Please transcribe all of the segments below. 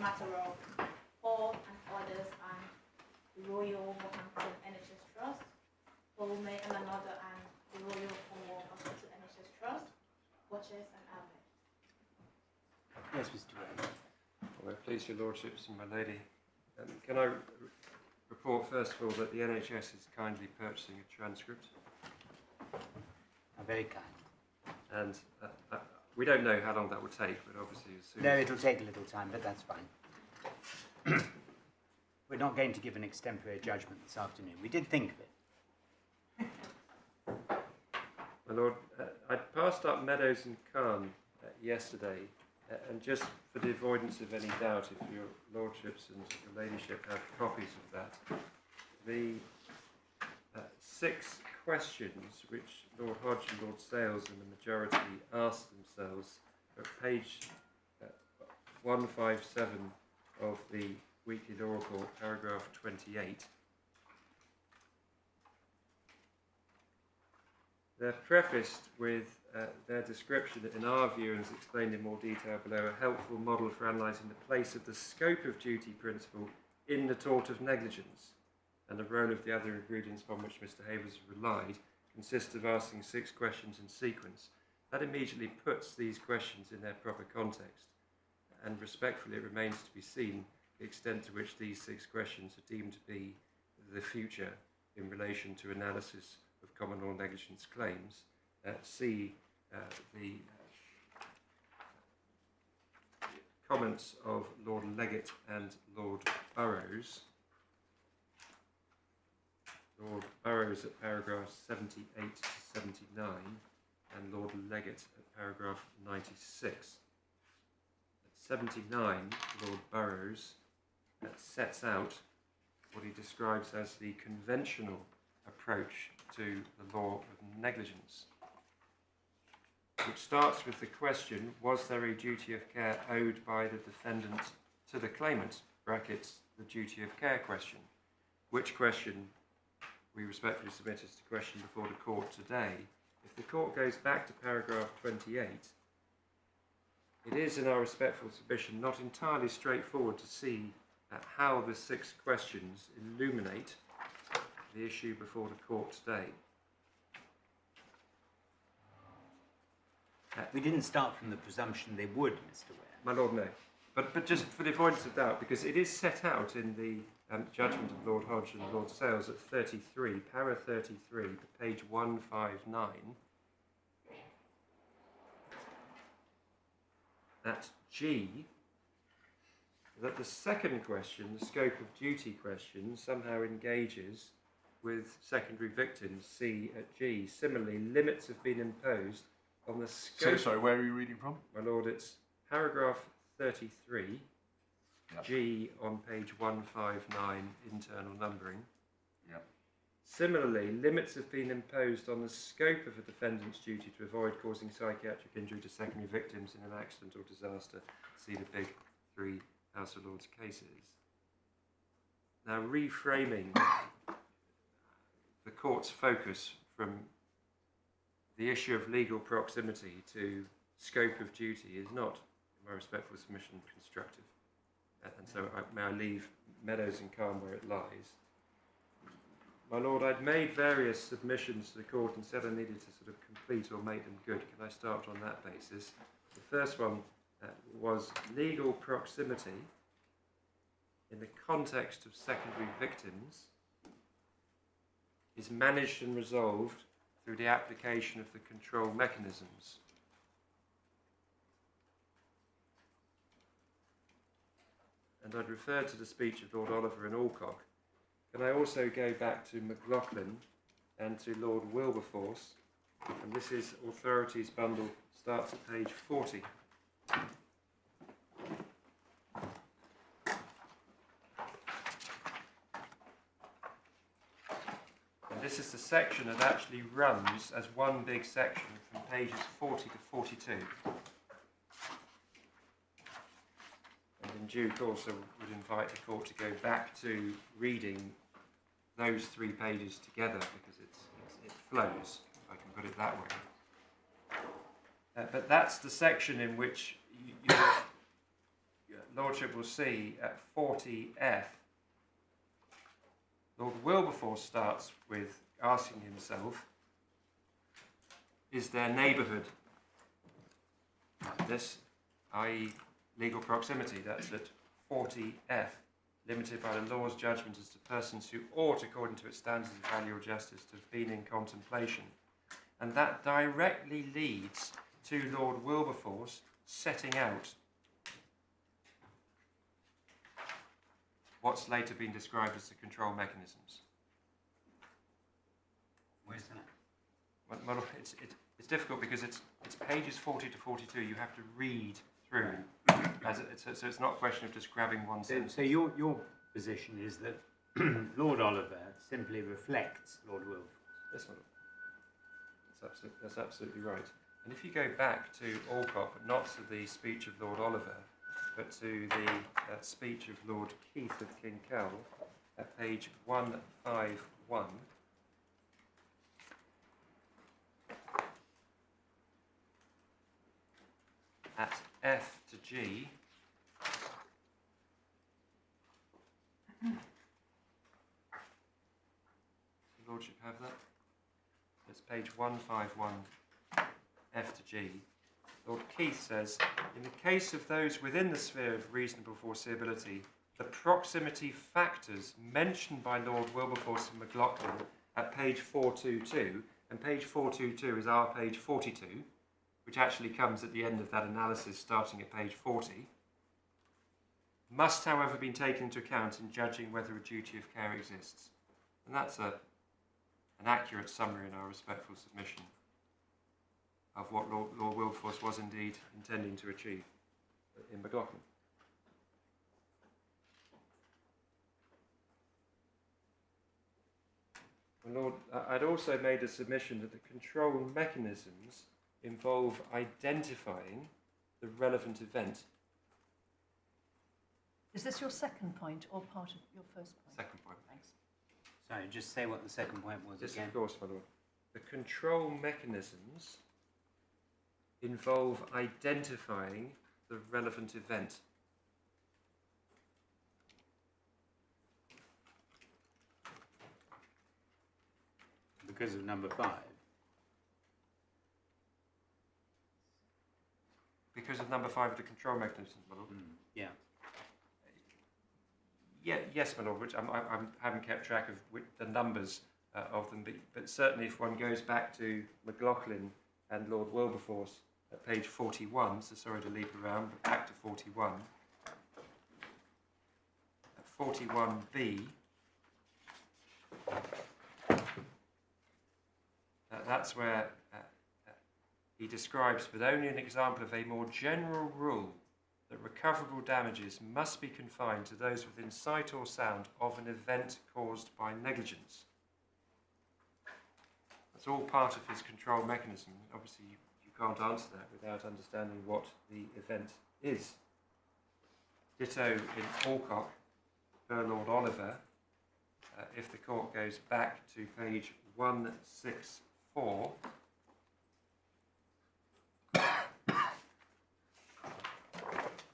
the matter of Paul and others and the Royal Wolverhampton NHS Trust, Polmear and another and the Royal Cornwall NHS Trust, Watches and Ahmed. Yes, Mr. Wade. Well, please, your lordships and my lady. Can I report first of all that the NHS is kindly purchasing a transcript? Very kind. And we don't know how long that will take, but obviously as soon No, as... it'll take a little time, but that's fine. We're not going to give an extempore judgment this afternoon. We did think of it. My lord, I passed up Meadows and Khan yesterday, and just for the avoidance of any doubt, if your lordships and your ladyship have copies of that, the 6 questions which Lord Hodge and Lord Sales and the majority asked themselves at page 157 of the Weekly Law Report, paragraph 28. They're prefaced with their description, in our view, and is explained in more detail below, a helpful model for analysing the place of the scope of duty principle in the tort of negligence, and the role of the other ingredients upon which Mr. Havers relied consists of asking 6 questions in sequence. That immediately puts these questions in their proper context, and respectfully it remains to be seen the extent to which these 6 questions are deemed to be the future in relation to analysis of common law negligence claims. See the comments of Lord Leggett and Lord Burrows. Lord Burrows at paragraphs 78 to 79 and Lord Leggett at paragraph 96. At 79, Lord Burrows sets out what he describes as the conventional approach to the law of negligence, which starts with the question, was there a duty of care owed by the defendant to the claimant, brackets, the duty of care question, which question we respectfully submit as the question before the court today. If the court goes back to paragraph 28, it is, in our respectful submission, not entirely straightforward to see how the 6 questions illuminate the issue before the court today. We didn't start from the presumption they would, Mr. Ware. My lord, no. But just for the avoidance of doubt, because it is set out in the judgment of Lord Hodge and Lord Sales at 33, para 33, page 159, at G, that the second question, the scope of duty question, somehow engages with secondary victims, C at G. Similarly, limits have been imposed on the scope... So, sorry, where are you reading from? My lord, it's paragraph 33, Yep. G on page 159, internal numbering. Yep. Similarly, limits have been imposed on the scope of a defendant's duty to avoid causing psychiatric injury to secondary victims in an accident or disaster. See the big 3 House of Lords cases. Now, reframing the court's focus from the issue of legal proximity to scope of duty is not, in my respectful submission, constructive. And so may I leave Meadows and Calm where it lies. My lord, I'd made various submissions to the court and said I needed to sort of complete or make them good. Can I start on that basis? The first one was legal proximity in the context of secondary victims is managed and resolved through the application of the control mechanisms. And I'd referred to the speech of Lord Oliver and Alcock. Can I also go back to McLaughlin and to Lord Wilberforce? And this is Authorities Bundle, starts at page 40. And this is the section that actually runs as one big section from pages 40 to 42. And in due course, I would invite the court to go back to reading those 3 pages together because it flows, if I can put it that way. But that's the section in which Lordship will see at 40F, Lord Wilberforce starts with asking himself, is there neighbourhood? This, i.e. legal proximity, that's at 40F, limited by the law's judgment as to persons who ought, according to its standards of value or justice, to have been in contemplation. And that directly leads to Lord Wilberforce setting out what's later been described as the control mechanisms. Where's that? Well, it's difficult because it's pages 40 to 42. You have to read through, so it's not a question of just grabbing one sentence. So your position is that Lord Oliver simply reflects Lord Wilberforce. Yes, my lord. That's absolutely right. And if you go back to Alcott, but not to the speech of Lord Oliver, but to the speech of Lord Keith of Kinkell at page 151, at F to G, Does the Lordship have that? It's page 151, F to G. Lord Keith says, in the case of those within the sphere of reasonable foreseeability, the proximity factors mentioned by Lord Wilberforce and McLaughlin at page 422, and page 422 is our page 42, which actually comes at the end of that analysis starting at page 40, must however be taken into account in judging whether a duty of care exists. And that's an accurate summary in our respectful submission of what Lord Wilberforce was indeed intending to achieve in McLaughlin. Lord, I'd also made a submission that the control mechanisms involve identifying the relevant event. Is this your second point or part of your first point? Second point. Thanks. Sorry, just say what the second point was Yes, again. of course, my lord. The control mechanisms involve identifying the relevant event. Because of number 5. Because of number 5 of the control mechanisms, my lord. Yeah. Yeah, yes, my lord. Which I haven't kept track of the numbers of them, but certainly if one goes back to McLaughlin and Lord Wilberforce at page 41, so sorry to leap around, but back to 41. At 41b, that's where he describes, with only an example of a more general rule, that recoverable damages must be confined to those within sight or sound of an event caused by negligence. That's all part of his control mechanism. Obviously, you can't answer that without understanding what the event is. Ditto in Alcock, per Lord Oliver, if the court goes back to page 164,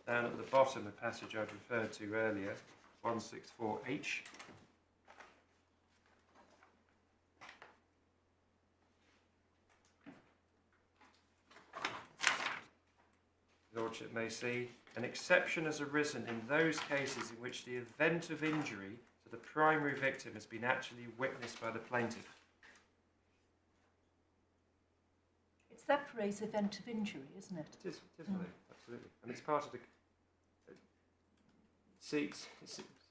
down at the bottom, a passage I've referred to earlier, 164H. Lordship may see, an exception has arisen in those cases in which the event of injury to the primary victim has been actually witnessed by the plaintiff. It's that phrase, event of injury, isn't it? It is, absolutely. And it's part of the...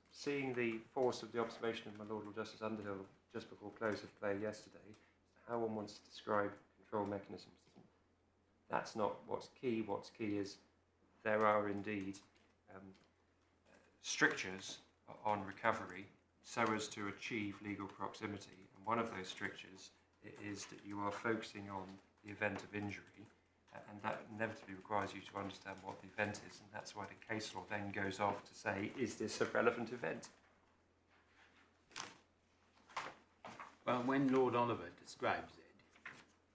Seeing the force of the observation of my Lord Justice Underhill just before close of play yesterday, how one wants to describe control mechanisms. That's not what's key. What's key is there are indeed strictures on recovery so as to achieve legal proximity. And one of those strictures is that you are focusing on the event of injury, and that inevitably requires you to understand what the event is, and that's why the case law then goes off to say, is this a relevant event? Well, when Lord Oliver describes it,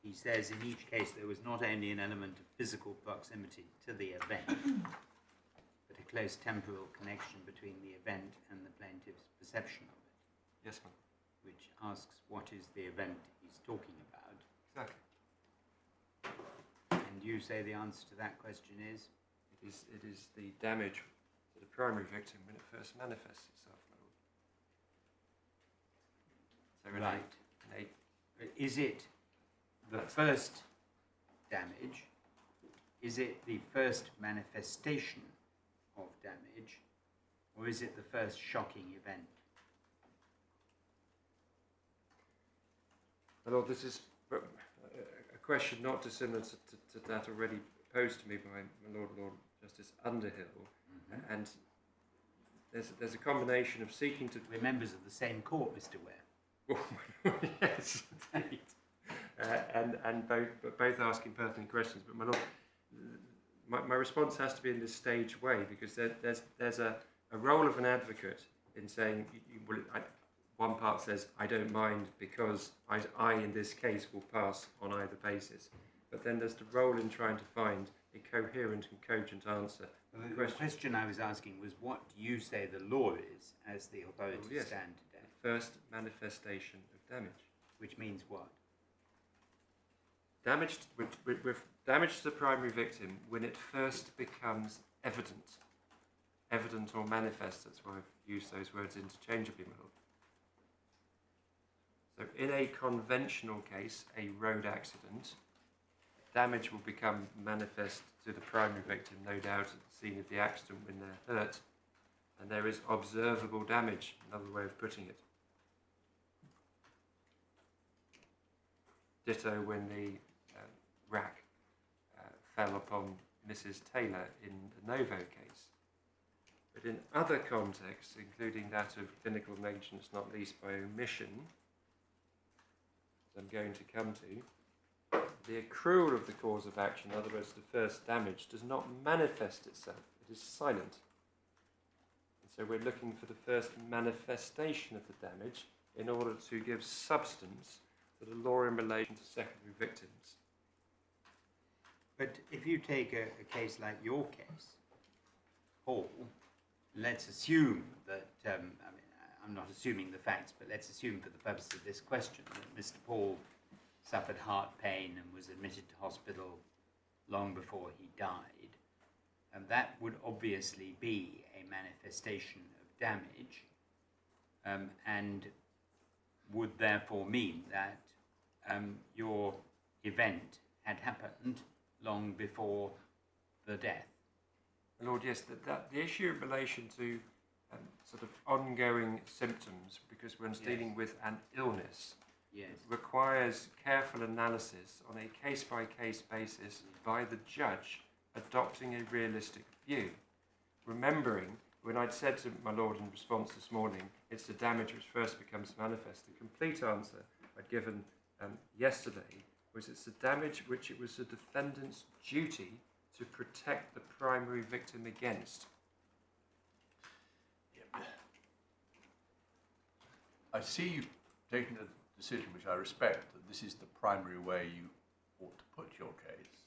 he says in each case there was not only an element of physical proximity to the event, but a close temporal connection between the event and the plaintiff's perception of it, Yes, ma'am. which asks what is the event he's talking about. Exactly. And you say the answer to that question is? It is the damage to the primary victim when it first manifests itself, my lord. So in Right. a Is it the first damage? Is it the first manifestation of damage? Or is it the first shocking event? My lord, this is a question not dissimilar to that already posed to me by my Lord Justice Underhill, and there's a combination of seeking to. We're members of the same court, Mr. Ware. Yes, indeed. And both asking pertinent questions. But my lord, my response has to be in this stage way, because there's a role of an advocate in saying, one part says, I don't mind because I in this case will pass on either basis. But then there's the role in trying to find a coherent and cogent answer. The question I was asking was, what do you say the law is as the authorities Yes. stand today? First manifestation of damage. Which means what? Damage with damage to the primary victim when it first becomes evident or manifest. That's why I've used those words interchangeably, my lord. So in a conventional case, a road accident, damage will become manifest to the primary victim, no doubt, at the scene of the accident when they're hurt, and there is observable damage, another way of putting it. Ditto when the rack fell upon Mrs. Taylor in the Novo case. But in other contexts, including that of clinical negligence, not least by omission, as I'm going to come to, the accrual of the cause of action, in other words, the first damage, does not manifest itself. It is silent. And so we're looking for the first manifestation of the damage in order to give substance to the law in relation to secondary victims. But if you take a case like your case, Paul, let's assume that, I'm not assuming the facts, but let's assume for the purpose of this question that Mr. Paul suffered heart pain and was admitted to hospital long before he died. And that would obviously be a manifestation of damage, and would therefore mean that your event had happened long before the death. My Lord, yes, the issue in relation to sort of ongoing symptoms, because one's dealing with an illness, requires careful analysis on a case-by-case basis by the judge adopting a realistic view. Remembering, when I'd said to my Lord in response this morning, it's the damage which first becomes manifest, the complete answer I'd given yesterday was it's the damage which it was the defendant's duty to protect the primary victim against. I see you taking a decision which I respect, that this is the primary way you ought to put your case.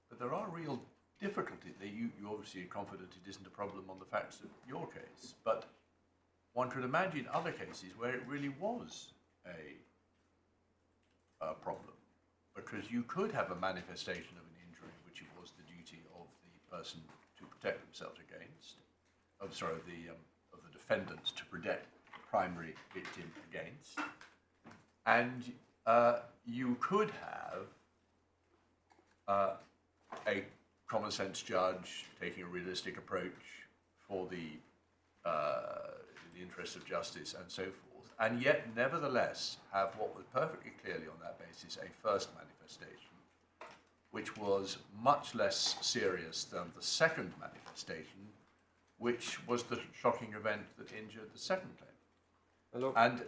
But there are real difficulties. You obviously are confident it isn't a problem on the facts of your case, but one could imagine other cases where it really was a problem, because you could have a manifestation of an injury which it was the duty of the person to protect themselves against, of the defendant to protect the primary victim against, and you could have a common sense judge taking a realistic approach for the interests of justice and so forth, and yet nevertheless have what was perfectly clearly on that basis a first manifestation, which was much less serious than the second manifestation, which was the shocking event that injured the second claim. Hello. And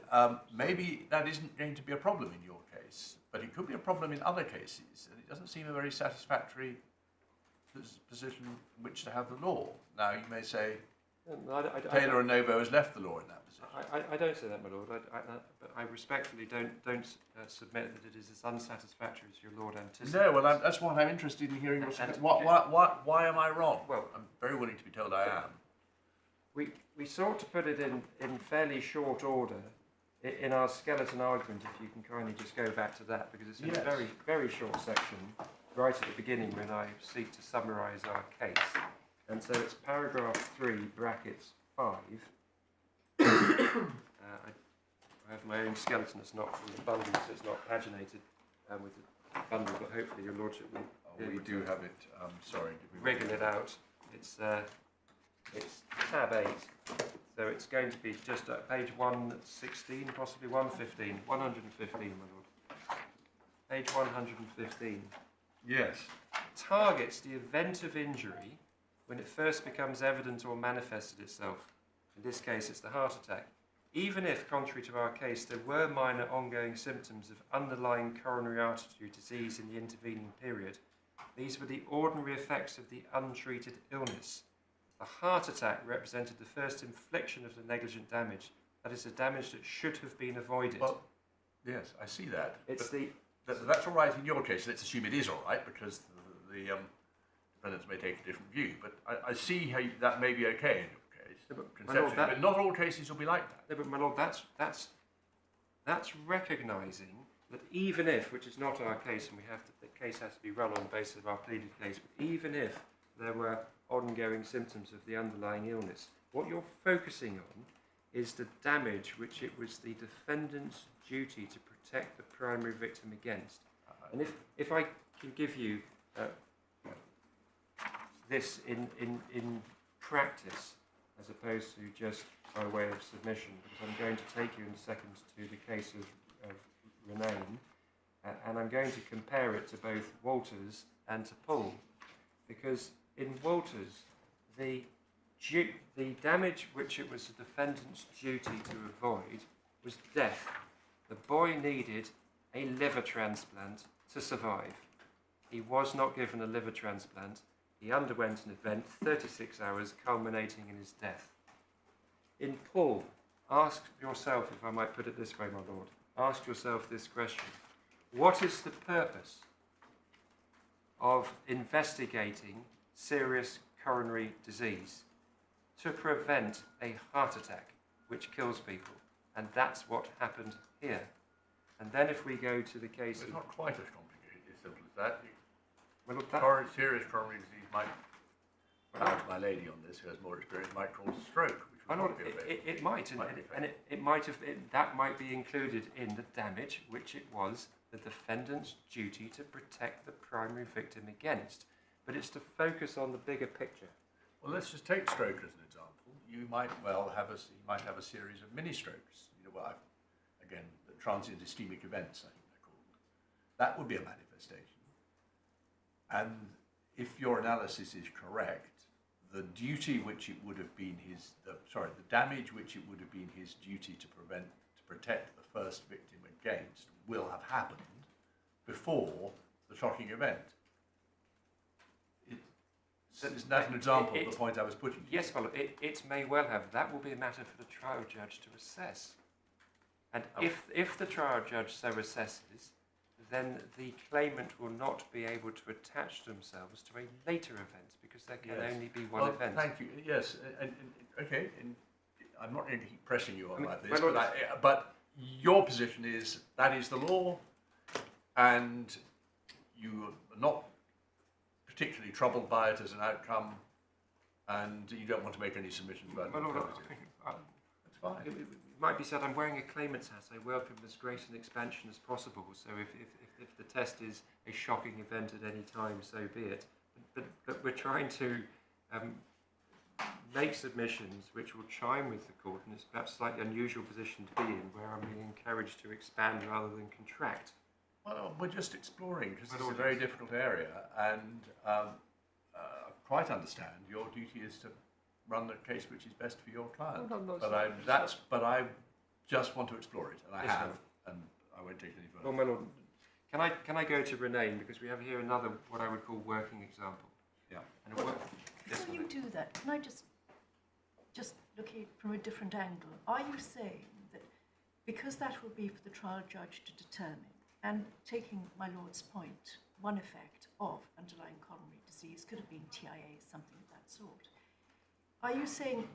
maybe that isn't going to be a problem in your case, but it could be a problem in other cases, and it doesn't seem a very satisfactory position in which to have the law. Now, you may say, Taylor and Novo has left the law in that position. I don't say that, my lord, but I respectfully don't submit that it is as unsatisfactory as your lord anticipates. No, well, that's what I'm interested in hearing. Why am I wrong? Well, I'm very willing to be told I am. We sought to put it in fairly short order in our skeleton argument, if you can kindly just go back to that, because it's in a very, very short section, right at the beginning when I seek to summarise our case. And so it's paragraph 3, brackets 5. I have my own skeleton, it's not from the bundle, so it's not paginated with the bundle, but hopefully your lordship will... we do have it, sorry. Wriggle it out. It's tab 8, so it's going to be just at page 116, possibly 115, 115, my lord. Page 115. Yes. Targets the event of injury when it first becomes evident or manifested itself. In this case, it's the heart attack. Even if, contrary to our case, there were minor ongoing symptoms of underlying coronary artery disease in the intervening period, these were the ordinary effects of the untreated illness. The heart attack represented the first infliction of the negligent damage, that is, the damage that should have been avoided. Well, yes, I see that. That's all right in your case. Let's assume it is all right, because the defendants may take a different view. But I see how that may be okay in your case, conceptually, but not all cases will be like that. No, but my lord, that's recognising that even if, which is not our case, and the case has to be run on the basis of our pleaded case, but even if there were ongoing symptoms of the underlying illness, what you're focusing on is the damage which it was the defendant's duty to protect the primary victim against. And if I can give you this in practice, as opposed to just by way of submission, because I'm going to take you in a second to the case of Renane, and I'm going to compare it to both Walters and to Paul, because in Walters, the damage which it was the defendant's duty to avoid was death. The boy needed a liver transplant to survive. He was not given a liver transplant. He underwent an event, 36 hours, culminating in his death. In Paul, ask yourself, if I might put it this way, my lord, ask yourself this question. What is the purpose of investigating serious coronary disease? To prevent a heart attack which kills people. And that's what happened here. And then if we go to the case... It's not quite as complicated, as simple as that. Serious coronary disease might, my lady on this, who has more experience, might cause a stroke. It might, that might be included in the damage which it was the defendant's duty to protect the primary victim against. But it's to focus on the bigger picture. Well, let's just take stroke as an example. You might have a series of mini strokes. Again, the transient ischemic events, I think they're called. That would be a manifestation. And if your analysis is correct, the duty which it would have been the damage which it would have been his duty to protect the first victim against will have happened before the shocking event. Isn't that an example of the point I was putting? Yes, well, it may well have. That will be a matter for the trial judge to assess. And if the trial judge so assesses, then the claimant will not be able to attach themselves to a later event, because there can only be one event. Thank you. Yes, okay. I'm not going to keep pressing you on like this, but your position is that is the law, and you are not particularly troubled by it as an outcome, and you don't want to make any submissions about it. That's fine. It might be said, I'm wearing a claimant's hat. I welcome as great an expansion as possible. So if the test is a shocking event at any time, so be it. But we're trying to make submissions which will chime with the court, and it's perhaps a slightly unusual position to be in, where I'm being encouraged to expand rather than contract. Well, we're just exploring, because it's a very difficult area, and I quite understand your duty is to run the case which is best for your client. But I just want to explore it, and I have, and I won't take it any further. Well, my lord, can I go to Renane, because we have here another what I would call working example. Yeah. And Before you do that, can I just just looking from a different angle, are you saying that because that will be for the trial judge to determine, and taking my lord's point, one effect of underlying coronary disease could have been TIA, something of that sort, are you saying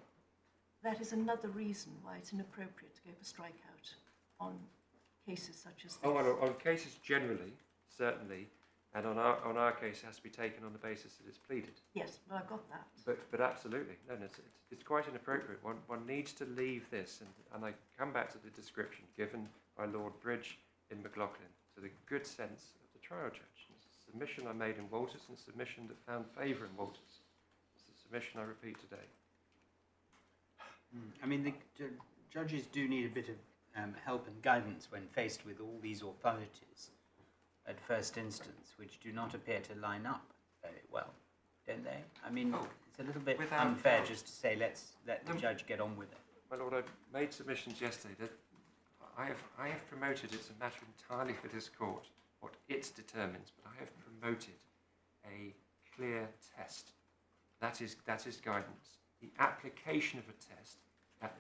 that is another reason why it's inappropriate to go for strikeout on cases such as this? Oh, well, on cases generally, certainly, and on our case, it has to be taken on the basis that it's pleaded. Yes, well, I've got that. But absolutely, no, it's quite inappropriate. One needs to leave this, and I come back to the description given by Lord Bridge in McLaughlin, to the good sense of the trial judge. It's a submission I made in Walters and a submission that found favour in Walters. It's a submission I repeat today. I mean, the judges do need a bit of help and guidance when faced with all these authorities at first instance, which do not appear to line up very well, don't they? I mean, it's a little bit without unfair doubt. just to say, let's let the judge get on with it. My Lord, I made submissions yesterday that I have promoted, it's a matter entirely for this court, what it determines, but I have promoted a clear test. That is guidance. The application of a test,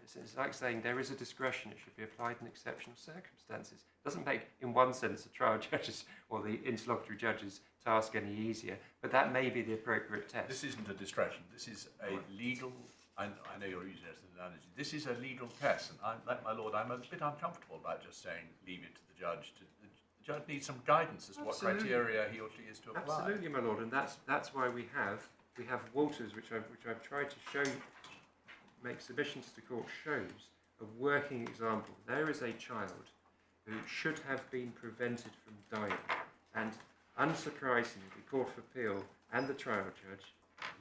it's like saying there is a discretion, it should be applied in exceptional circumstances. It doesn't make, in one sense, the trial judge's or the interlocutory judge's task any easier, but that may be the appropriate test. This isn't a discretion. This is a legal, I know you're using it as an analogy, this is a legal test, and like my lord, I'm a bit uncomfortable about just saying leave it to the judge. The judge needs some guidance as to what criteria he or she is to apply. Absolutely, my lord, and that's why we have Walters, which I've tried to show, make submissions to court, shows a working example. There is a child who should have been prevented from dying, and unsurprisingly, the Court of Appeal and the trial judge,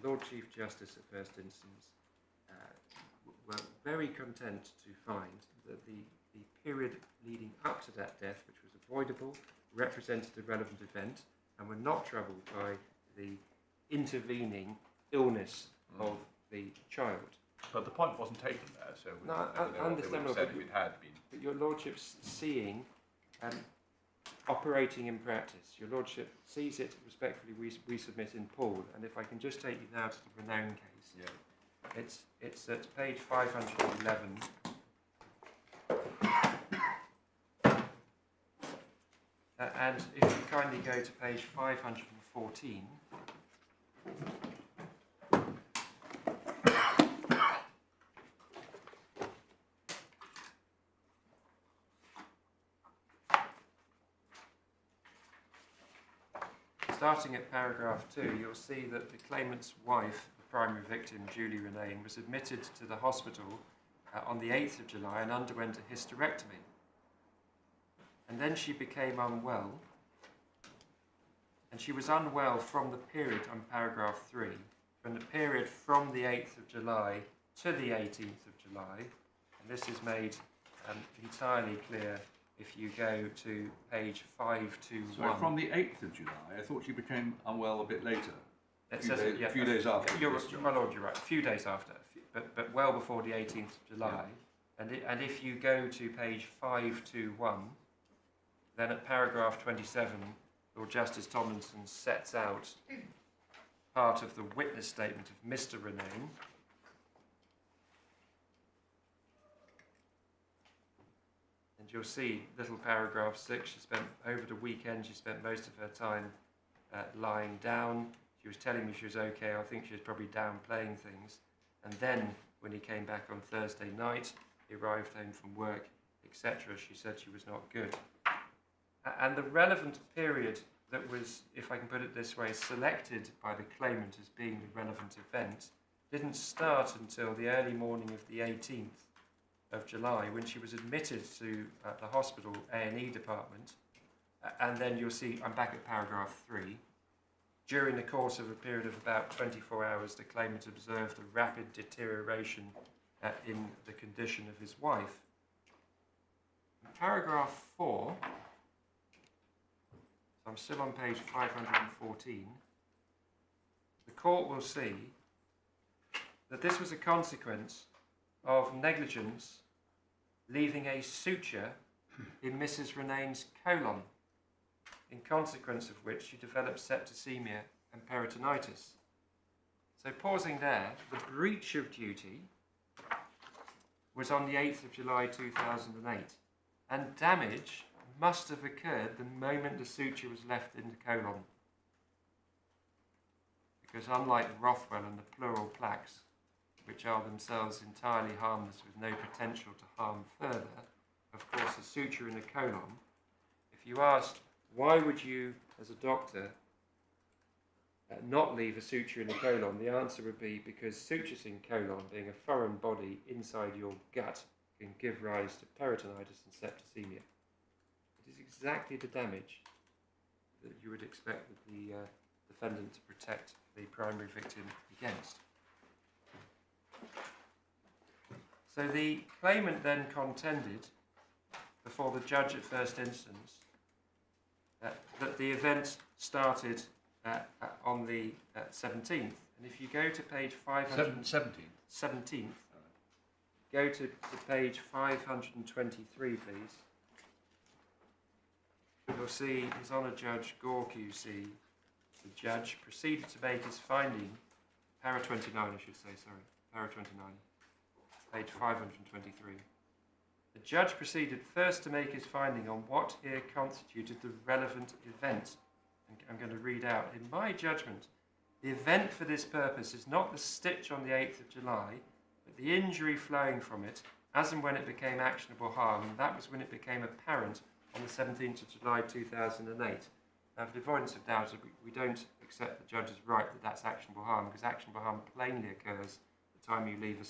Lord Chief Justice at first instance, were very content to find that the period leading up to that death, which was avoidable, represented a relevant event, and were not troubled by the intervening illness of the child. But the point wasn't taken there, so No, I don't know I what they would understand, have said if it had been. But your lordship's seeing operating in practice. Your lordship sees it respectfully. We submit in Paul, and if I can just take you now to the renown case. Yeah. It's at page 511. And if you kindly go to page 514. Starting at paragraph 2, you'll see that the claimant's wife, the primary victim, Julie Renane, was admitted to the hospital on the 8th of July and underwent a hysterectomy. And then she became unwell, and she was unwell from the period on paragraph 3, from the period from the 8th of July to the 18th of July, and this is made entirely clear if you go to page 521. So from the 8th of July, I thought she became unwell a bit later. A few days after. My lord, you're right. A few days after, but well before the 18th of July. Yeah. And if you go to page 521, then at paragraph 27, Lord Justice Tomlinson sets out part of the witness statement of Mr. Renane. And you'll see little paragraph 6, she spent, over the weekend, she spent most of her time lying down. She was telling me she was okay. I think she was probably downplaying things. And then, when he came back on Thursday night, he arrived home from work, etc., she said she was not good. And the relevant period that was, if I can put it this way, selected by the claimant as being the relevant event didn't start until the early morning of the 18th of July, when she was admitted to the hospital A&E department. And then you'll see, I'm back at paragraph 3. During the course of a period of about 24 hours, the claimant observed a rapid deterioration in the condition of his wife. In paragraph 4, so I'm still on page 514, the court will see that this was a consequence of negligence leaving a suture in Mrs. Renane's colon, in consequence of which she developed septicemia and peritonitis. So pausing there, the breach of duty was on the 8th of July 2008, and damage must have occurred the moment the suture was left in the colon. Because unlike Rothwell and the pleural plaques, which are themselves entirely harmless with no potential to harm further, of course a suture in the colon, if you asked why would you as a doctor not leave a suture in the colon, the answer would be because sutures in colon, being a foreign body inside your gut, can give rise to peritonitis and septicemia. It is exactly the damage that you would expect the defendant to protect the primary victim against. So the claimant then contended before the judge at first instance that the event started on the 17th. And if you go to page 17th, go to page 523, please. You'll see His Honour Judge Gore QC, the judge, proceeded to make his finding, para 29 I should say, sorry, para 29, page 523. The judge proceeded first to make his finding on what here constituted the relevant event. And I'm going to read out, in my judgment, the event for this purpose is not the stitch on the 8th of July, but the injury flowing from it, as and when it became actionable harm, and that was when it became apparent on the 17th of July 2008. Now, for the avoidance of doubt, we don't accept the judge's right that that's actionable harm, because actionable harm plainly occurs the time you leave a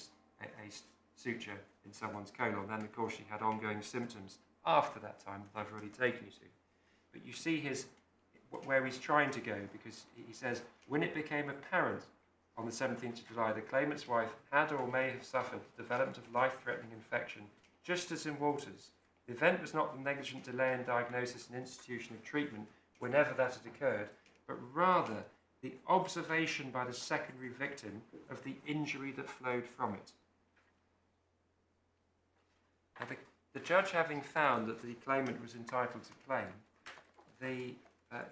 suture in someone's colon. Then, of course, she had ongoing symptoms after that time that I've already taken you to. But you see where he's trying to go, because he says, when it became apparent on the 17th of July, the claimant's wife had or may have suffered the development of life-threatening infection, just as in Walters. The event was not the negligent delay in diagnosis and institution of treatment whenever that had occurred, but rather the observation by the secondary victim of the injury that flowed from it. Now, the judge having found that the claimant was entitled to claim, the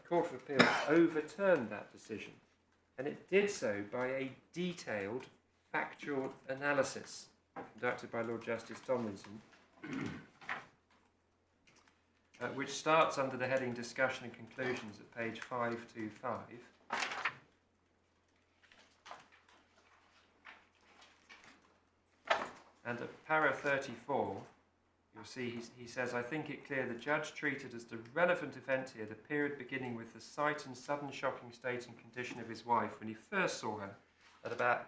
Court of Appeal overturned that decision, and it did so by a detailed factual analysis conducted by Lord Justice Tomlinson, which starts under the heading Discussion and Conclusions at page 525. And at para 34, you'll see he says, I think it clear the judge treated as the relevant event here the period beginning with the sight and sudden shocking state and condition of his wife when he first saw her at about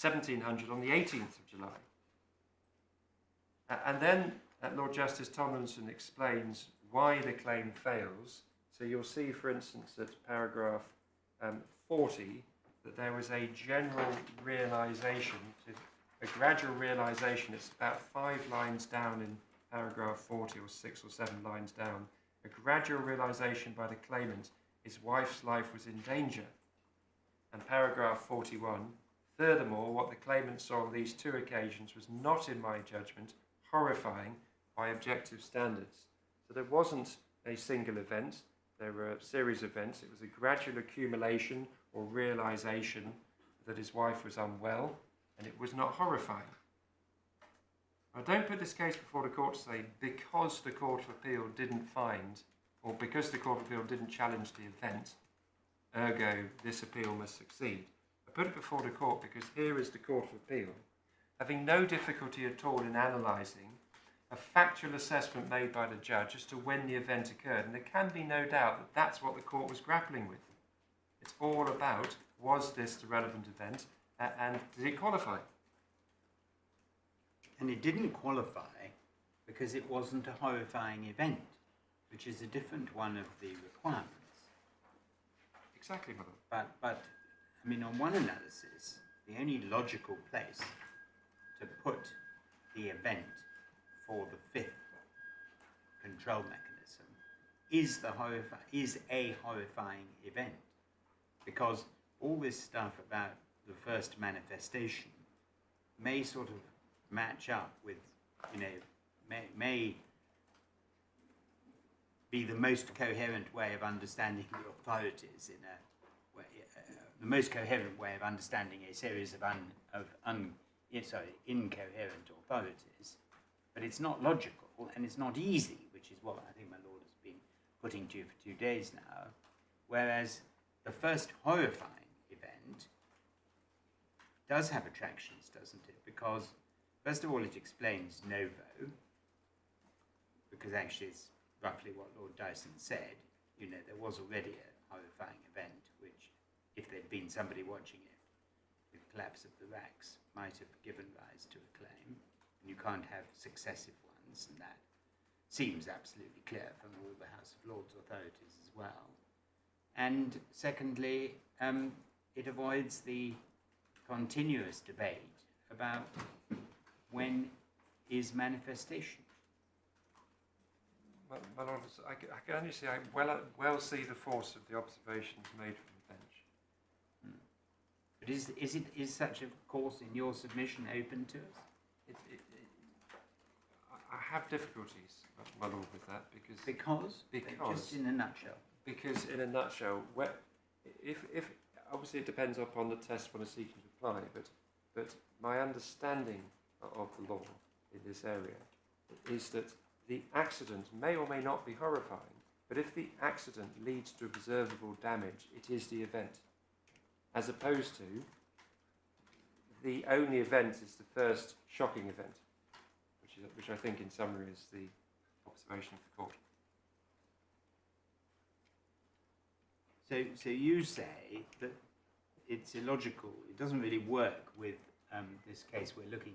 1700 on the 18th of July. And then Lord Justice Tomlinson explains why the claim fails. So you'll see, for instance, at paragraph 40, that there was a general realisation, a gradual realisation. It's about 5 lines down in paragraph 40, or 6 or 7 lines down. A gradual realisation by the claimant his wife's life was in danger. And paragraph 41, furthermore, what the claimant saw on these 2 occasions was not, in my judgment, horrifying by objective standards. So there wasn't a single event, there were a series of events. It was a gradual accumulation or realisation that his wife was unwell, and it was not horrifying. I don't put this case before the court to say because the Court of Appeal didn't find, or because the Court of Appeal didn't challenge the event, ergo this appeal must succeed. I put it before the court because here is the Court of Appeal, having no difficulty at all in analysing a factual assessment made by the judge as to when the event occurred, and there can be no doubt that that's what the court was grappling with. It's all about, was this the relevant event, and did it qualify? And it didn't qualify because it wasn't a horrifying event, which is a different one of the requirements. Exactly, my lord. But I mean, on one analysis, the only logical place to put the event for the 5th control mechanism is a horrifying event, because all this stuff about the first manifestation may sort of match up with, may be the most coherent way of understanding the authorities in a way, the most coherent way of understanding a series of incoherent authorities, but it's not logical and it's not easy, which is what I think my lord has been putting to you for 2 days now. Whereas the first horrifying event does have attractions, doesn't it? Because first of all, it explains Novo, because actually it's roughly what Lord Dyson said. You know, there was already a horrifying event, which, if there'd been somebody watching it, the collapse of the racks might have given rise to a claim. And you can't have successive ones, and that seems absolutely clear from all the House of Lords authorities as well. And secondly, it avoids the continuous debate about when is manifestation. Well, my lord, I can only say I well see the force of the observations made from the bench. But is such a course in your submission open to us? I have difficulties, my lord, with that because just in a nutshell. Because in a nutshell, if obviously it depends upon the test one is seeking to apply, but my understanding of the law in this area is that the accident may or may not be horrifying, but if the accident leads to observable damage, it is the event, as opposed to the only event is the first shocking event, which I think in summary is the observation of the court. So you say that it's illogical, it doesn't really work with this case we're looking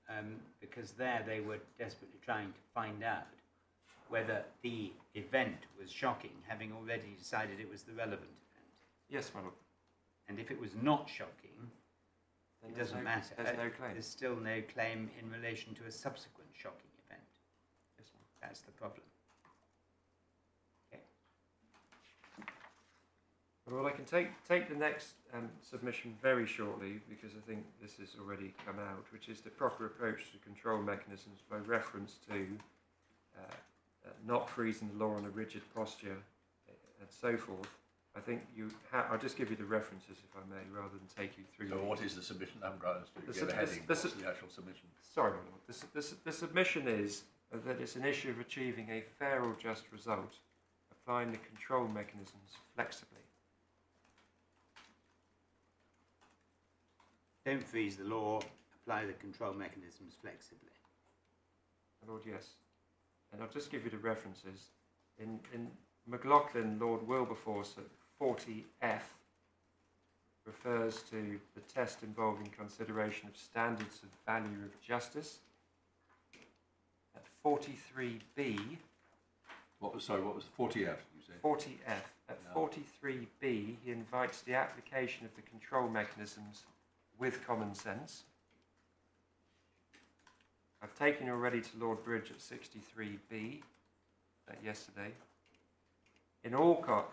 at, because there they were desperately trying to find out whether the event was shocking, having already decided it was the relevant event. Yes, my lord. And if it was not shocking, then it doesn't matter. There's no claim. There's still no claim in relation to a subsequent shocking event. Yes, my lord. That's the problem. Well, I can take the next submission very shortly because I think this has already come out, which is the proper approach to control mechanisms by reference to not freezing the law on a rigid posture and so forth. I think I'll just give you the references if I may, rather than take you through. So what is the submission? I'm going to give a heading. What's the actual submission? Sorry, my lord. The submission is that it's an issue of achieving a fair or just result, applying the control mechanisms flexibly. Don't freeze the law, apply the control mechanisms flexibly. My lord, yes. And I'll just give you the references. In McLaughlin, Lord Wilberforce at 40F refers to the test involving consideration of standards of value of justice. At 43B... What was 40F, you say? 40F. At No. 43B, he invites the application of the control mechanisms with common sense. I've taken you already to Lord Bridge at 63B yesterday. In Alcock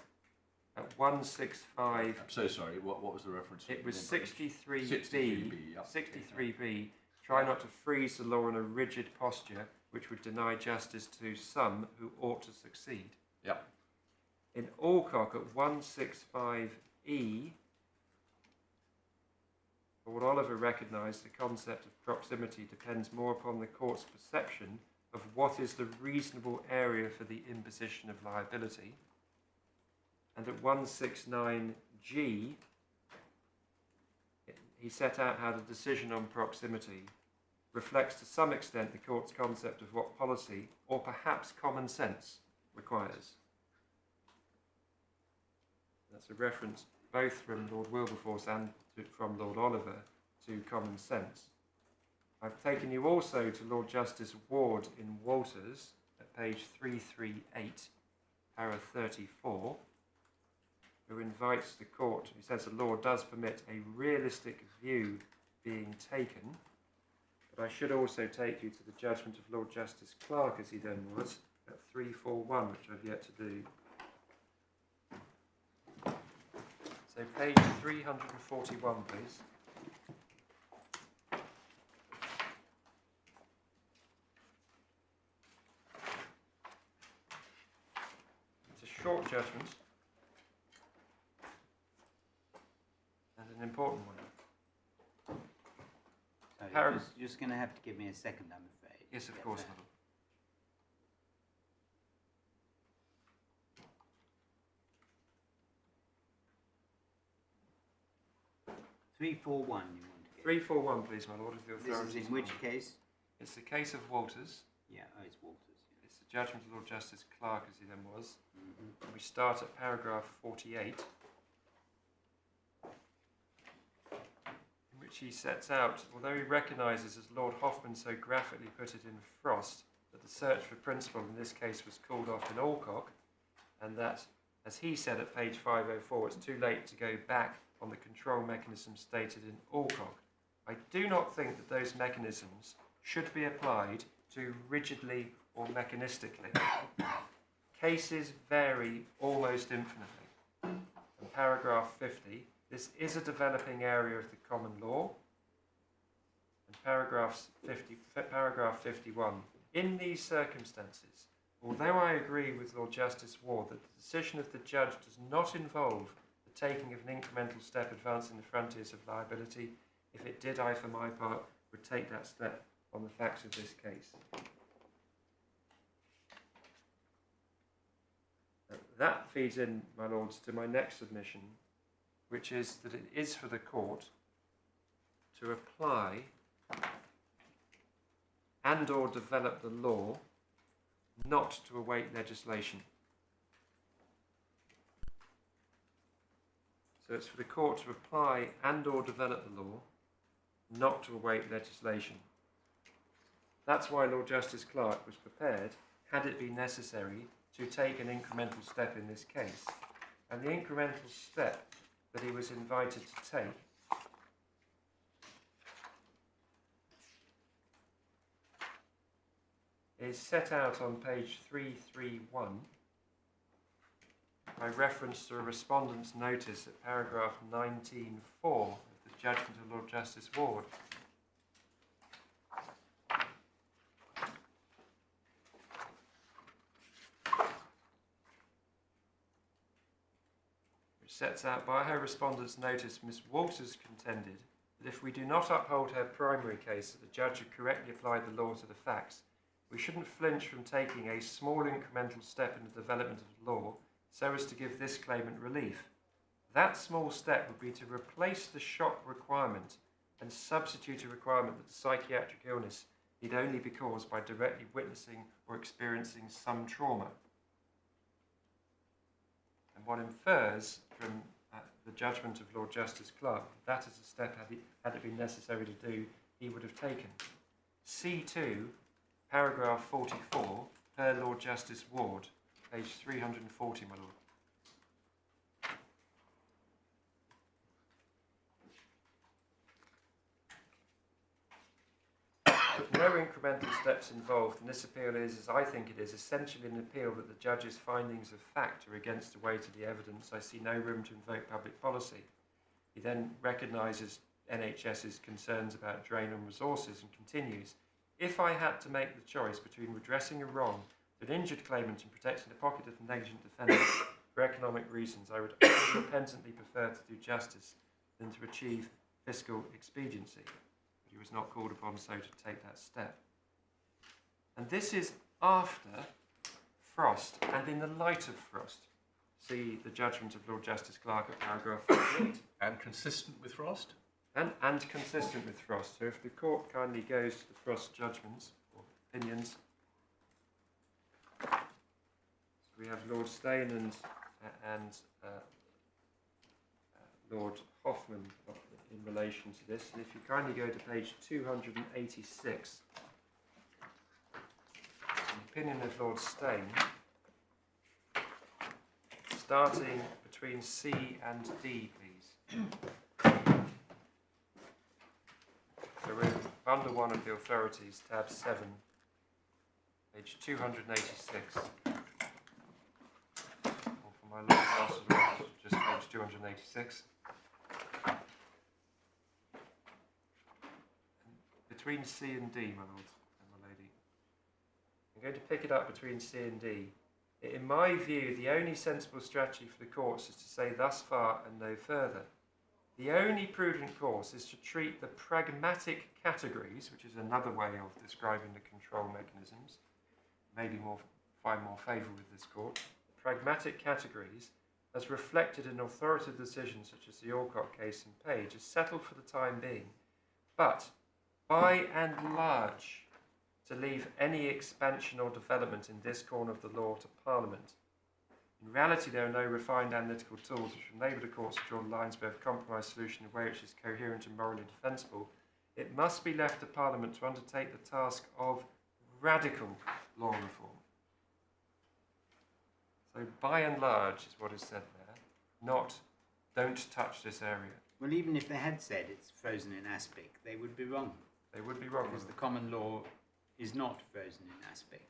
at 165... I'm so sorry, what was the reference? It was 63B. 63B, yeah. 63B. Try not to freeze the law in a rigid posture which would deny justice to some who ought to succeed. Yep. In Alcock at 165E, Lord Oliver recognised the concept of proximity depends more upon the court's perception of what is the reasonable area for the imposition of liability. And at 169G, he set out how the decision on proximity reflects to some extent the court's concept of what policy, or perhaps common sense, requires. That's a reference both from Lord Wilberforce and from Lord Oliver to common sense. I've taken you also to Lord Justice Ward in Walters at page 338, para 34, who invites the court, who says the law does permit a realistic view being taken, but I should also take you to the judgment of Lord Justice Clark as he then was at 341, which I've yet to do. So page 341, please. It's a short judgment and an important one. You're just going to have to give me a second, I'm afraid. Yes, of course, my lord. 341 you want to get? 341, please, my lord, if the This authorities. is in which case? It's the case of Walters. Yeah, oh, it's Walters. Yeah. It's the judgment of Lord Justice Clark, as he then was. Mm-hmm. We start at paragraph 48, in which he sets out, although he recognises, as Lord Hoffman so graphically put it in Frost, that the search for principal in this case was called off in Alcock, and that, as he said at page 504, it's too late to go back on the control mechanism stated in Alcock. I do not think that those mechanisms should be applied too rigidly or mechanistically. Cases vary almost infinitely. In paragraph 50, this is a developing area of the common law. And paragraph 51, in these circumstances, although I agree with Lord Justice Ward that the decision of the judge does not involve the taking of an incremental step advancing the frontiers of liability, if it did, I, for my part, would take that step on the facts of this case. That feeds in, my lords, to my next submission, which is that it is for the court to apply and or develop the law, not to await legislation. So it's for the court to apply and or develop the law, not to await legislation. That's why Lord Justice Clark was prepared, had it been necessary, to take an incremental step in this case. And the incremental step that he was invited to take is set out on page 331 by reference to a respondent's notice at paragraph 19.4 of the judgment of Lord Justice Ward. Sets out by her respondent's notice, Miss Walters contended that if we do not uphold her primary case that the judge had correctly applied the law to the facts, we shouldn't flinch from taking a small incremental step in the development of the law so as to give this claimant relief. That small step would be to replace the shock requirement and substitute a requirement that the psychiatric illness need only be caused by directly witnessing or experiencing some trauma. And one infers from the judgment of Lord Justice Clark that is a step, had it been necessary to do, he would have taken. C2, paragraph 44, per Lord Justice Ward, page 340, my lord. If no incremental steps involved, and this appeal is, as I think it is, essentially an appeal that the judge's findings of fact are against the weight of the evidence, I see no room to invoke public policy. He then recognises NHS's concerns about drain on resources and continues, if I had to make the choice between redressing a wrong to an injured claimant and protecting the pocket of the negligent defendant for economic reasons, I would repentantly prefer to do justice than to achieve fiscal expediency. He was not called upon so to take that step. And this is after Frost, and in the light of Frost. See the judgment of Lord Justice Clark at paragraph 48. And consistent with Frost? And consistent with Frost. So if the court kindly goes to the Frost judgments, or opinions, so we have Lord Stain and Lord Hoffman in relation to this. And if you kindly go to page 286, the opinion of Lord Stain, starting between C and D, please. So we're under one of the authorities, tab 7, page 286. Or for my Lord Master, just page 286. Between C and D, my lord and my lady. I'm going to pick it up between C and D. In my view, the only sensible strategy for the courts is to say thus far and no further. The only prudent course is to treat the pragmatic categories, which is another way of describing the control mechanisms, maybe find more favour with this court, pragmatic categories, as reflected in authoritative decisions such as the Alcott case and Page, is settled for the time being, but by and large to leave any expansion or development in this corner of the law to Parliament. In reality, there are no refined analytical tools which enable the courts to draw lines by a compromise solution in a way which is coherent and morally defensible. It must be left to Parliament to undertake the task of radical law reform. So by and large is what is said there, not don't touch this area. Well, even if they had said it's frozen in aspic, they would be wrong. They would be wrong. Because the common law is not frozen in aspic.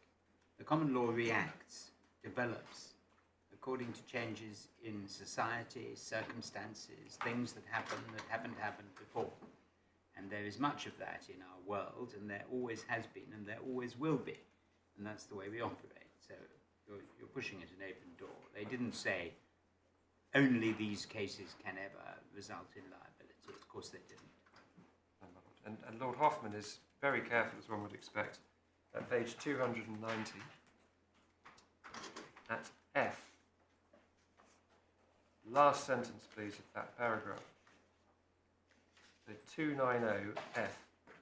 The common law reacts, develops, according to changes in society, circumstances, things that happen that haven't happened before. And there is much of that in our world, and there always has been, and there always will be. And that's the way we operate. So you're pushing at an open door. They didn't say only these cases can ever result in liability. Of course they didn't. And Lord Hoffman is very careful, as one would expect, at page 290, at F. Last sentence, please, of that paragraph. So 290F.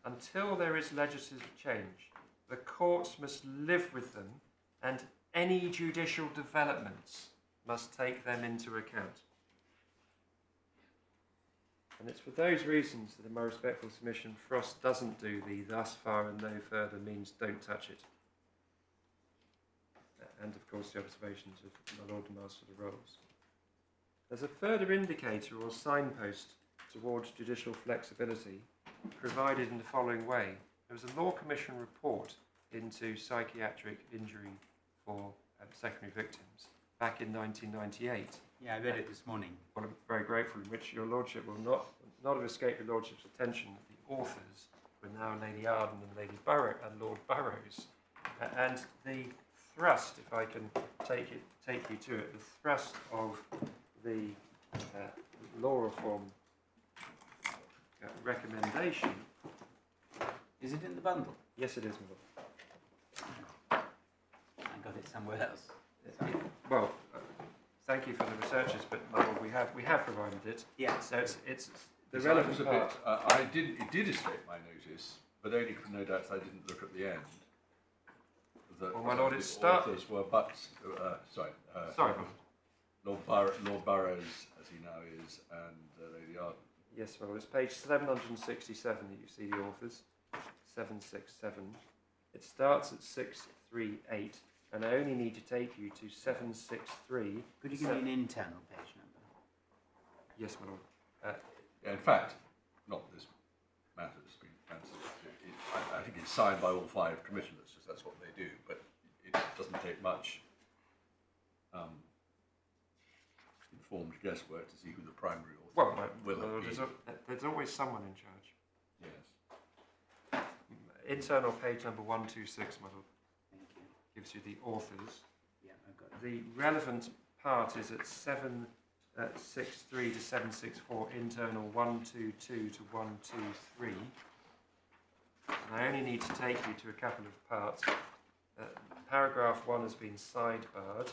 Until there is legislative change, the courts must live with them, and any judicial developments must take them into account. And it's for those reasons that in my respectful submission, Frost doesn't do the thus far and no further means don't touch it. And of course the observations of my Lord and Master of the Rolls. There's a further indicator or signpost towards judicial flexibility provided in the following way. There was a Law Commission report into psychiatric injury for secondary victims back in 1998. Yeah, I read it this morning. Well, I'm very grateful, in which your Lordship will not have escaped your Lordship's attention that the authors were now Lady Arden and Lady Lord Burrows. And the thrust, if I can take you to it, the thrust of the law reform recommendation. Is it in the bundle? Yes, it is, my Lord. I got it somewhere else. Sorry. Well, thank you for the researches, but my Lord, we have provided it. Yeah. So it's the Yes, relevant I was part. it did escape my notice, but only for no doubt I didn't look at the end. That, Well, my Lord, the it start- authors were Sorry, Lord Burrows, as he now is, and Lady Arden. yes, my Lord. It's page 767 that you see the authors. 767. It starts at 638, and I only need to take you to 763. Could you give me an internal page number? Yes, my Lord. Yeah, in fact, not that this matters being fancy. I think it's signed by all 5 commissioners, because that's what they do, but it doesn't take much informed guesswork to see who the primary author Well, my will Lord, have been. there's always someone in charge. Yes. Internal page number 126, my Lord, Thank you. gives you the authors. Yeah, I've got it. The relevant part is at 763 to 764, internal 122 to 123. And I only need to take you to a couple of parts. Paragraph 1 has been sidebarred.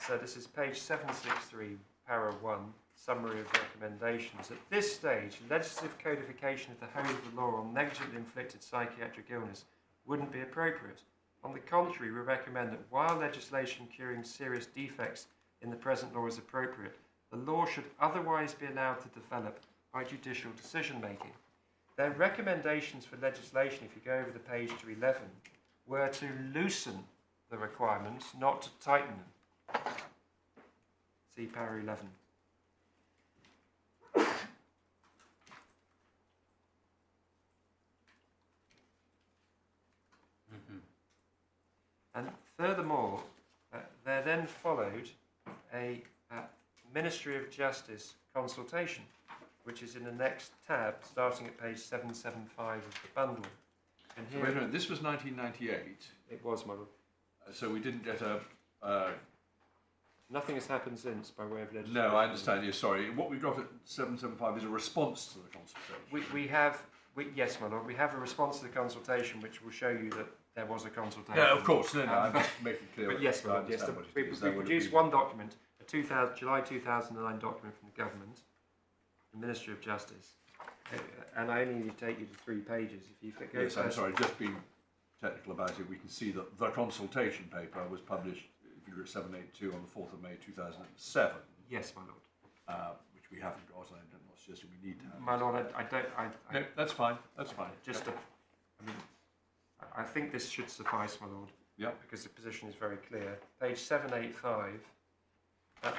So this is page 763, para 1, summary of recommendations. At this stage, legislative codification of the whole of the law on negligently inflicted psychiatric illness wouldn't be appropriate. On the contrary, we recommend that while legislation curing serious defects in the present law is appropriate, the law should otherwise be allowed to develop by judicial decision-making. Their recommendations for legislation, if you go over the page to 11, were to loosen the requirements, not to tighten them. See para 11. And furthermore, there then followed a Ministry of Justice consultation, which is in the next tab, starting at page 775 of the bundle. And So here wait a minute, this was 1998, it was, my Lord. so we didn't get a Nothing has happened since by way of legislation. No, I understand. Yes, sorry. What we've got at 775 is a response to the consultation. Yes, my lord, we have a response to the consultation which will show you that there was a consultation. Yeah, of course. No, I'm just making clear. But yes, my lord, yes, we produced one document, a July 2009 document from the government, the Ministry of Justice, and I only need to take you to 3 pages. If you go yes, I'm sorry, just being technical about it, we can see that the consultation paper was published, if you look at 782 on the 4th of May 2007. Yes, my lord. Which we haven't got, I'm not suggesting we need to have. My lord, I don't... No, that's fine, that's fine. I think this should suffice, my lord. Yeah. Because the position is very clear. Page 785,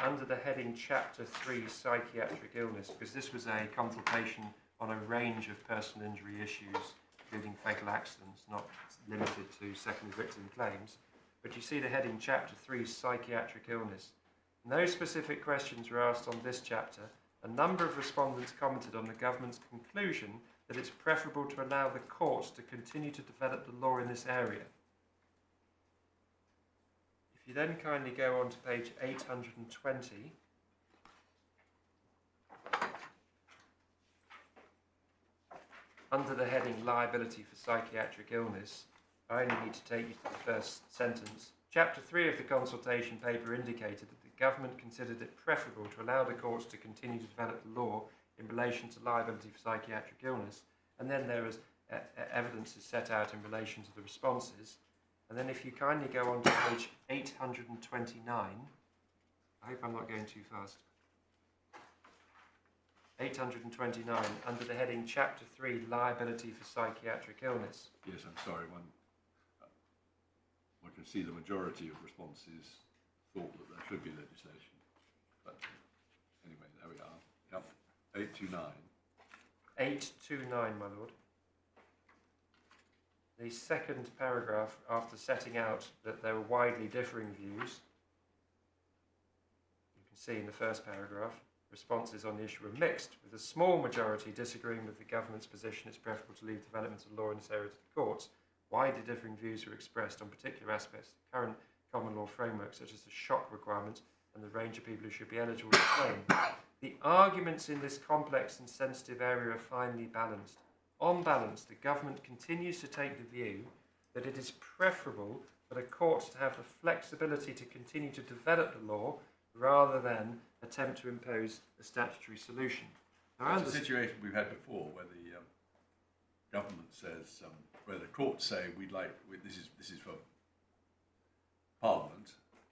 under the heading Chapter 3, Psychiatric Illness, because this was a consultation on a range of personal injury issues, including fatal accidents, not limited to second victim claims. But you see the heading Chapter 3, Psychiatric Illness. No specific questions were asked on this chapter. A number of respondents commented on the government's conclusion that it's preferable to allow the courts to continue to develop the law in this area. If you then kindly go on to page 820, under the heading Liability for Psychiatric Illness, I only need to take you to the first sentence. Chapter 3 of the consultation paper indicated that the government considered it preferable to allow the courts to continue to develop the law in relation to liability for psychiatric illness, and then there is evidence is set out in relation to the responses. And then if you kindly go on to page 829, I hope I'm not going too fast. 829, under the heading Chapter 3, Liability for Psychiatric Illness. Yes, I'm sorry, one can see the majority of responses thought that there should be legislation. But anyway, there we are. Yep, 829. 829, my lord. The second paragraph, after setting out that there were widely differing views, you can see in the first paragraph, responses on the issue were mixed, with a small majority disagreeing with the government's position it's preferable to leave development of law in this area to the courts. Widely differing views were expressed on particular aspects of the current common law framework, such as the shock requirement and the range of people who should be eligible to claim. The arguments in this complex and sensitive area are finely balanced. On balance, the government continues to take the view that it is preferable for the courts to have the flexibility to continue to develop the law rather than attempt to impose a statutory solution. Now, it's a situation we've had before where the government says, where the courts say this is for Parliament,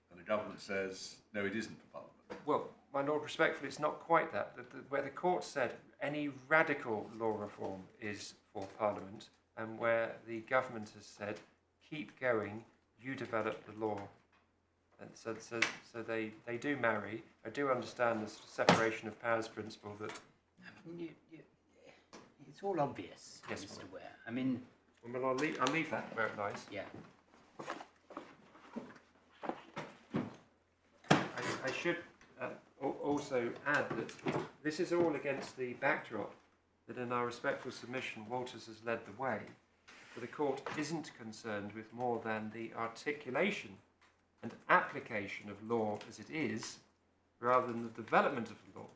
and the government says no, it isn't for Parliament. Well, my lord, respectfully, it's not quite that. Where the court said any radical law reform is for Parliament, and where the government has said keep going, you develop the law. And so they do marry. I do understand the separation of powers principle that... It's all obvious, Yes, Mr. Ware. I mean... Well, I'll leave that where it lies. Yeah. I should also add that this is all against the backdrop that in our respectful submission Walters has led the way, for the court isn't concerned with more than the articulation and application of law as it is, rather than the development of the law.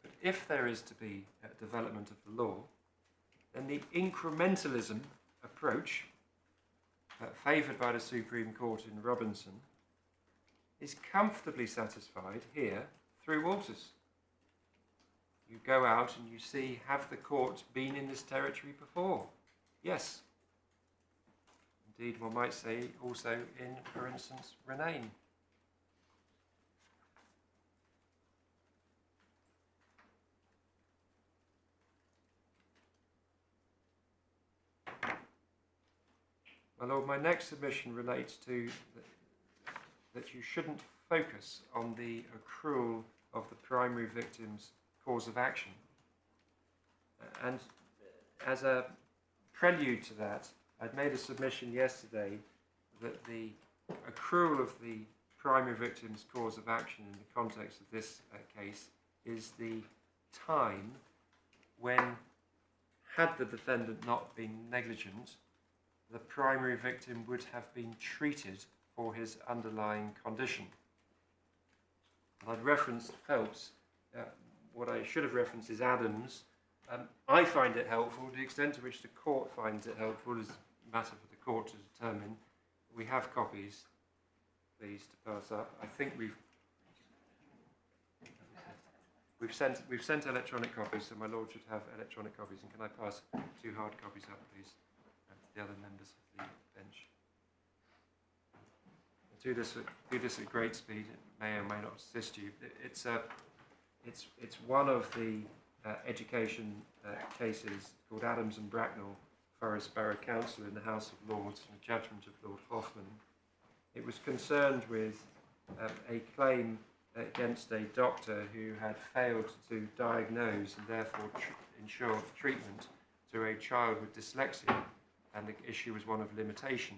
But if there is to be a development of the law, then the incrementalism approach favoured by the Supreme Court in Robinson is comfortably satisfied here through Walters. You go out and you see, have the court been in this territory before? Yes. Indeed, one might say also in, for instance, Renane. My lord, my next submission relates to that you shouldn't focus on the accrual of the primary victim's cause of action. And as a prelude to that, I'd made a submission yesterday that the accrual of the primary victim's cause of action in the context of this case is the time when, had the defendant not been negligent, the primary victim would have been treated for his underlying condition. And I'd referenced Phelps. What I should have referenced is Adams. I find it helpful. The extent to which the court finds it helpful is a matter for the court to determine. We have copies, please, to pass up. I think we've sent electronic copies, so my lord should have electronic copies. And can I pass 2 hard copies up, please, to the other members of the bench? Do this at great speed. It may or may not assist you. It's one of the education cases called Adams and Bracknell, Forest Borough Council in the House of Lords, and the judgment of Lord Hoffman. It was concerned with a claim against a doctor who had failed to diagnose and therefore ensure treatment to a child with dyslexia, and the issue was one of limitation.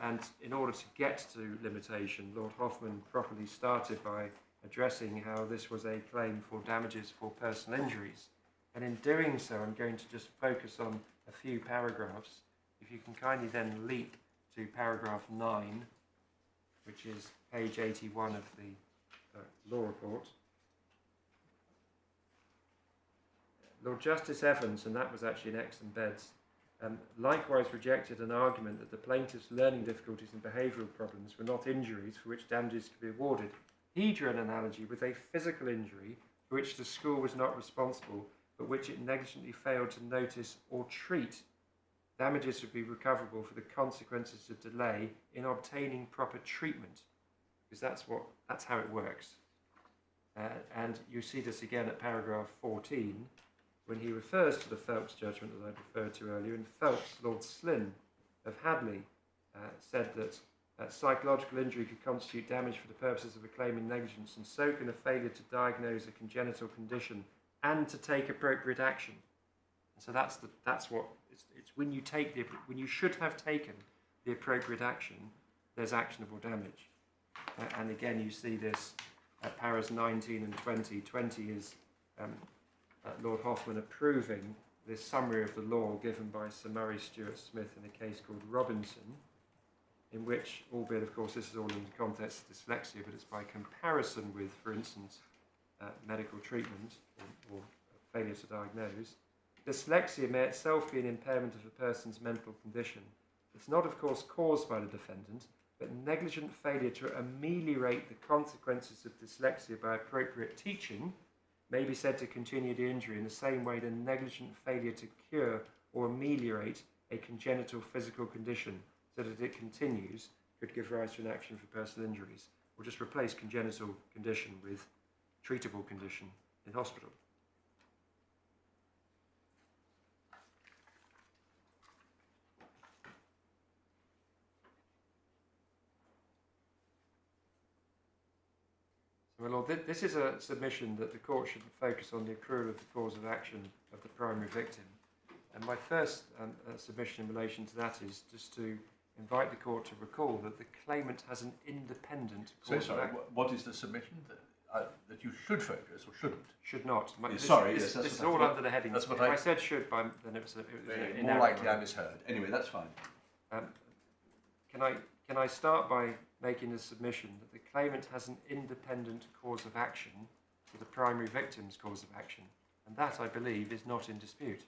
And in order to get to limitation, Lord Hoffman properly started by addressing how this was a claim for damages for personal injuries. And in doing so, I'm going to just focus on a few paragraphs. If you can kindly then leap to paragraph 9, which is page 81 of the law report. Lord Justice Evans, and that was actually in Exton Beds, likewise rejected an argument that the plaintiff's learning difficulties and behavioural problems were not injuries for which damages could be awarded. He drew an analogy with a physical injury for which the school was not responsible, but which it negligently failed to notice or treat. Damages would be recoverable for the consequences of delay in obtaining proper treatment, because that's how it works. And you see this again at paragraph 14, when he refers to the Phelps judgment that I referred to earlier. In Phelps, Lord Slynn of Hadley said that psychological injury could constitute damage for the purposes of a claim in negligence, and so can a failure to diagnose a congenital condition and to take appropriate action. And so that's what it's when you should have taken the appropriate action, there's actionable damage. And again, you see this at paras 19 and 20. 20 is Lord Hoffman approving this summary of the law given by Sir Murray Stuart Smith in a case called Robinson, in which, albeit of course this is all in the context of dyslexia, but it's by comparison with, for instance, medical treatment or failure to diagnose. Dyslexia may itself be an impairment of a person's mental condition. It's not, of course, caused by the defendant, but negligent failure to ameliorate the consequences of dyslexia by appropriate teaching may be said to continue the injury in the same way that negligent failure to cure or ameliorate a congenital physical condition so that it continues could give rise to an action for personal injuries. We'll just replace congenital condition with treatable condition in hospital. So, my Lord, this is a submission that the court should focus on the accrual of the cause of action of the primary victim. And my first submission in relation to that is just to invite the court to recall that the claimant has an independent cause of action. What is the submission? That you should focus or shouldn't? Should not. This is all under the heading. That's what if I said should, then it was more likely I misheard. Anyway, that's fine. Can I start by making the submission that the claimant has an independent cause of action for the primary victim's cause of action, and that, I believe, is not in dispute.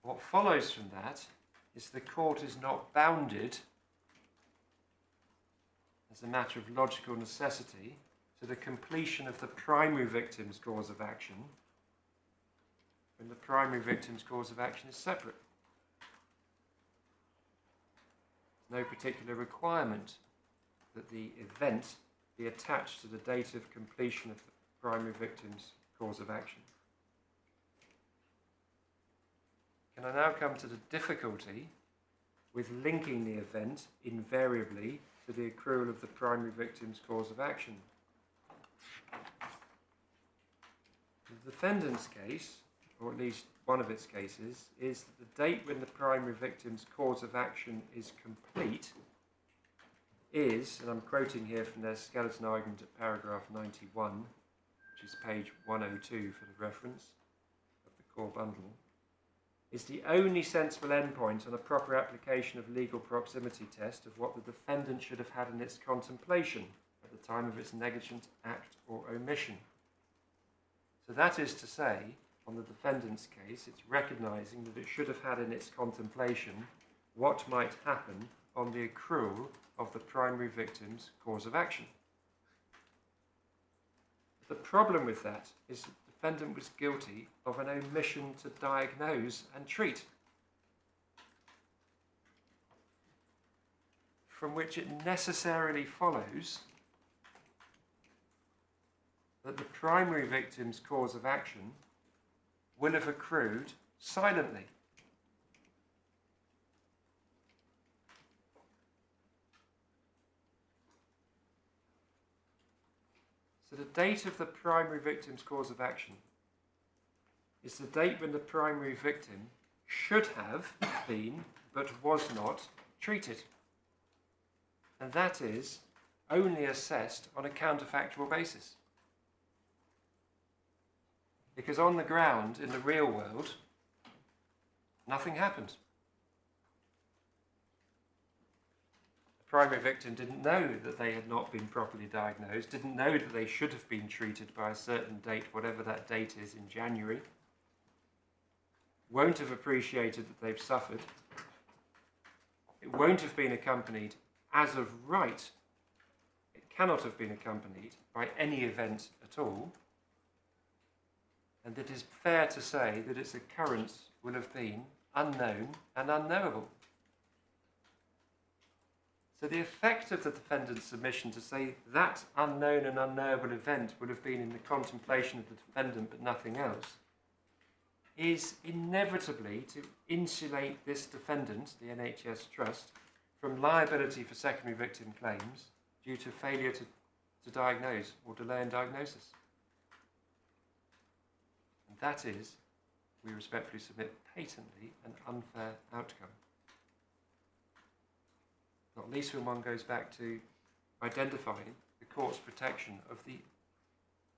What follows from that is the court is not bounded, as a matter of logical necessity, to the completion of the primary victim's cause of action when the primary victim's cause of action is separate. No particular requirement that the event be attached to the date of completion of the primary victim's cause of action. Can I now come to the difficulty with linking the event invariably to the accrual of the primary victim's cause of action? In the defendant's case, or at least one of its cases, is that the date when the primary victim's cause of action is complete is, and I'm quoting here from their skeleton argument at paragraph 91, which is page 102 for the reference of the core bundle, is the only sensible endpoint on a proper application of legal proximity test of what the defendant should have had in its contemplation at the time of its negligent act or omission. So that is to say, on the defendant's case, it's recognising that it should have had in its contemplation what might happen on the accrual of the primary victim's cause of action. The problem with that is that the defendant was guilty of an omission to diagnose and treat, from which it necessarily follows that the primary victim's cause of action will have accrued silently. So the date of the primary victim's cause of action is the date when the primary victim should have been, but was not, treated. And that is only assessed on a counterfactual basis. Because on the ground, in the real world, nothing happened. The primary victim didn't know that they had not been properly diagnosed, didn't know that they should have been treated by a certain date, whatever that date is in January, won't have appreciated that they've suffered. It won't have been accompanied, as of right, it cannot have been accompanied by any event at all. And it is fair to say that its occurrence will have been unknown and unknowable. So the effect of the defendant's submission to say that unknown and unknowable event would have been in the contemplation of the defendant but nothing else is inevitably to insulate this defendant, the NHS Trust, from liability for secondary victim claims due to failure to diagnose or delay in diagnosis. And that is, we respectfully submit, patently an unfair outcome. Not least when one goes back to identifying the court's protection of the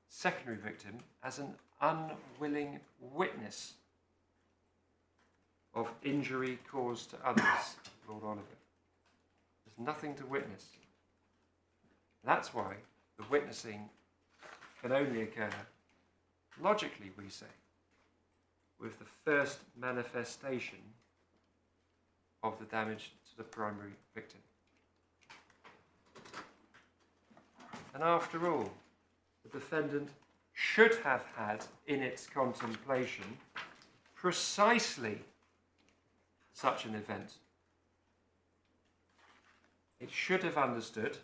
secondary victim as an unwilling witness of injury caused to others, Lord Oliver. There's nothing to witness. That's why the witnessing can only occur, logically we say, with the first manifestation of the damage to the primary victim. And after all, the defendant should have had in its contemplation precisely such an event. It should have understood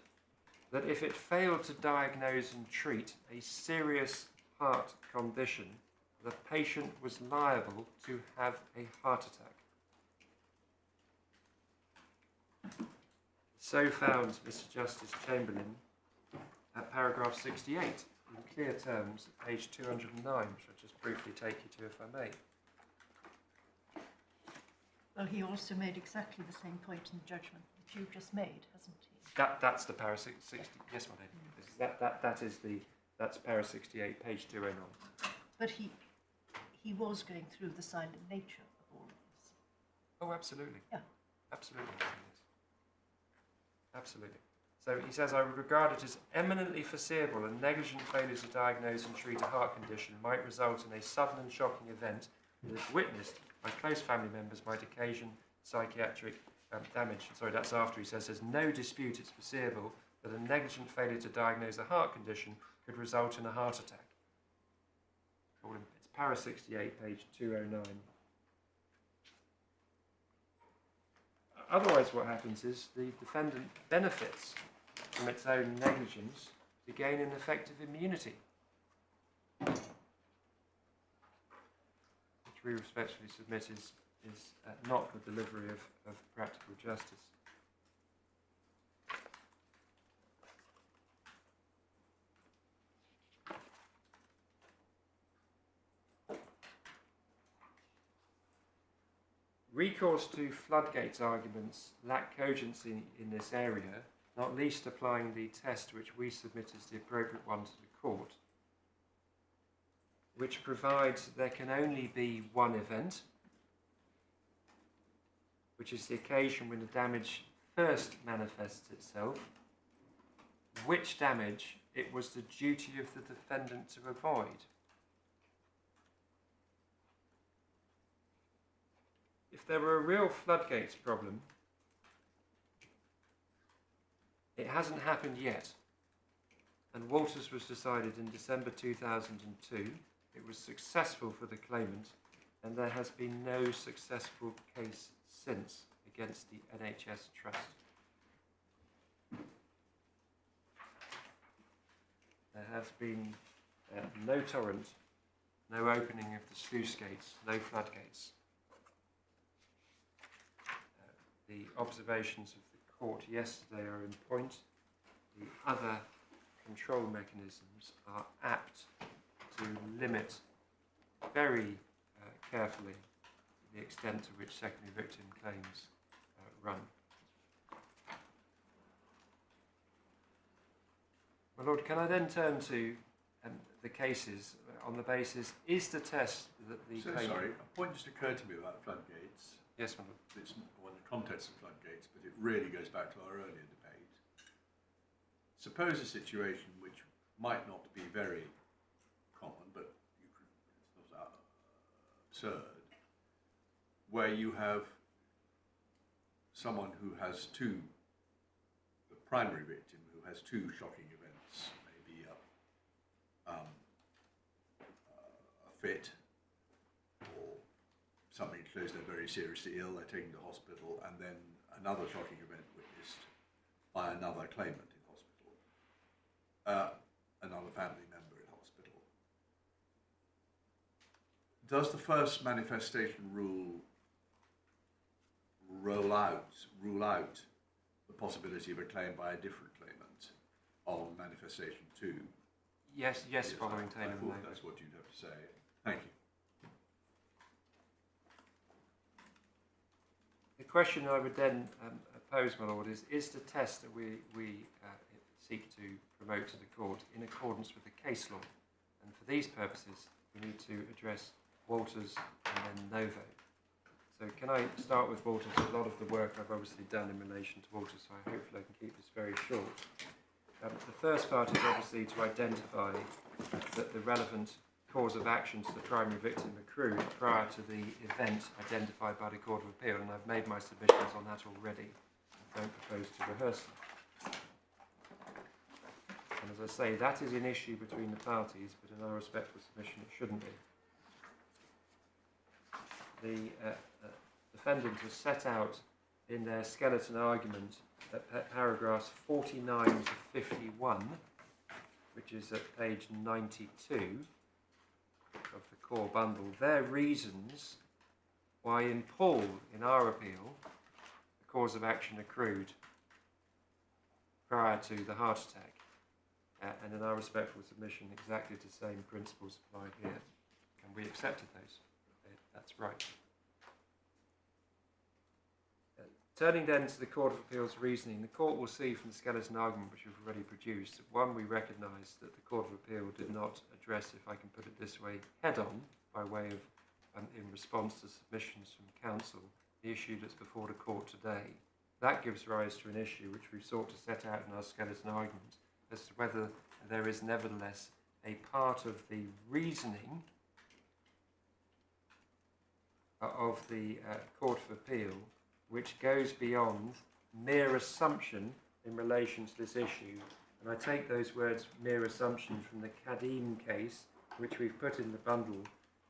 that if it failed to diagnose and treat a serious heart condition, the patient was liable to have a heart attack. So found Mr. Justice Chamberlain at paragraph 68, in clear terms, at page 209, which I'll just briefly take you to, if I may. Well, he also made exactly the same point in the judgment that you've just made, hasn't he? That's the para 60. Yes, my lady. That's para 68, page 209. But he was going through the silent nature of all of this. Oh, absolutely. Yeah. Absolutely. Absolutely. So he says, I would regard it as eminently foreseeable a negligent failure to diagnose and treat a heart condition might result in a sudden and shocking event that, if witnessed by close family members, might occasion psychiatric damage. Sorry, that's after he says there's no dispute it's foreseeable that a negligent failure to diagnose a heart condition could result in a heart attack. It's para 68, page 209. Otherwise what happens is the defendant benefits from its own negligence to gain an effective immunity, which we respectfully submit is not the delivery of practical justice. Recourse to Floodgate's arguments lack cogency in this area, not least applying the test which we submit as the appropriate one to the court, which provides there can only be one event, which is the occasion when the damage first manifests itself, which damage it was the duty of the defendant to avoid. If there were a real floodgates problem, it hasn't happened yet, and Walters was decided in December 2002. It was successful for the claimant, and there has been no successful case since against the NHS Trust. There has been no torrent, no opening of the sluice gates, no floodgates. The observations of the court yesterday are in point. The other control mechanisms are apt to limit very carefully the extent to which secondary victim claims run. My Lord, can I then turn to the cases on the basis, is the test that the claimant... Sorry, a point just occurred to me about floodgates. Yes, my Lord. It's well, in the context of floodgates, but it really goes back to our earlier debate. Suppose a situation which might not be very common, but it's not absurd, where you have someone who has the primary victim who has two shocking events, maybe a fit, or somebody shows they're very seriously ill, they're taken to hospital, and then another shocking event witnessed by another claimant in hospital, another family member in hospital. Does the first manifestation rule rule out the possibility of a claim by a different claimant on manifestation 2? Yes, following Taylor I and thought Novo. that's what you'd have to say. Thank you. The question I would then pose, my Lord, is the test that we seek to promote to the court in accordance with the case law? And for these purposes, we need to address Walters and then Novo. So can I start with Walters? A lot of the work I've obviously done in relation to Walters, so hopefully I can keep this very short. The first part is obviously to identify that the relevant cause of action to the primary victim accrued prior to the event identified by the Court of Appeal, and I've made my submissions on that already. I don't propose to rehearse them. And as I say, that is an issue between the parties, but in our respectful submission it shouldn't be. The defendant has set out in their skeleton argument at paragraphs 49 to 51, which is at page 92 of the core bundle, their reasons why in Paul, in our appeal, the cause of action accrued prior to the heart attack. And in our respectful submission, exactly the same principles apply here. And we accepted those. That's right. Turning then to the Court of Appeal's reasoning, the Court will see from the skeleton argument which we've already produced that, one, we recognise that the Court of Appeal did not address, if I can put it this way, head-on, by way of, in response to submissions from counsel, the issue that's before the Court today. That gives rise to an issue which we've sought to set out in our skeleton argument as to whether there is nevertheless a part of the reasoning of the Court of Appeal which goes beyond mere assumption in relation to this issue. And I take those words, mere assumption, from the Kadim case, which we've put in the bundle,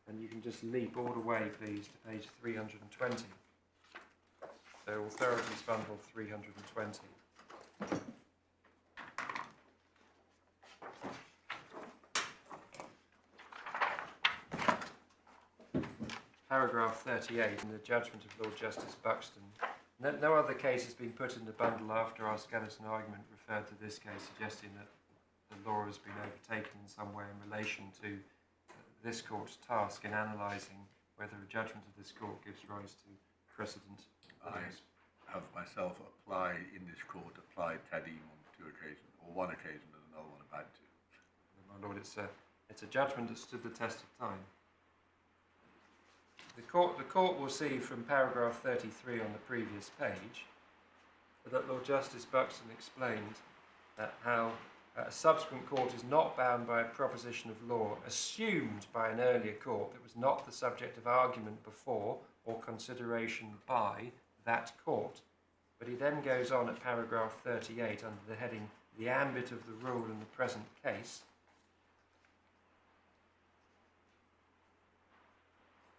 and you can just leap all the way, please, to page 320. So, Authorities Bundle 320. Paragraph 38 in the judgment of Lord Justice Buxton. No other case has been put in the bundle after our skeleton argument referred to this case, suggesting that the law has been overtaken in some way in relation to this court's task in analysing whether a judgment of this court gives rise to precedent. I have myself applied Kadim on 2 occasions, or 1 occasion and another one about to. My Lord, it's a judgment that stood the test of time. The court will see from paragraph 33 on the previous page that Lord Justice Buxton explained how a subsequent court is not bound by a proposition of law assumed by an earlier court that was not the subject of argument before or consideration by that court. But he then goes on at paragraph 38 under the heading, the ambit of the rule in the present case.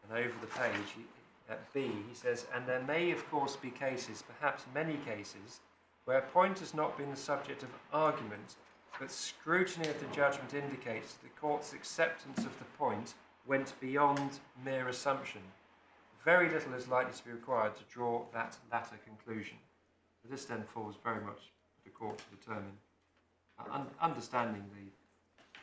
And over the page, at B, he says, and there may of course be cases, perhaps many cases, where a point has not been the subject of argument, but scrutiny of the judgment indicates that the court's acceptance of the point went beyond mere assumption. Very little is likely to be required to draw that latter conclusion. So this then falls very much for the court to determine. Understanding the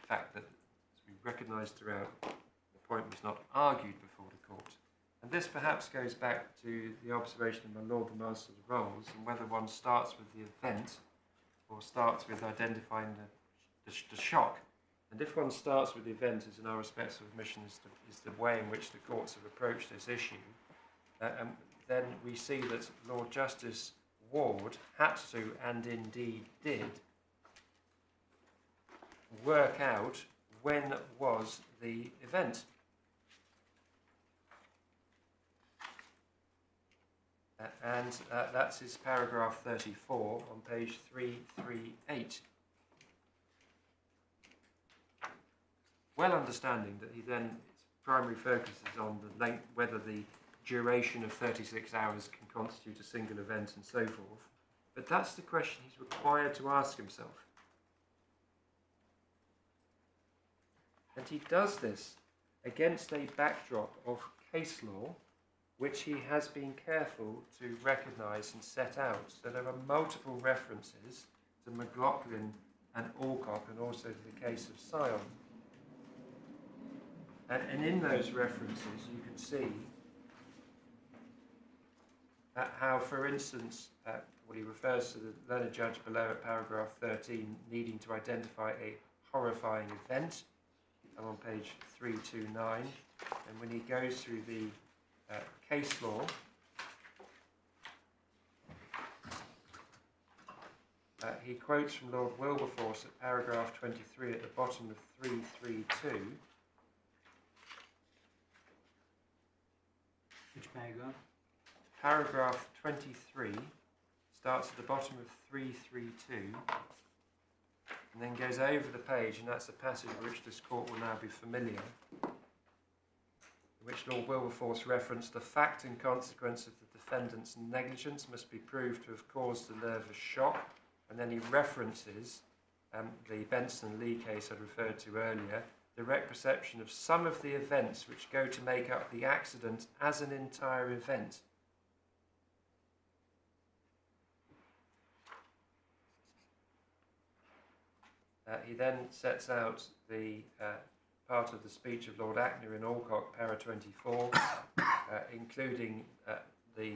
fact that, as we recognised throughout, the point was not argued before the court. And this perhaps goes back to the observation of my Lord the Master of the Rolls, and whether one starts with the event or starts with identifying the shock. And if one starts with the event, as in our respects of admission is the way in which the courts have approached this issue, then we see that Lord Justice Ward had to, and indeed did, work out when was the event. And that's his paragraph 34 on page 338. Well understanding that he then, his primary focus is on the length, whether the duration of 36 hours can constitute a single event and so forth. But that's the question he's required to ask himself. And he does this against a backdrop of case law, which he has been careful to recognise and set out. So there are multiple references to McLaughlin and Alcock, and also to the case of Sion. And in those references you can see how, for instance, what he refers to the learned judge below at paragraph 13 needing to identify a horrifying event, and on page 329, and when he goes through the case law, he quotes from Lord Wilberforce at paragraph 23 at the bottom of 332. Which paragraph? Paragraph 23 starts at the bottom of 332 and then goes over the page, and that's a passage which this court will now be familiar, in which Lord Wilberforce referenced the fact and consequence of the defendant's negligence must be proved to have caused the nervous shock, and then he references the Benson and Lee case I referred to earlier, direct perception of some of the events which go to make up the accident as an entire event. He then sets out the part of the speech of Lord Ackner in Alcock, para 24, including the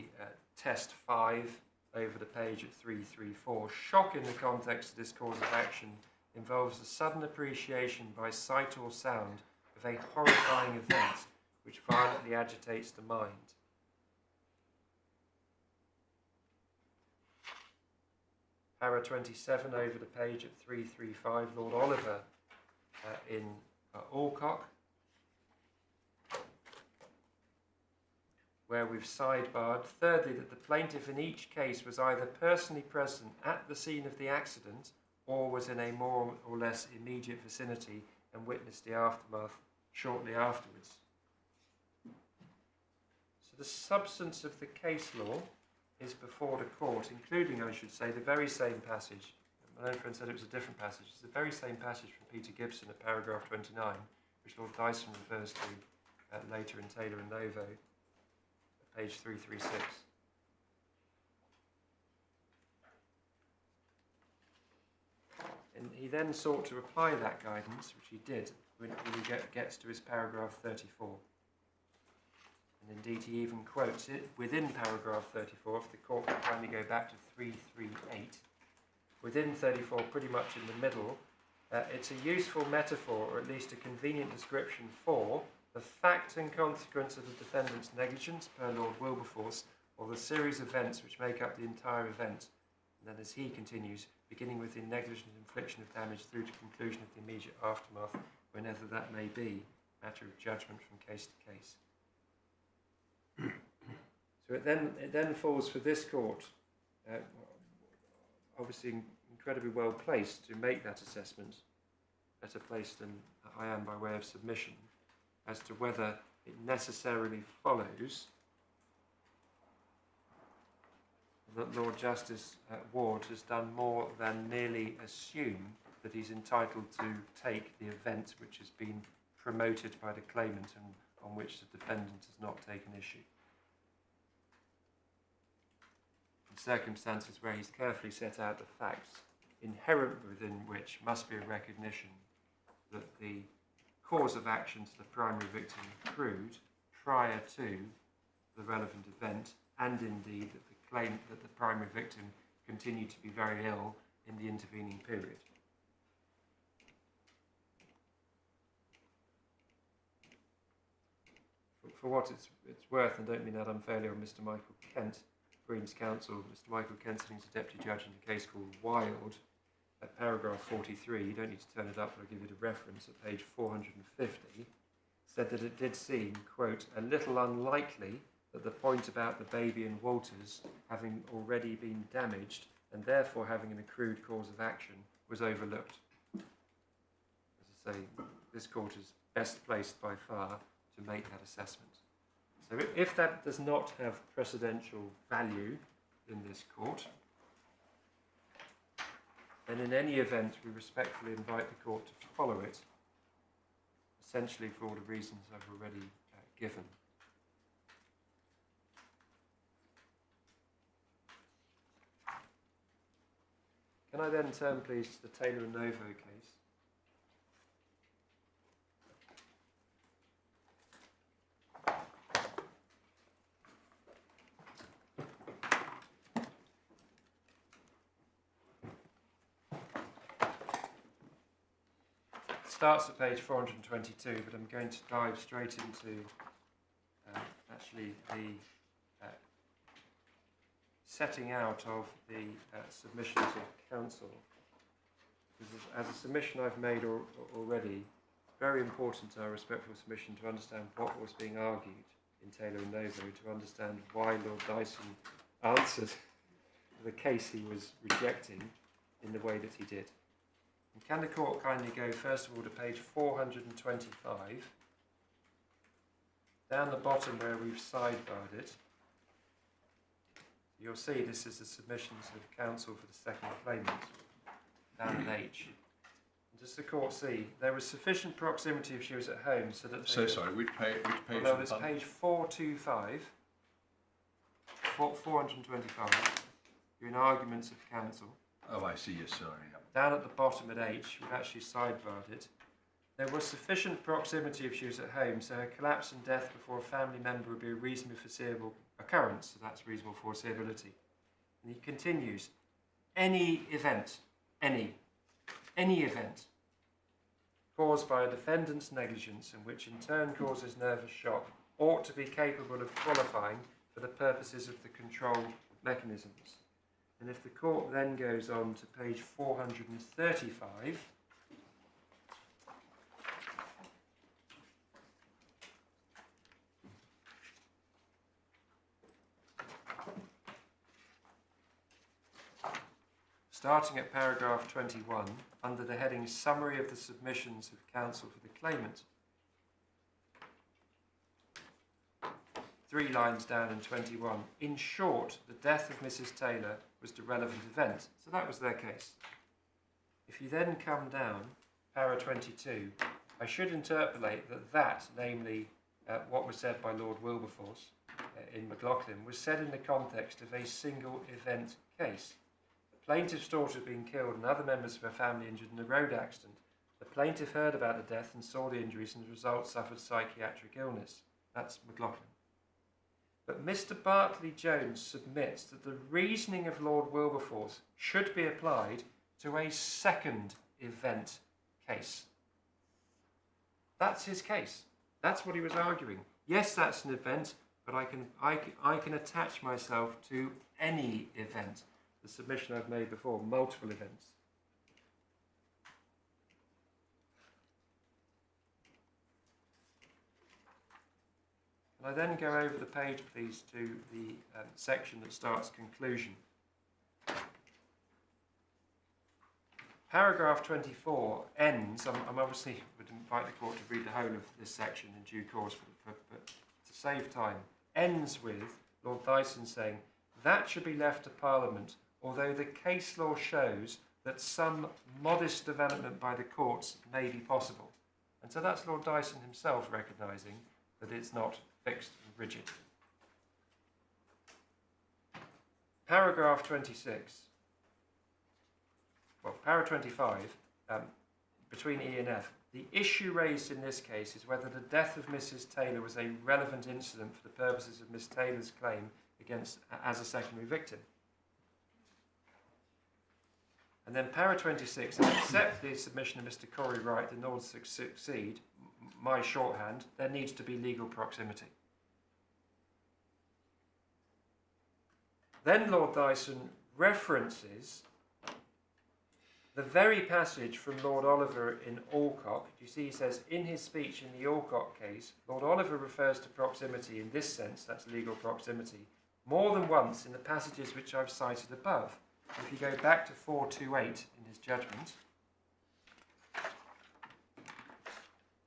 test 5 over the page at 334. Shock in the context of this cause of action involves a sudden appreciation by sight or sound of a horrifying event which violently agitates the mind. Para 27 over the page at 335, Lord Oliver in Alcock, where we've sidebarred, thirdly, that the plaintiff in each case was either personally present at the scene of the accident or was in a more or less immediate vicinity and witnessed the aftermath shortly afterwards. So the substance of the case law is before the court, including, I should say, the very same passage. My own friend said it was a different passage. It's the very same passage from Peter Gibson at paragraph 29, which Lord Dyson refers to later in Taylor and Novo, at page 336. And he then sought to apply that guidance, which he did, when he gets to his paragraph 34. And indeed, he even quotes it within paragraph 34, if the court can kindly go back to 338. Within 34, pretty much in the middle, it's a useful metaphor, or at least a convenient description for the fact and consequence of the defendant's negligence per Lord Wilberforce, or the series of events which make up the entire event. And then as he continues, beginning with the negligent infliction of damage through to conclusion of the immediate aftermath, whenever that may be, matter of judgment from case to case. So it then falls for this court, obviously incredibly well placed to make that assessment, better placed than I am by way of submission, as to whether it necessarily follows that Lord Justice Ward has done more than merely assume that he's entitled to take the event which has been promoted by the claimant and on which the defendant has not taken issue. In circumstances where he's carefully set out the facts, inherent within which must be a recognition that the cause of action to the primary victim accrued prior to the relevant event, and indeed that the claim that the primary victim continued to be very ill in the intervening period. For what it's worth, and don't mean that unfairly on Mr. Michael Kent, Green's counsel, Mr. Michael Kent, sitting as a deputy judge in a case called Wild, at paragraph 43, you don't need to turn it up, but I'll give you the reference, at page 450, said that it did seem, quote, a little unlikely that the point about the baby and Walters having already been damaged and therefore having an accrued cause of action was overlooked. As I say, this court is best placed by far to make that assessment. So if that does not have precedential value in this court, then in any event we respectfully invite the court to follow it, essentially for all the reasons I've already given. Can I then turn, please, to the Taylor and Novo case? It starts at page 422, but I'm going to dive straight into actually the setting out of the submissions of counsel. Because as a submission I've made already, it's very important to our respectful submission to understand what was being argued in Taylor and Novo, to understand why Lord Dyson answered the case he was rejecting in the way that he did. And can the court kindly go first of all to page 425, down the bottom where we've sidebarred it. You'll see this is the submissions of counsel for the second claimant, down in H. And does the court see there was sufficient proximity if she was at home so that... So sorry, which page? Well, it's page 425, 425. You're in arguments of counsel. Oh, I see, yes, sorry. Yeah. Down at the bottom at H, we've actually sidebarred it. There was sufficient proximity if she was at home, so her collapse and death before a family member would be a reasonably foreseeable occurrence, so that's reasonable foreseeability. And he continues, any event caused by a defendant's negligence and which in turn causes nervous shock ought to be capable of qualifying for the purposes of the control mechanisms. And if the court then goes on to page 435, starting at paragraph 21, under the heading Summary of the Submissions of Counsel for the Claimant, 3 lines down in 21. In short, the death of Mrs. Taylor was the relevant event. So that was their case. If you then come down, para 22, I should interpolate that, namely what was said by Lord Wilberforce in McLaughlin, was said in the context of a single event case. The plaintiff's daughter had been killed and other members of her family injured in a road accident. The plaintiff heard about the death and saw the injuries and as a result suffered psychiatric illness. That's McLaughlin. But Mr. Bartley-Jones submits that the reasoning of Lord Wilberforce should be applied to a second event case. That's his case. That's what he was arguing. Yes, that's an event, but I can attach myself to any event. The submission I've made before, multiple events. And I then go over the page, please, to the section that starts conclusion. Paragraph 24 ends, I'm obviously would invite the court to read the whole of this section in due course, but to save time, ends with Lord Dyson saying, that should be left to Parliament, although the case law shows that some modest development by the courts may be possible. And so that's Lord Dyson himself recognising that it's not fixed and rigid. Paragraph 26. Well, para 25, between E and F, the issue raised in this case is whether the death of Mrs. Taylor was a relevant incident for the purposes of Miss Taylor's claim as a secondary victim. And then para 26, except the submission of Mr. Corey Wright in order to succeed, my shorthand, there needs to be legal proximity. Then Lord Dyson references the very passage from Lord Oliver in Alcock. You see, he says, in his speech in the Alcock case, Lord Oliver refers to proximity in this sense, that's legal proximity, more than once in the passages which I've cited above. If you go back to 428 in his judgment,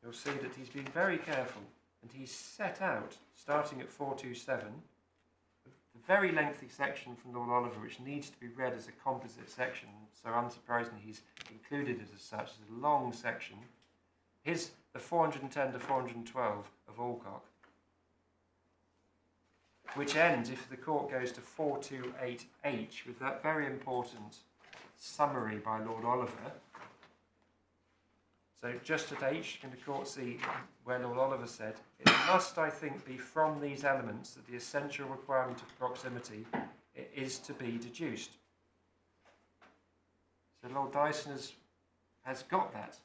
you'll see that he's been very careful, and he's set out, starting at 427, a very lengthy section from Lord Oliver, which needs to be read as a composite section, so unsurprisingly he's included it as such, as a long section. Here's the 410 to 412 of Alcock, which ends, if the court goes to 428H, with that very important summary by Lord Oliver. So just at H, can the court see where Lord Oliver said, it must, I think, be from these elements that the essential requirement of proximity is to be deduced. So Lord Dyson has got that.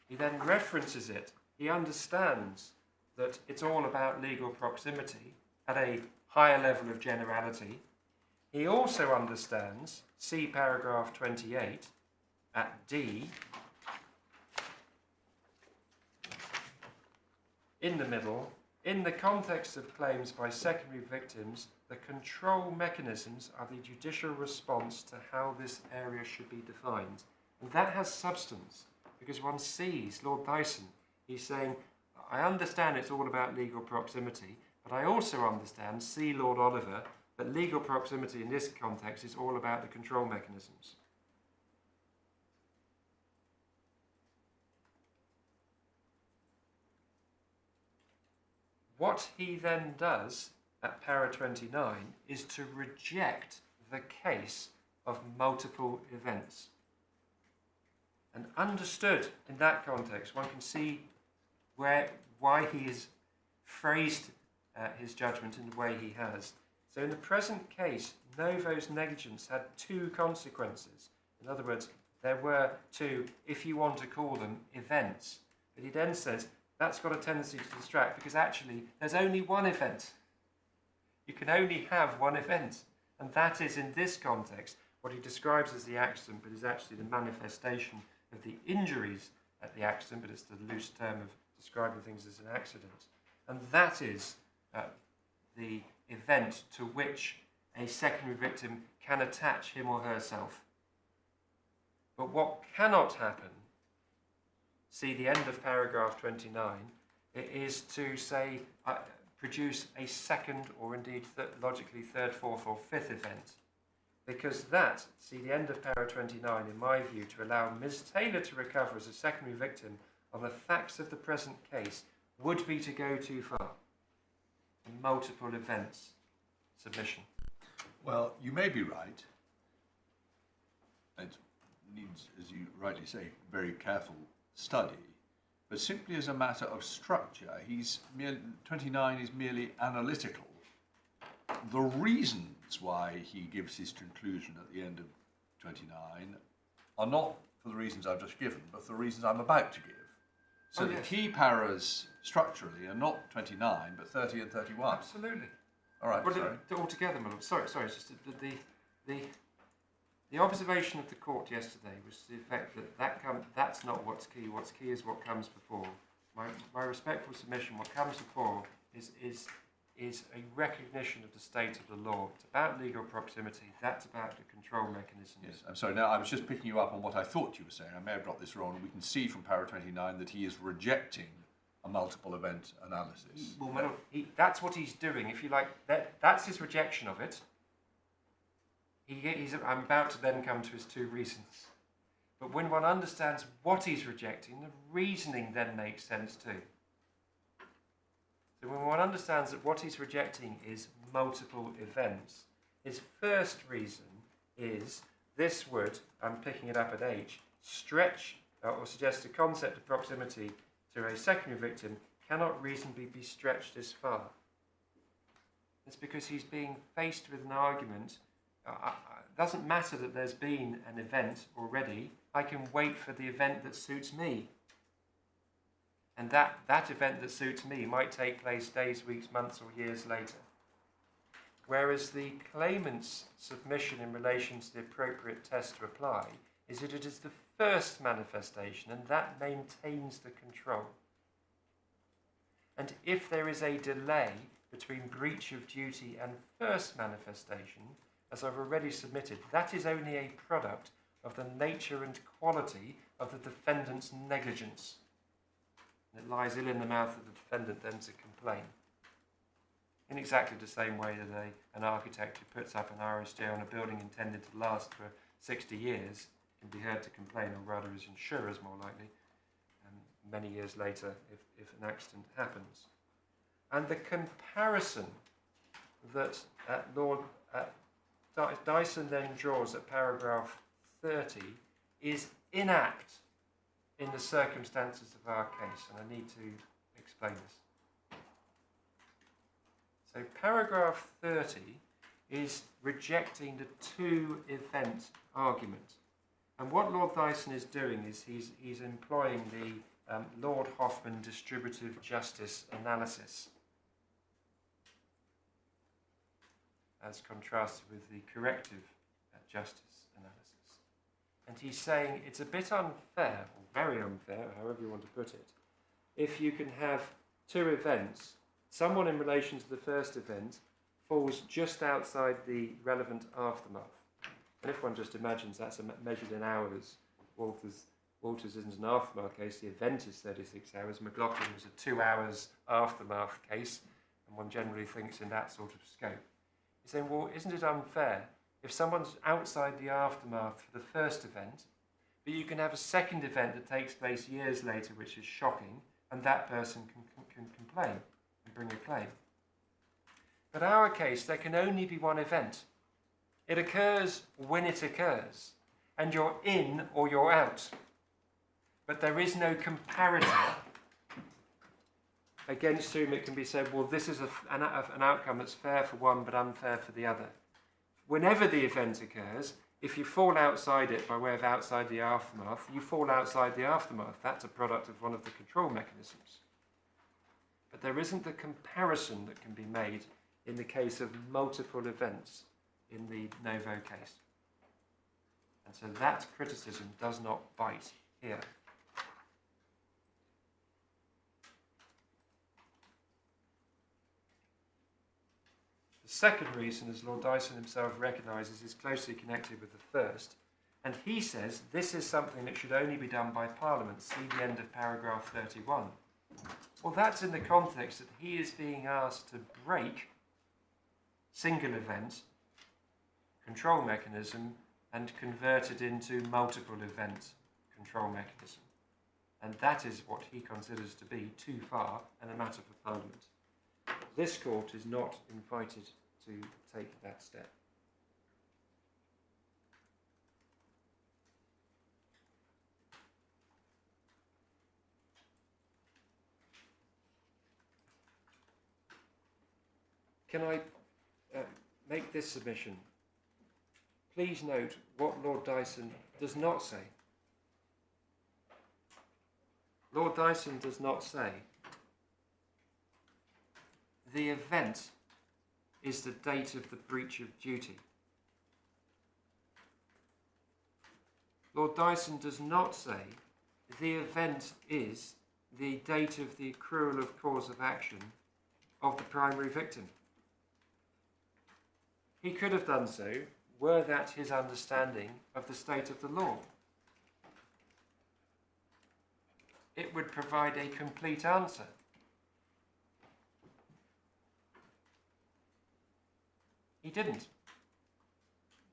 He then references it. He understands that it's all about legal proximity at a higher level of generality. He also understands, see paragraph 28 at D, in the middle, in the context of claims by secondary victims, the control mechanisms are the judicial response to how this area should be defined. And that has substance, because one sees Lord Dyson, he's saying, I understand it's all about legal proximity, but I also understand, see Lord Oliver, that legal proximity in this context is all about the control mechanisms. What he then does at para 29 is to reject the case of multiple events. And understood in that context, one can see why he has phrased his judgment in the way he has. So in the present case, Novo's negligence had two consequences. In other words, there were two, if you want to call them, events. But he then says, that's got a tendency to distract because actually there's only one event. You can only have one event. And that is, in this context, what he describes as the accident, but is actually the manifestation of the injuries at the accident, but it's the loose term of describing things as an accident. And that is the event to which a secondary victim can attach him or herself. But what cannot happen, see the end of paragraph 29, it is to say, produce a second or indeed logically third, fourth or fifth event. Because that, see the end of para 29, in my view, to allow Ms. Taylor to recover as a secondary victim on the facts of the present case would be to go too far. Multiple events submission. Well, you may be right. It needs, as you rightly say, very careful study. but simply as a matter of structure, 29 is merely analytical. The reasons why he gives his conclusion at the end of 29 are not for the reasons I've just given, but for the reasons I'm about to give. So the key paras structurally are not 29, but 30 and 31. Absolutely. All right, Well, sorry. altogether, my lord. Sorry. It's just the observation of the court yesterday was the effect that that's not what's key. What's key is what comes before. My respectful submission. What comes before is a recognition of the state of the law. It's about legal proximity. That's about the control mechanisms. Yes, I'm sorry. Now, I was just picking you up on what I thought you were saying. I may have got this wrong. We can see from para 29 that he is rejecting a multiple event analysis. Well, my lord, that's what he's doing. If you like, that's his rejection of it. I'm about to then come to his two reasons. But when one understands what he's rejecting, the reasoning then makes sense too. So when one understands that what he's rejecting is multiple events, his first reason is this would, I'm picking it up at H, stretch or suggest a concept of proximity to a secondary victim cannot reasonably be stretched this far. It's because he's being faced with an argument. It doesn't matter that there's been an event already. I can wait for the event that suits me. And that event that suits me might take place days, weeks, months, or years later. Whereas the claimant's submission in relation to the appropriate test to apply is that it is the first manifestation, and that maintains the control. And if there is a delay between breach of duty and first manifestation, as I've already submitted, that is only a product of the nature and quality of the defendant's negligence. And it lies ill in the mouth of the defendant then to complain. In exactly the same way that an architect who puts up an RSJ on a building intended to last for 60 years can be heard to complain, or rather his insurers more likely, many years later if an accident happens. And the comparison that Lord Dyson then draws at paragraph 30 is inapt in the circumstances of our case, and I need to explain this. So paragraph 30 is rejecting the two-event argument. And what Lord Dyson is doing is he's employing the Lord Hoffman distributive justice analysis as contrasted with the corrective justice analysis. And he's saying it's a bit unfair, or very unfair, however you want to put it, if you can have two events, someone in relation to the first event falls just outside the relevant aftermath. And if one just imagines that's measured in hours, Walters isn't an aftermath case, the event is 36 hours, McLaughlin was a 2 hours aftermath case, and one generally thinks in that sort of scope. He's saying, well, isn't it unfair if someone's outside the aftermath for the first event, but you can have a second event that takes place years later, which is shocking, and that person can complain and bring a claim. But our case, there can only be one event. It occurs when it occurs, and you're in or you're out. But there is no comparator against whom it can be said, well, this is an outcome that's fair for one but unfair for the other. Whenever the event occurs, if you fall outside it by way of outside the aftermath, you fall outside the aftermath. That's a product of one of the control mechanisms. But there isn't the comparison that can be made in the case of multiple events in the Novo case. And so that criticism does not bite here. The second reason, as Lord Dyson himself recognises, is closely connected with the first, and he says this is something that should only be done by Parliament. See the end of paragraph 31. Well, that's in the context that he is being asked to break single event control mechanism and convert it into multiple event control mechanism. And that is what he considers to be too far and a matter for Parliament. This court is not invited to take that step. can I make this submission? Please note what Lord Dyson does not say. Lord Dyson does not say the event is the date of the breach of duty. Lord Dyson does not say the event is the date of the accrual of cause of action of the primary victim. He could have done so were that his understanding of the state of the law. It would provide a complete answer. He didn't,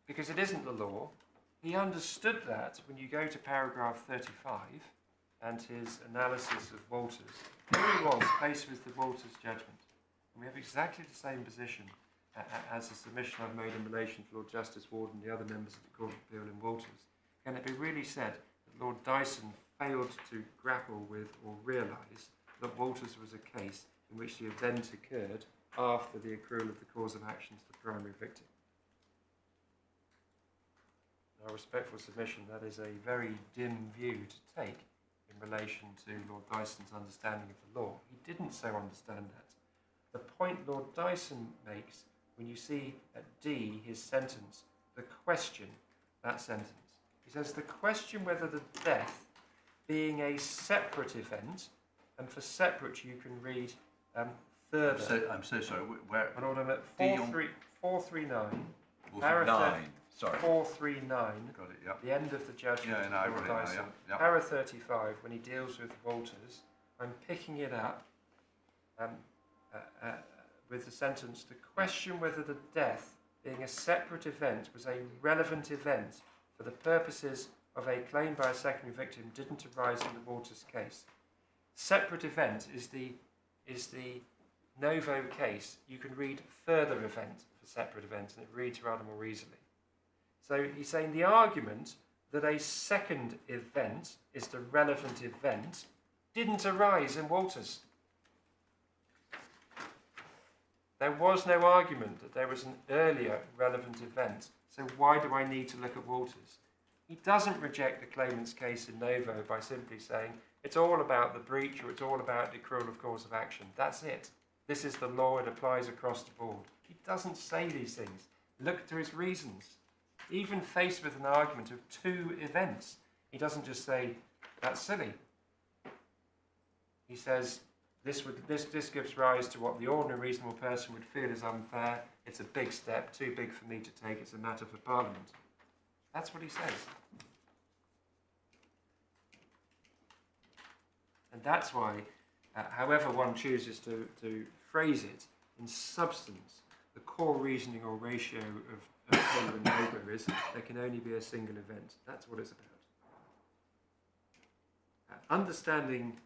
because it isn't the law. He understood that when you go to paragraph 35 and his analysis of Walters. Here he was faced with the Walters judgment. And we have exactly the same position as the submission I've made in relation to Lord Justice Ward and the other members of the Court of Appeal in Walters. Can it be really said that Lord Dyson failed to grapple with or realise that Walters was a case in which the event occurred after the accrual of the cause of action to the primary victim? Our respectful submission, that is a very dim view to take in relation to Lord Dyson's understanding of the law. He didn't so understand that. The point Lord Dyson makes, when you see at D, his sentence, the question, that sentence, he says the question whether the death being a separate event, and for separate you can read further. I'm so sorry. Where? An order at 439. 49. Sorry. 439. Got it. Yeah. The end of the judgment. Yeah, no, I of got Lord it now, Dyson. yeah. Para 35, when he deals with Walters, I'm picking it up with the sentence, the question whether the death being a separate event was a relevant event for the purposes of a claim by a secondary victim didn't arise in the Walters case. Separate event is the Novo case. You can read further event for separate event, and it reads rather more easily. So he's saying the argument that a second event is the relevant event didn't arise in Walters. There was no argument that there was an earlier relevant event, so why do I need to look at Walters? He doesn't reject the claimant's case in Novo by simply saying it's all about the breach or it's all about the accrual of cause of action. That's it. This is the law, it applies across the board. He doesn't say these things. Look to his reasons. Even faced with an argument of two events, he doesn't just say, that's silly. He says, this gives rise to what the ordinary reasonable person would feel is unfair. It's a big step, too big for me to take. It's a matter for Parliament. That's what he says. And that's why, however one chooses to phrase it, in substance, the core reasoning or ratio of Taylor and Novo is there can only be a single event. That's what it's about. Understanding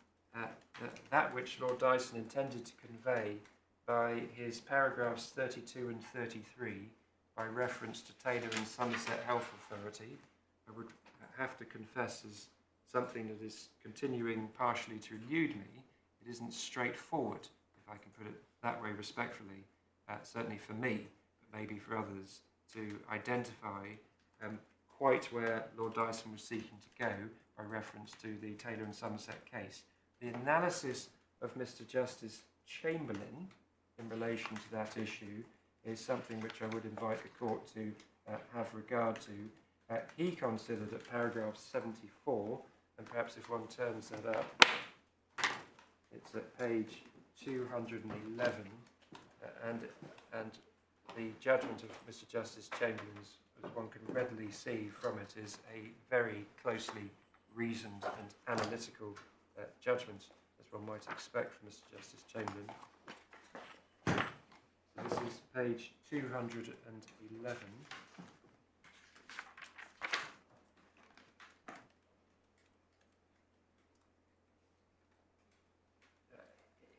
that which Lord Dyson intended to convey by his paragraphs 32 and 33 by reference to Taylor and Somerset Health Authority, I would have to confess is something that is continuing partially to elude me. It isn't straightforward, if I can put it that way respectfully, certainly for me, but maybe for others, to identify quite where Lord Dyson was seeking to go by reference to the Taylor and Somerset case. The analysis of Mr. Justice Chamberlain in relation to that issue is something which I would invite the court to have regard to. He considered at paragraph 74, and perhaps if one turns that up, it's at page 211, and the judgment of Mr. Justice Chamberlain's, as one can readily see from it, is a very closely reasoned and analytical judgment, as one might expect from Mr. Justice Chamberlain. So this is page 211.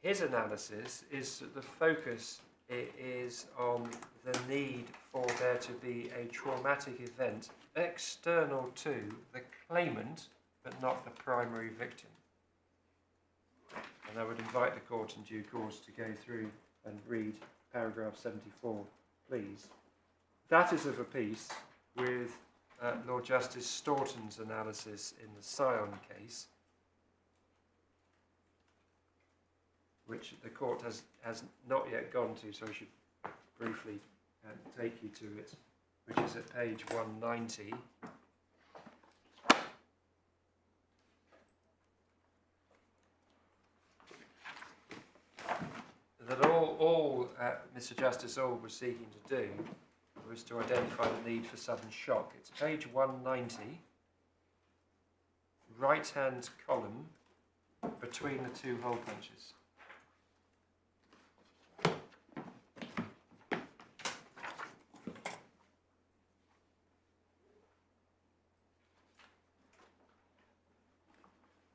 His analysis is that the focus is on the need for there to be a traumatic event external to the claimant, but not the primary victim. And I would invite the court in due course to go through and read paragraph 74, please. That is of a piece with Lord Justice Staunton's analysis in the Scion case, which the court has not yet gone to, so I should briefly take you to it, which is at page 190. That all Mr. Justice All was seeking to do was to identify the need for sudden shock. It's page 190, right-hand column between the two hole punches.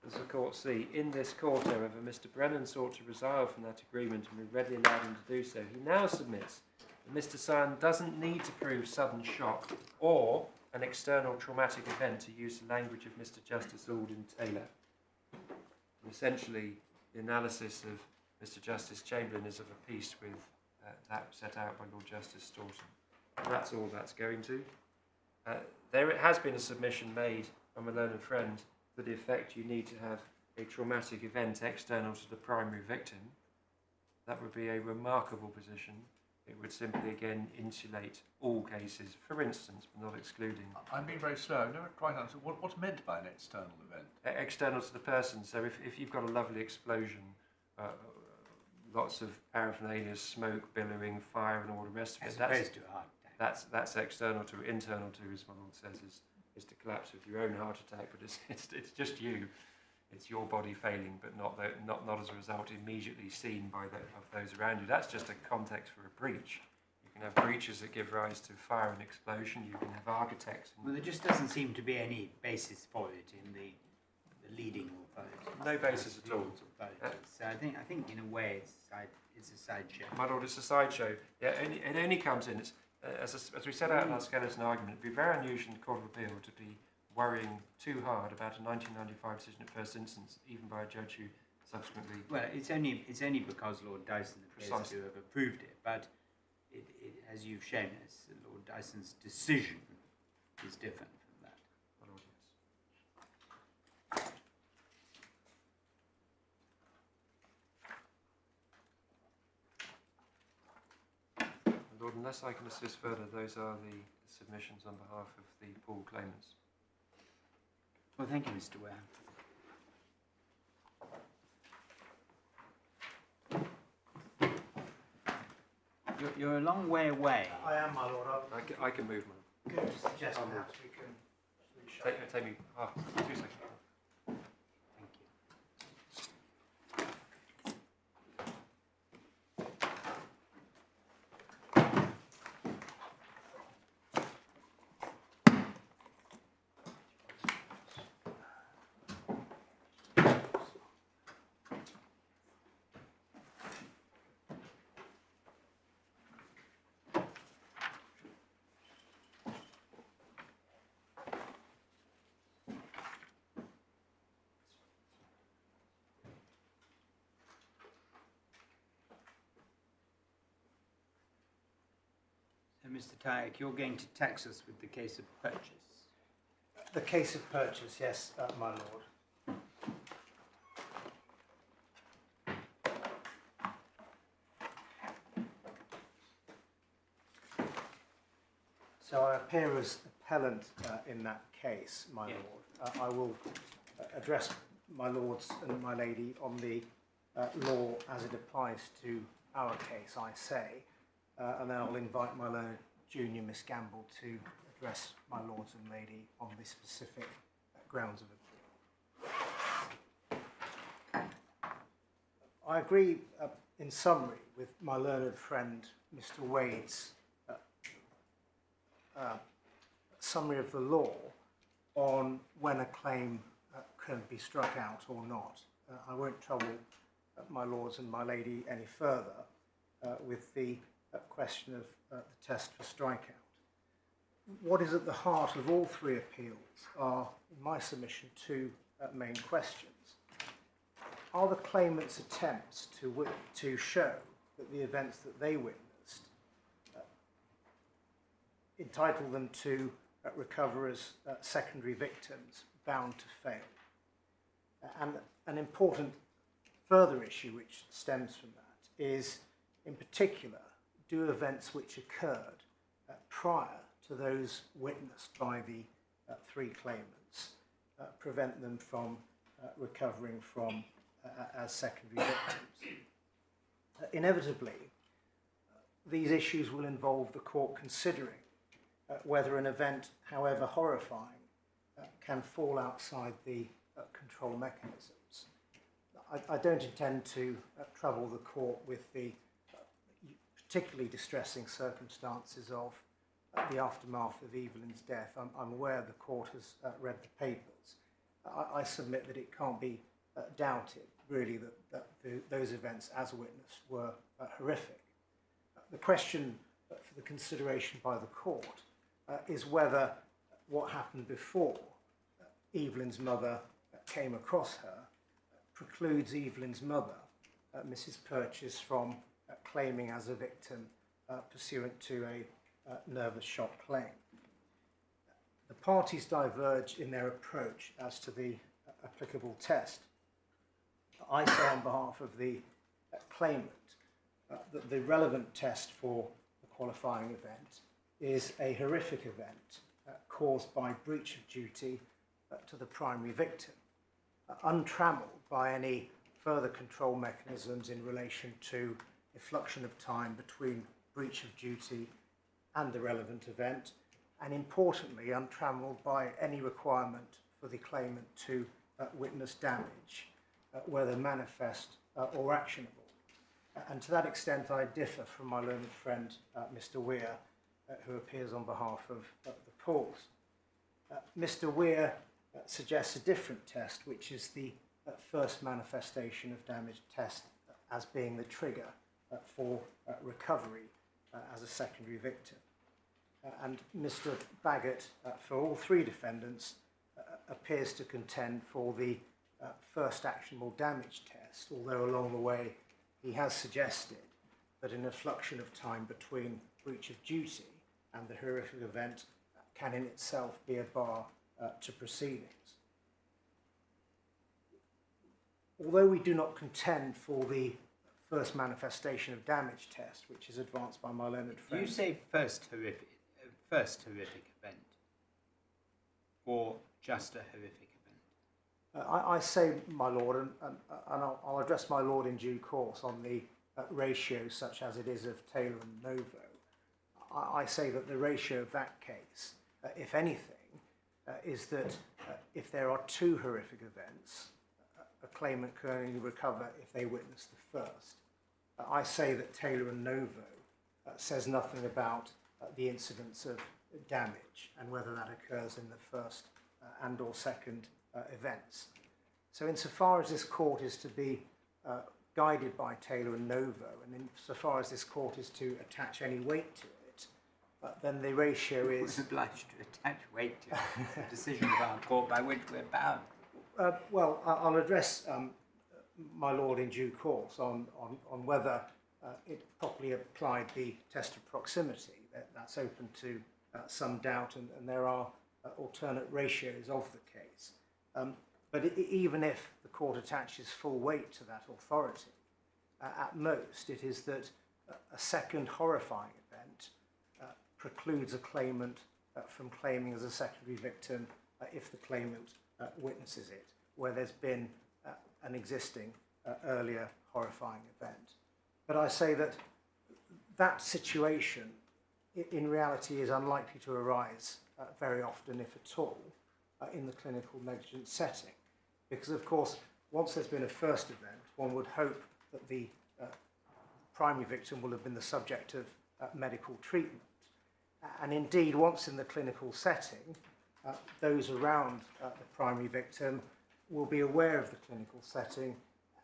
As the court see, in this court, however, Mr. Brennan sought to resile from that agreement and we readily allowed him to do so. He now submits that Mr. Scion doesn't need to prove sudden shock or an external traumatic event, to use the language of Mr. Justice Alden Taylor. And essentially, the analysis of Mr. Justice Chamberlain is of a piece with that set out by Lord Justice Staunton. That's all that's going to. There has been a submission made from a learned friend to the effect you need to have a traumatic event external to the primary victim. That would be a remarkable position. It would simply again insulate all cases, for instance, but not excluding. I'm being very slow. I never quite understood what's meant by an external event. External to the person. So if you've got a lovely explosion, lots of paraphernalia, smoke, billowing, fire, and all the rest of it, As opposed to a heart attack. that's external to. Internal to, as my lord says, is to collapse with your own heart attack, but it's just you. It's your body failing, but not as a result immediately seen by of those around you. That's just a context for a breach. You can have breaches that give rise to fire and explosion. You can have architects. Well, there just doesn't seem to be any basis for it in the leading authorities. No basis at all. So I think in a way it's a sideshow. My lord, it's a sideshow. Yeah, it only comes in. It's, as we set out in our skeleton argument, it'd be very unusual in the Court of Appeal to be worrying too hard about a 1995 decision at first instance, even by a judge who subsequently... Well, it's only because Lord Dyson appears to have approved it, but it, as you've shown us, Lord Dyson's decision is different from that. My lord, yes. My lord, unless I can assist further, those are the submissions on behalf of the pool claimants. Well, thank you, Mr. Ware. You're a long way away. I am, my lord. I can move, man. I'm going to suggest perhaps we can reshuffle. Take me 2 seconds. Thank you. So, Mr. Tyek, you're going to tax us with the case of purchase. The case of purchase, yes, my lord. So I appear as appellant in that case, my Yeah. lord. I will address my lords and my lady on the law as it applies to our case, I say, and then I'll invite my learned junior, Miss Gamble, to address my lords and lady on the specific grounds of appeal. I agree, in summary, with my learned friend, Mr. Wade's summary of the law on when a claim can be struck out or not. I won't trouble my lords and my lady any further with the question of the test for strikeout. What is at the heart of all three appeals are, in my submission, two main questions. Are the claimant's attempts to show that the events that they witnessed entitle them to recover as secondary victims bound to fail. And an important further issue which stems from that is, in particular, do events which occurred prior to those witnessed by the three claimants prevent them from recovering from as secondary victims. Inevitably, these issues will involve the court considering whether an event, however horrifying, can fall outside the control mechanisms. I don't intend to trouble the court with the particularly distressing circumstances of the aftermath of Evelyn's death. I'm aware the court has read the papers. I submit that it can't be doubted, really, that those events as witnessed were horrific. The question for the consideration by the court is whether what happened before Evelyn's mother came across her precludes Evelyn's mother, Mrs. Purchase, from claiming as a victim pursuant to a nervous shock claim. The parties diverge in their approach as to the applicable test. I say on behalf of the claimant that the relevant test for the qualifying event is a horrific event caused by breach of duty to the primary victim, untrammelled by any further control mechanisms in relation to effluxion of time between breach of duty and the relevant event, and importantly, untrammelled by any requirement for the claimant to witness damage, whether manifest or actionable. And to that extent, I differ from my learned friend, Mr. Weir, who appears on behalf of the cause. Mr. Weir suggests a different test, which is the first manifestation of damage test as being the trigger for recovery as a secondary victim. And Mr. Baggott, for all three defendants, appears to contend for the first actionable damage test, although along the way he has suggested that an effluxion of time between breach of duty and the horrific event can in itself be a bar to proceedings. Although we do not contend for the first manifestation of damage test, which is advanced by my learned friend. You say first horrific event, or just a horrific event? I say, my lord, and I'll address my lord in due course on the ratio such as it is of Taylor and Novo. I say that the ratio of that case, if anything, is that if there are two horrific events, a claimant can only recover if they witness the first. I say that Taylor and Novo says nothing about the incidence of damage and whether that occurs in the first and or second events. So insofar as this court is to be guided by Taylor and Novo, and insofar as this court is to attach any weight to it, then the ratio is... We're obliged to attach weight to the decision of our court by which we're bound. Well, I'll address my lord in due course on whether it properly applied the test of proximity. That's open to some doubt, and there are alternate ratios of the case. But even if the court attaches full weight to that authority, at most it is that a second horrifying event precludes a claimant from claiming as a secondary victim if the claimant witnesses it, where there's been an existing earlier horrifying event. But I say that that situation in reality is unlikely to arise very often, if at all, in the clinical negligence setting. Because, of course, once there's been a first event, one would hope that the primary victim will have been the subject of medical treatment. And indeed, once in the clinical setting, those around the primary victim will be aware of the clinical setting,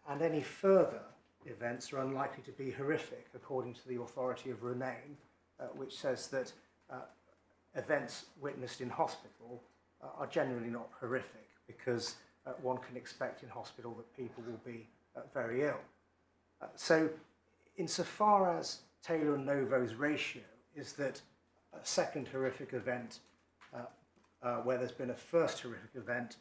and any further events are unlikely to be horrific, according to the authority of Romain, which says that events witnessed in hospital are generally not horrific, because one can expect in hospital that people will be very ill. So insofar as Taylor and Novo's ratio is that a second horrific event where there's been a first horrific event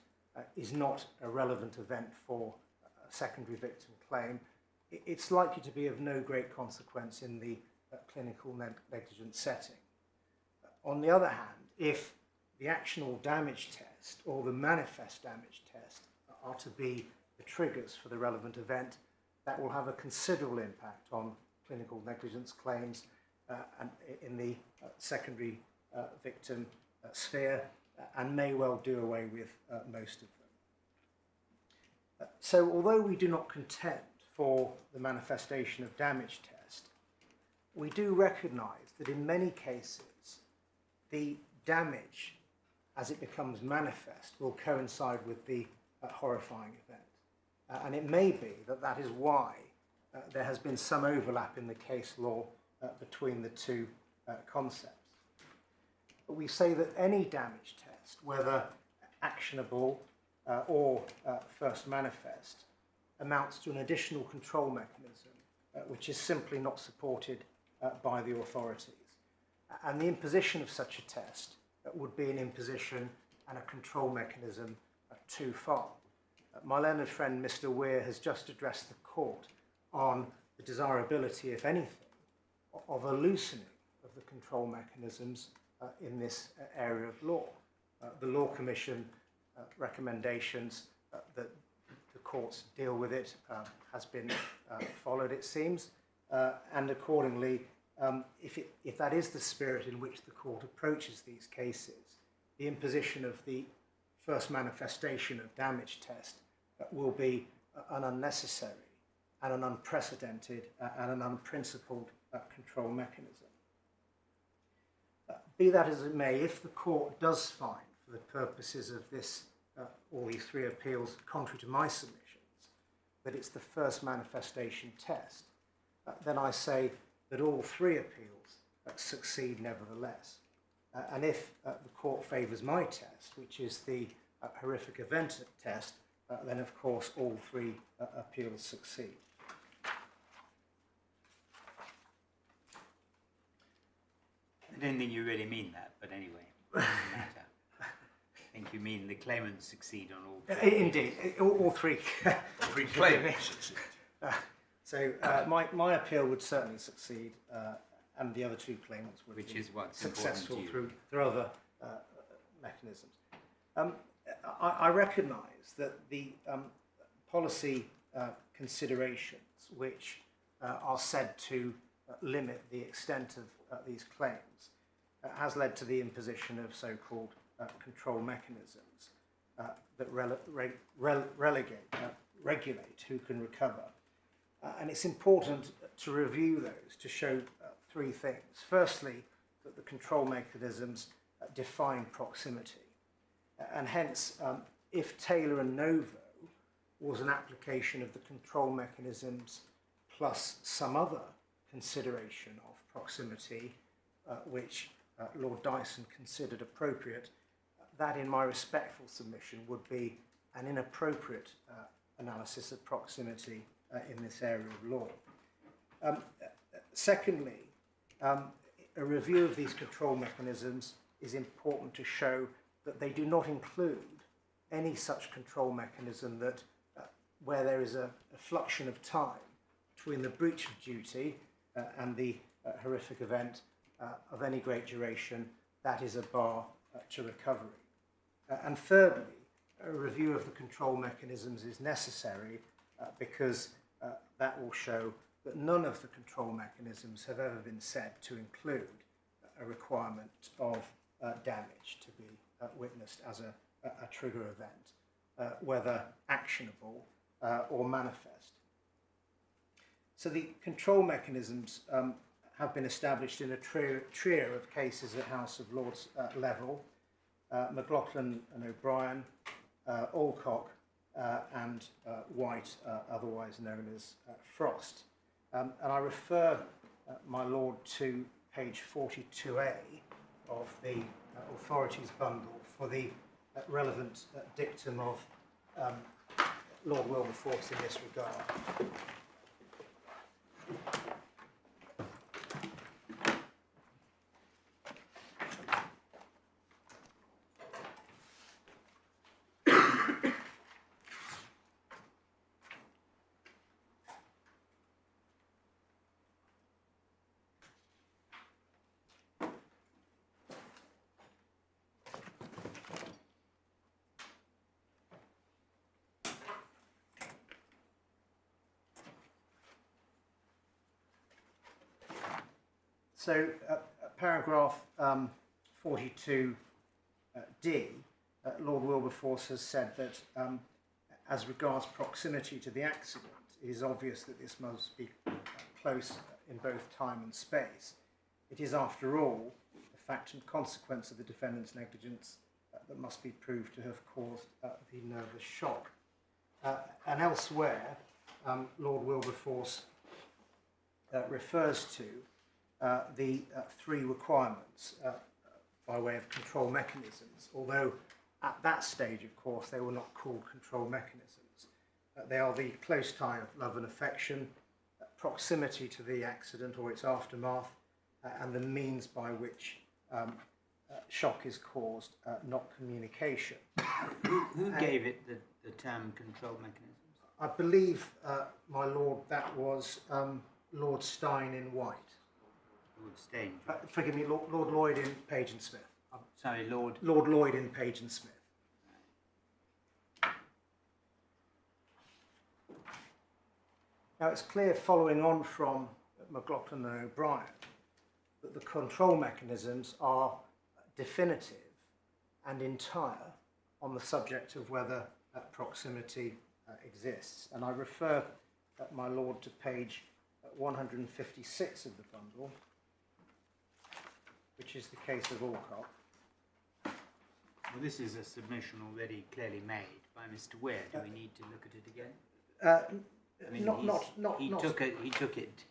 is not a relevant event for a secondary victim claim, it's likely to be of no great consequence in the clinical negligence setting. On the other hand, if the actionable damage test or the manifest damage test are to be the triggers for the relevant event, that will have a considerable impact on clinical negligence claims and in the secondary victim sphere, and may well do away with most of them. So although we do not contend for the manifestation of damage test, we do recognise that in many cases the damage as it becomes manifest will coincide with the horrifying event. And it may be that that is why there has been some overlap in the case law between the two concepts. But we say that any damage test, whether actionable or first manifest, amounts to an additional control mechanism which is simply not supported by the authorities. And the imposition of such a test would be an imposition and a control mechanism too far. My learned friend Mr. Weir has just addressed the court on the desirability, if anything, of a loosening of the control mechanisms in this area of law. The Law Commission recommendations that the courts deal with it has been followed, it seems, and accordingly, if that is the spirit in which the court approaches these cases, the imposition of the first manifestation of damage test will be an unnecessary and an unprecedented and an unprincipled control mechanism. Be that as it may, if the court does find, for the purposes of this, all these three appeals, contrary to my submissions, that it's the first manifestation test, then I say that all three appeals succeed nevertheless. And if the court favours my test, which is the horrific event test, then of course all three appeals succeed. I don't think you really mean that, but anyway, it doesn't matter. I think you mean the claimants succeed on all three. Indeed, all three. Three claimants succeed. So my appeal would certainly succeed, and the other two claimants would Which be is what's successful important through other mechanisms. I recognise that the policy considerations which are said to limit the extent of these claims has led to the imposition of so-called control mechanisms that regulate who can recover. And it's important to review those to show three things. Firstly, that the control mechanisms define proximity. And hence, if Taylor and Novo was an application of the control mechanisms plus some other consideration of proximity, which Lord Dyson considered appropriate, that in my respectful submission would be an inappropriate analysis of proximity in this area of law. Secondly, a review of these control mechanisms is important to show that they do not include any such control mechanism that where there is a fluxion of time between the breach of duty and the horrific event of any great duration, that is a bar to recovery. And thirdly, a review of the control mechanisms is necessary because that will show that none of the control mechanisms have ever been said to include a requirement of damage to be witnessed as a trigger event, whether actionable or manifest. So the control mechanisms have been established in a trio of cases at House of Lords level, McLaughlin and O'Brien, Alcock and White, otherwise known as Frost. And I refer, my Lord, to page 42A of the authorities bundle for the relevant dictum of Lord Wilberforce in this regard. So, paragraph 42D, Lord Wilberforce has said that as regards proximity to the accident, it is obvious that this must be close in both time and space. It is, after all, the fact and consequence of the defendant's negligence that must be proved to have caused the nervous shock. And elsewhere, Lord Wilberforce refers to the three requirements by way of control mechanisms, although at that stage, of course, they were not called control mechanisms. They are the close tie of love and affection, proximity to the accident or its aftermath, and the means by which shock is caused, not communication. Who gave it the term control mechanisms? I believe, my lord, that was Lord Stein in White. Lord Stein. Forgive me, Lord Lloyd in Page and Smith. Sorry, Lord. Lord Lloyd in Page and Smith. Now, it's clear, following on from McLaughlin and O'Brien, that the control mechanisms are definitive and entire on the subject of whether proximity exists. And I refer, my lord, to page 156 of the bundle, which is the case of Alcott. Well, this is a submission already clearly made by Mr. Ware. Do we need to look at it again? I mean,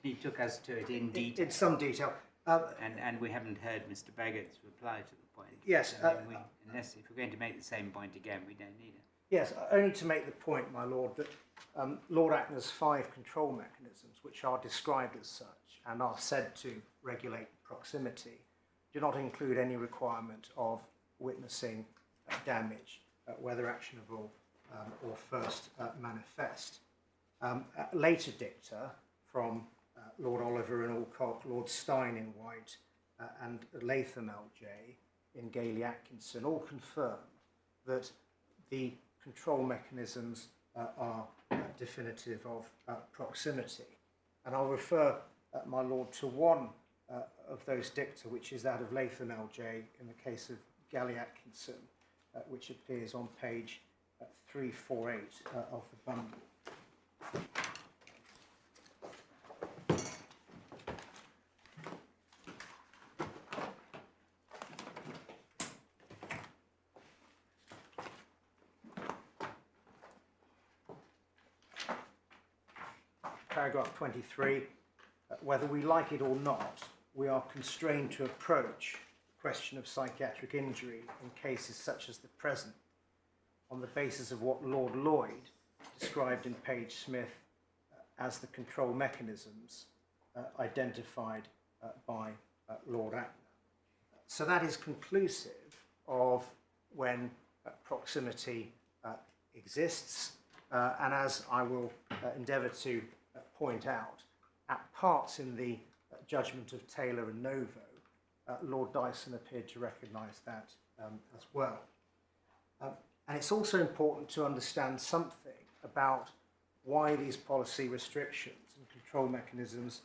he took us to it in detail. In some detail. And we haven't heard Mr. Baggett's reply to the point. Yes. So unless if we're going to make the same point again, we don't need it. Yes, only to make the point, my lord, that Lord Ackner's 5 control mechanisms, which are described as such and are said to regulate proximity, do not include any requirement of witnessing damage, whether actionable or first manifest. Later dicta from Lord Oliver in Alcott, Lord Stein in White, and Latham L.J. in Gailey Atkinson all confirm that the control mechanisms are definitive of proximity. And I'll refer, my lord, to one of those dicta, which is that of Latham L.J. in the case of Gailey Atkinson, which appears on page 348 of the bundle. Paragraph 23, whether we like it or not, we are constrained to approach the question of psychiatric injury in cases such as the present on the basis of what Lord Lloyd described in Page Smith as the control mechanisms identified by Lord Ackner. So that is conclusive of when proximity exists, and as I will endeavour to point out, at parts in the judgment of Taylor and Novo, Lord Dyson appeared to recognise that as well. And it's also important to understand something about why these policy restrictions and control mechanisms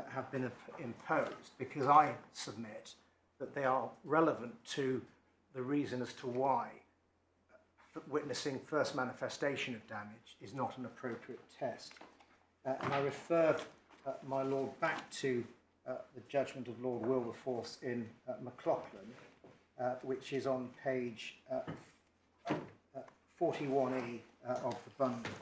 have been imposed, because I submit that they are relevant to the reason as to why witnessing first manifestation of damage is not an appropriate test. And I refer, my lord, back to the judgment of Lord Wilberforce in McLaughlin, which is on page 41E of the bundle.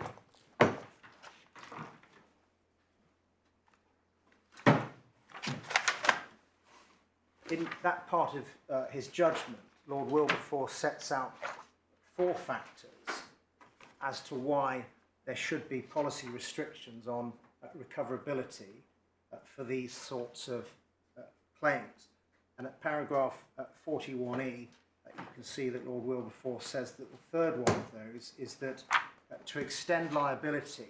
In that part of his judgment, Lord Wilberforce sets out 4 factors as to why there should be policy restrictions on recoverability for these sorts of claims. And at paragraph 41E, you can see that Lord Wilberforce says that the third one of those is that to extend liability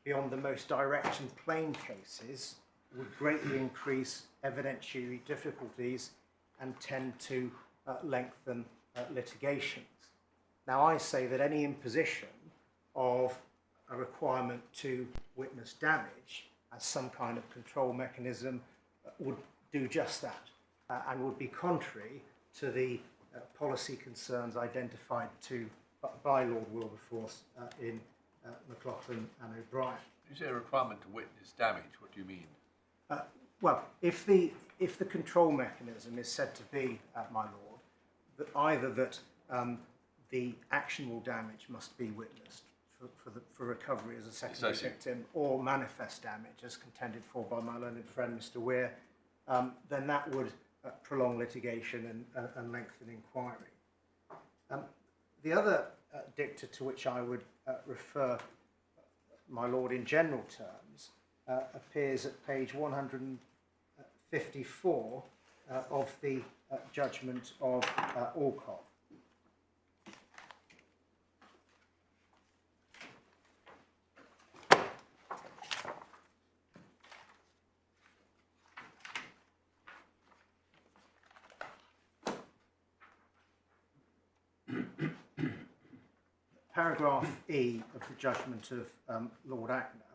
beyond the most direct and plain cases would greatly increase evidentiary difficulties and tend to lengthen litigations. Now, I say that any imposition of a requirement to witness damage as some kind of control mechanism would do just that and would be contrary to the policy concerns identified by Lord Wilberforce in McLaughlin and O'Brien. Is there a requirement to witness damage? What do you mean? Well, if the control mechanism is said to be, my lord, that either that the actionable damage must be witnessed for recovery as a secondary victim, or manifest damage as contended for by my learned friend Mr. Weir, then that would prolong litigation and lengthen inquiry. The other dicta to which I would refer, my lord, in general terms, appears at page 154 of the judgment of Alcock. Paragraph E of the judgment of Lord Ackner,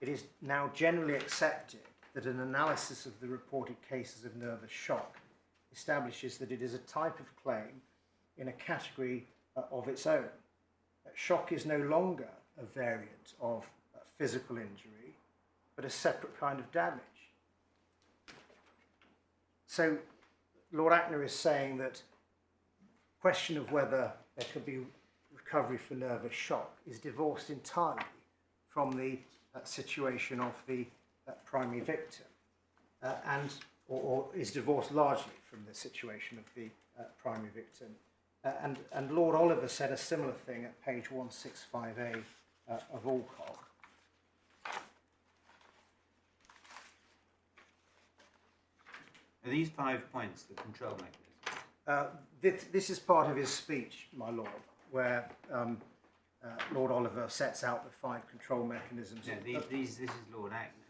it is now generally accepted that an analysis of the reported cases of nervous shock establishes that it is a type of claim in a category of its own. Shock is no longer a variant of physical injury, but a separate kind of damage. So Lord Ackner is saying that the question of whether there could be recovery for nervous shock is divorced entirely from the situation of the primary victim, or is divorced largely from the situation of the primary victim. And Lord Oliver said a similar thing at page 165A of Alcock. Are these 5 points the control mechanism? This is part of his speech, my lord, where Lord Oliver sets out the 5 control mechanisms. No, this is Lord Ackner.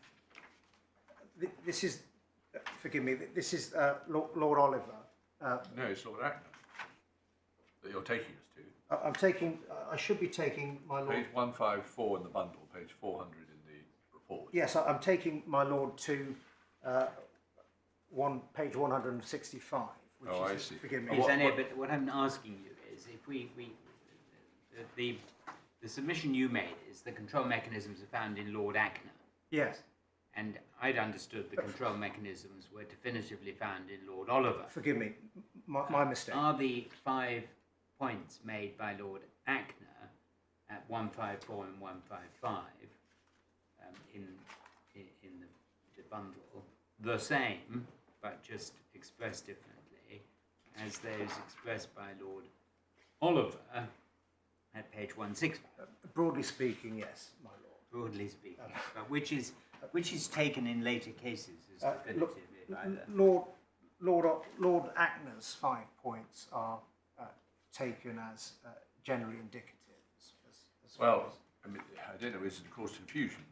This is, forgive me, this is Lord Oliver. No, it's Lord Ackner that you're taking us to. I should be taking my lord. Page 154 in the bundle, page 400 in the report. Yes, I'm taking my lord to page 165. Which Oh, is, I see. Forgive me. Yes, I know, but what I'm asking you is, if the submission you made is the control mechanisms are found in Lord Ackner, Yes, and I'd understood the control mechanisms were definitively found in Lord Oliver. forgive me, my mistake. Are the 5 points made by Lord Ackner at 154 and 155 in the bundle the same, but just expressed differently, as those expressed by Lord Oliver at page 165? Broadly speaking, yes, my lord. Broadly speaking, but which is taken in later cases as definitively by the... Lord Ackner's 5 points are taken as generally indicative. As Well, I mean, I don't know if this is cause confusion.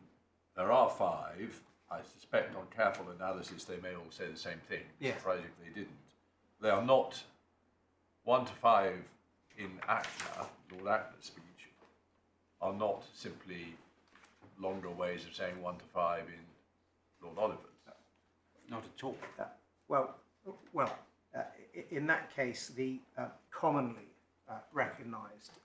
There are 5. I suspect on careful analysis they may all say the same thing. Yes. Surprising if they didn't. They are not 1 to 5 in Ackner, Lord Ackner's speech, are not simply longer ways of saying 1 to 5 in Lord Oliver's. Not at all. In that case, the commonly recognised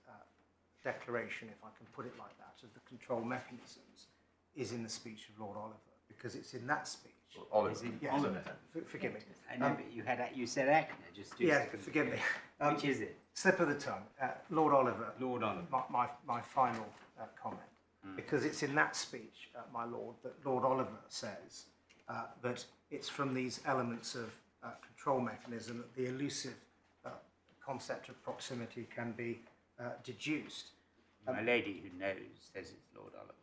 declaration, if I can put it like that, of the control mechanisms is in the speech of Lord Oliver, because it's in that speech. Lord Oliver. Is in Yes, Oliver. forgive me. I know, but you said Ackner just 2 Yeah, seconds forgive ago. me. Which is it? Slip of the tongue. Lord Oliver. Lord Oliver. My final comment. Because it's in that speech, my lord, that Lord Oliver says that it's from these elements of control mechanism that the elusive concept of proximity can be deduced. My lady who knows says it's Lord Oliver.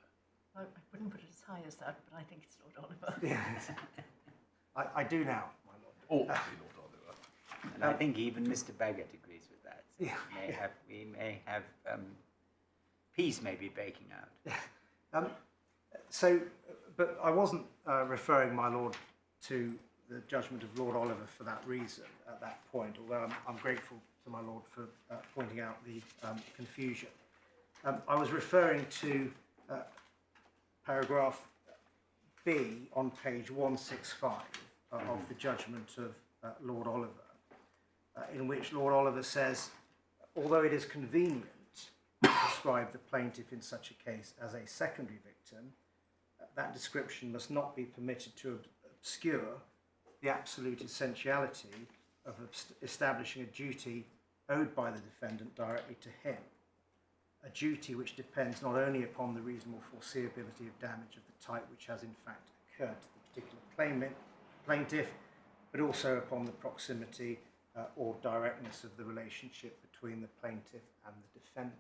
I wouldn't put it as high as that, but I think it's Lord Oliver. Yes. I do now, my lord. Ought to be Lord Oliver. And I think even Mr. Baggett agrees with that. So Yeah, we may have peace may be breaking out. But I wasn't referring, my lord, to the judgment of Lord Oliver for that reason at that point, although I'm grateful to my lord for pointing out the confusion. I was referring to paragraph B on page 165 of the judgment of Lord Oliver, in which Lord Oliver says, although it is convenient to describe the plaintiff in such a case as a secondary victim, that description must not be permitted to obscure the absolute essentiality of establishing a duty owed by the defendant directly to him, a duty which depends not only upon the reasonable foreseeability of damage of the type which has in fact occurred to the particular plaintiff, but also upon the proximity or directness of the relationship between the plaintiff and the defendant.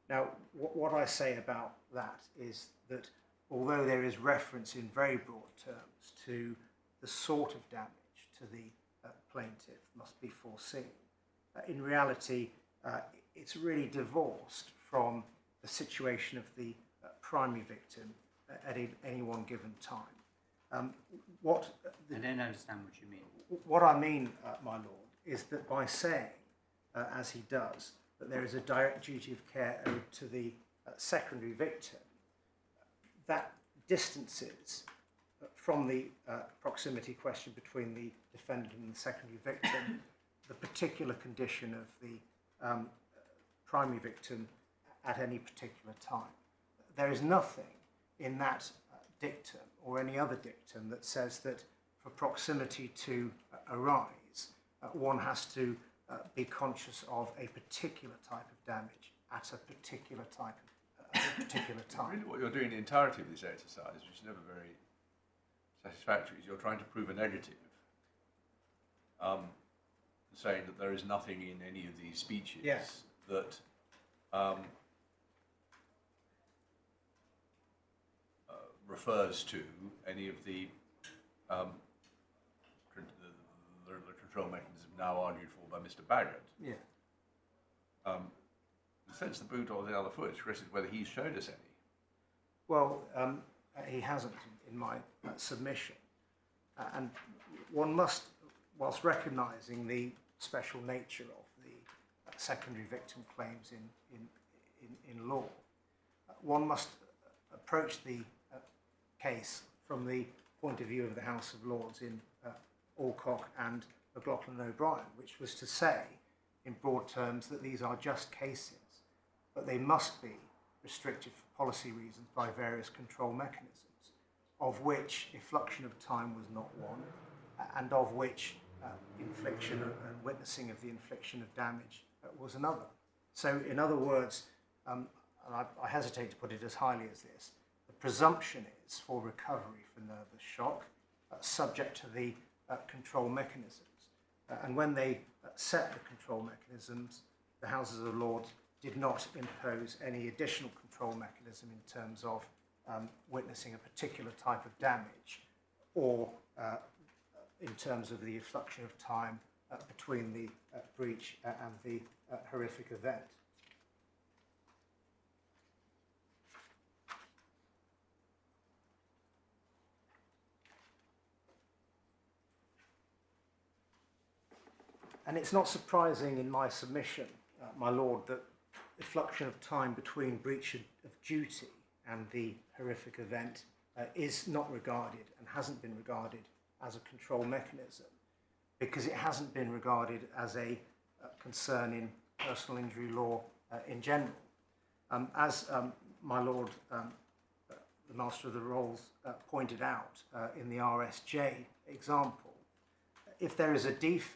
Now, what I say about that is that although there is reference in very broad terms to the sort of damage to the plaintiff must be foreseen, in reality it's really divorced from the situation of the primary victim at any one given time. I don't understand what you mean. What I mean, my lord, is that by saying, as he does, that there is a direct duty of care owed to the secondary victim, that distances from the proximity question between the defendant and the secondary victim the particular condition of the primary victim at any particular time. There is nothing in that dictum or any other dictum that says that for proximity to arise, one has to be conscious of a particular type of damage at a particular type of a particular time. Really what you're doing in the entirety of this exercise, which is never very satisfactory, is you're trying to prove a negative, saying that there is nothing in any of these speeches that refers to any of the control mechanism now argued for by Mr. Baggott. Yeah. The sense the boot or the other foot, the question is whether he's showed us any. Well, he hasn't in my submission. And one must, whilst recognising the special nature of the secondary victim claims in law, one must approach the case from the point of view of the House of Lords in Alcock and McLaughlin O'Brien, which was to say, in broad terms, that these are just cases, but they must be restricted for policy reasons by various control mechanisms, of which effluxion of time was not one, and of which infliction and witnessing of the infliction of damage was another. So, in other words, and I hesitate to put it as highly as this, the presumption is for recovery for nervous shock, subject to the control mechanisms. And when they set the control mechanisms, the Houses of Lords did not impose any additional control mechanism in terms of witnessing a particular type of damage or in terms of the effluxion of time between the breach and the horrific event. And it's not surprising in my submission, my lord, that effluxion of time between breach of duty and the horrific event is not regarded and hasn't been regarded as a control mechanism, because it hasn't been regarded as a concern in personal injury law in general. As my lord, the Master of the Rolls, pointed out in the RSJ example, if there is a defect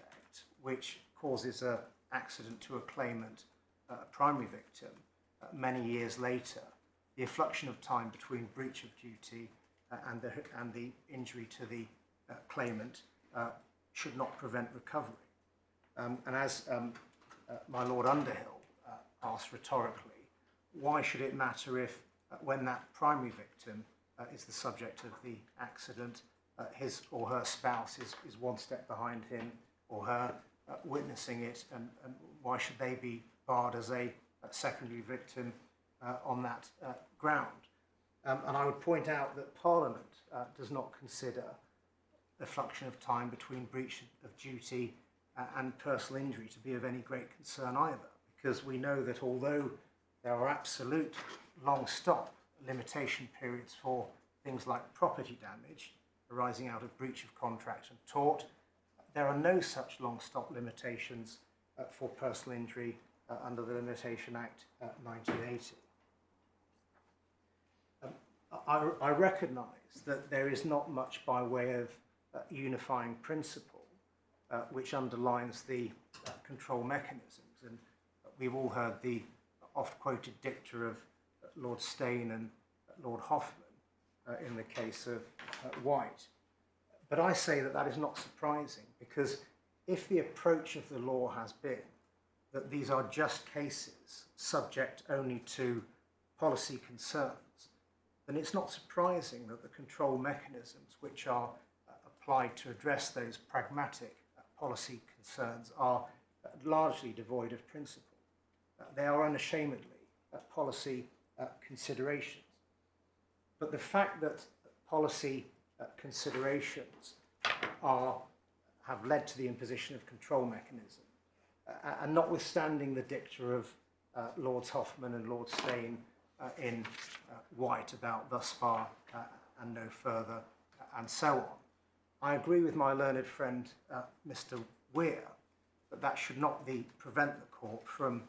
which causes an accident to a claimant, a primary victim, many years later, the effluxion of time between breach of duty and the injury to the claimant should not prevent recovery. And as my Lord Underhill asked rhetorically, why should it matter if when that primary victim is the subject of the accident, his or her spouse is one step behind him or her witnessing it, and why should they be barred as a secondary victim on that ground? And I would point out that Parliament does not consider effluxion of time between breach of duty and personal injury to be of any great concern either, because we know that although there are absolute long stop limitation periods for things like property damage, arising out of breach of contract and tort. There are no such long stop limitations for personal injury under the Limitation Act 1980. I recognise that there is not much by way of unifying principle which underlines the control mechanisms, and we've all heard the oft-quoted dicta of Lord Steyn and Lord Hoffman in the case of White. But I say that that is not surprising, because if the approach of the law has been that these are just cases subject only to policy concerns, then it's not surprising that the control mechanisms which are applied to address those pragmatic policy concerns are largely devoid of principle. They are unashamedly policy considerations. But the fact that policy considerations have led to the imposition of control mechanism, and notwithstanding the dicta of Lords Hoffman and Lord Steyn in White about thus far and no further, and so on, I agree with my learned friend Mr. Weir that should not prevent the court from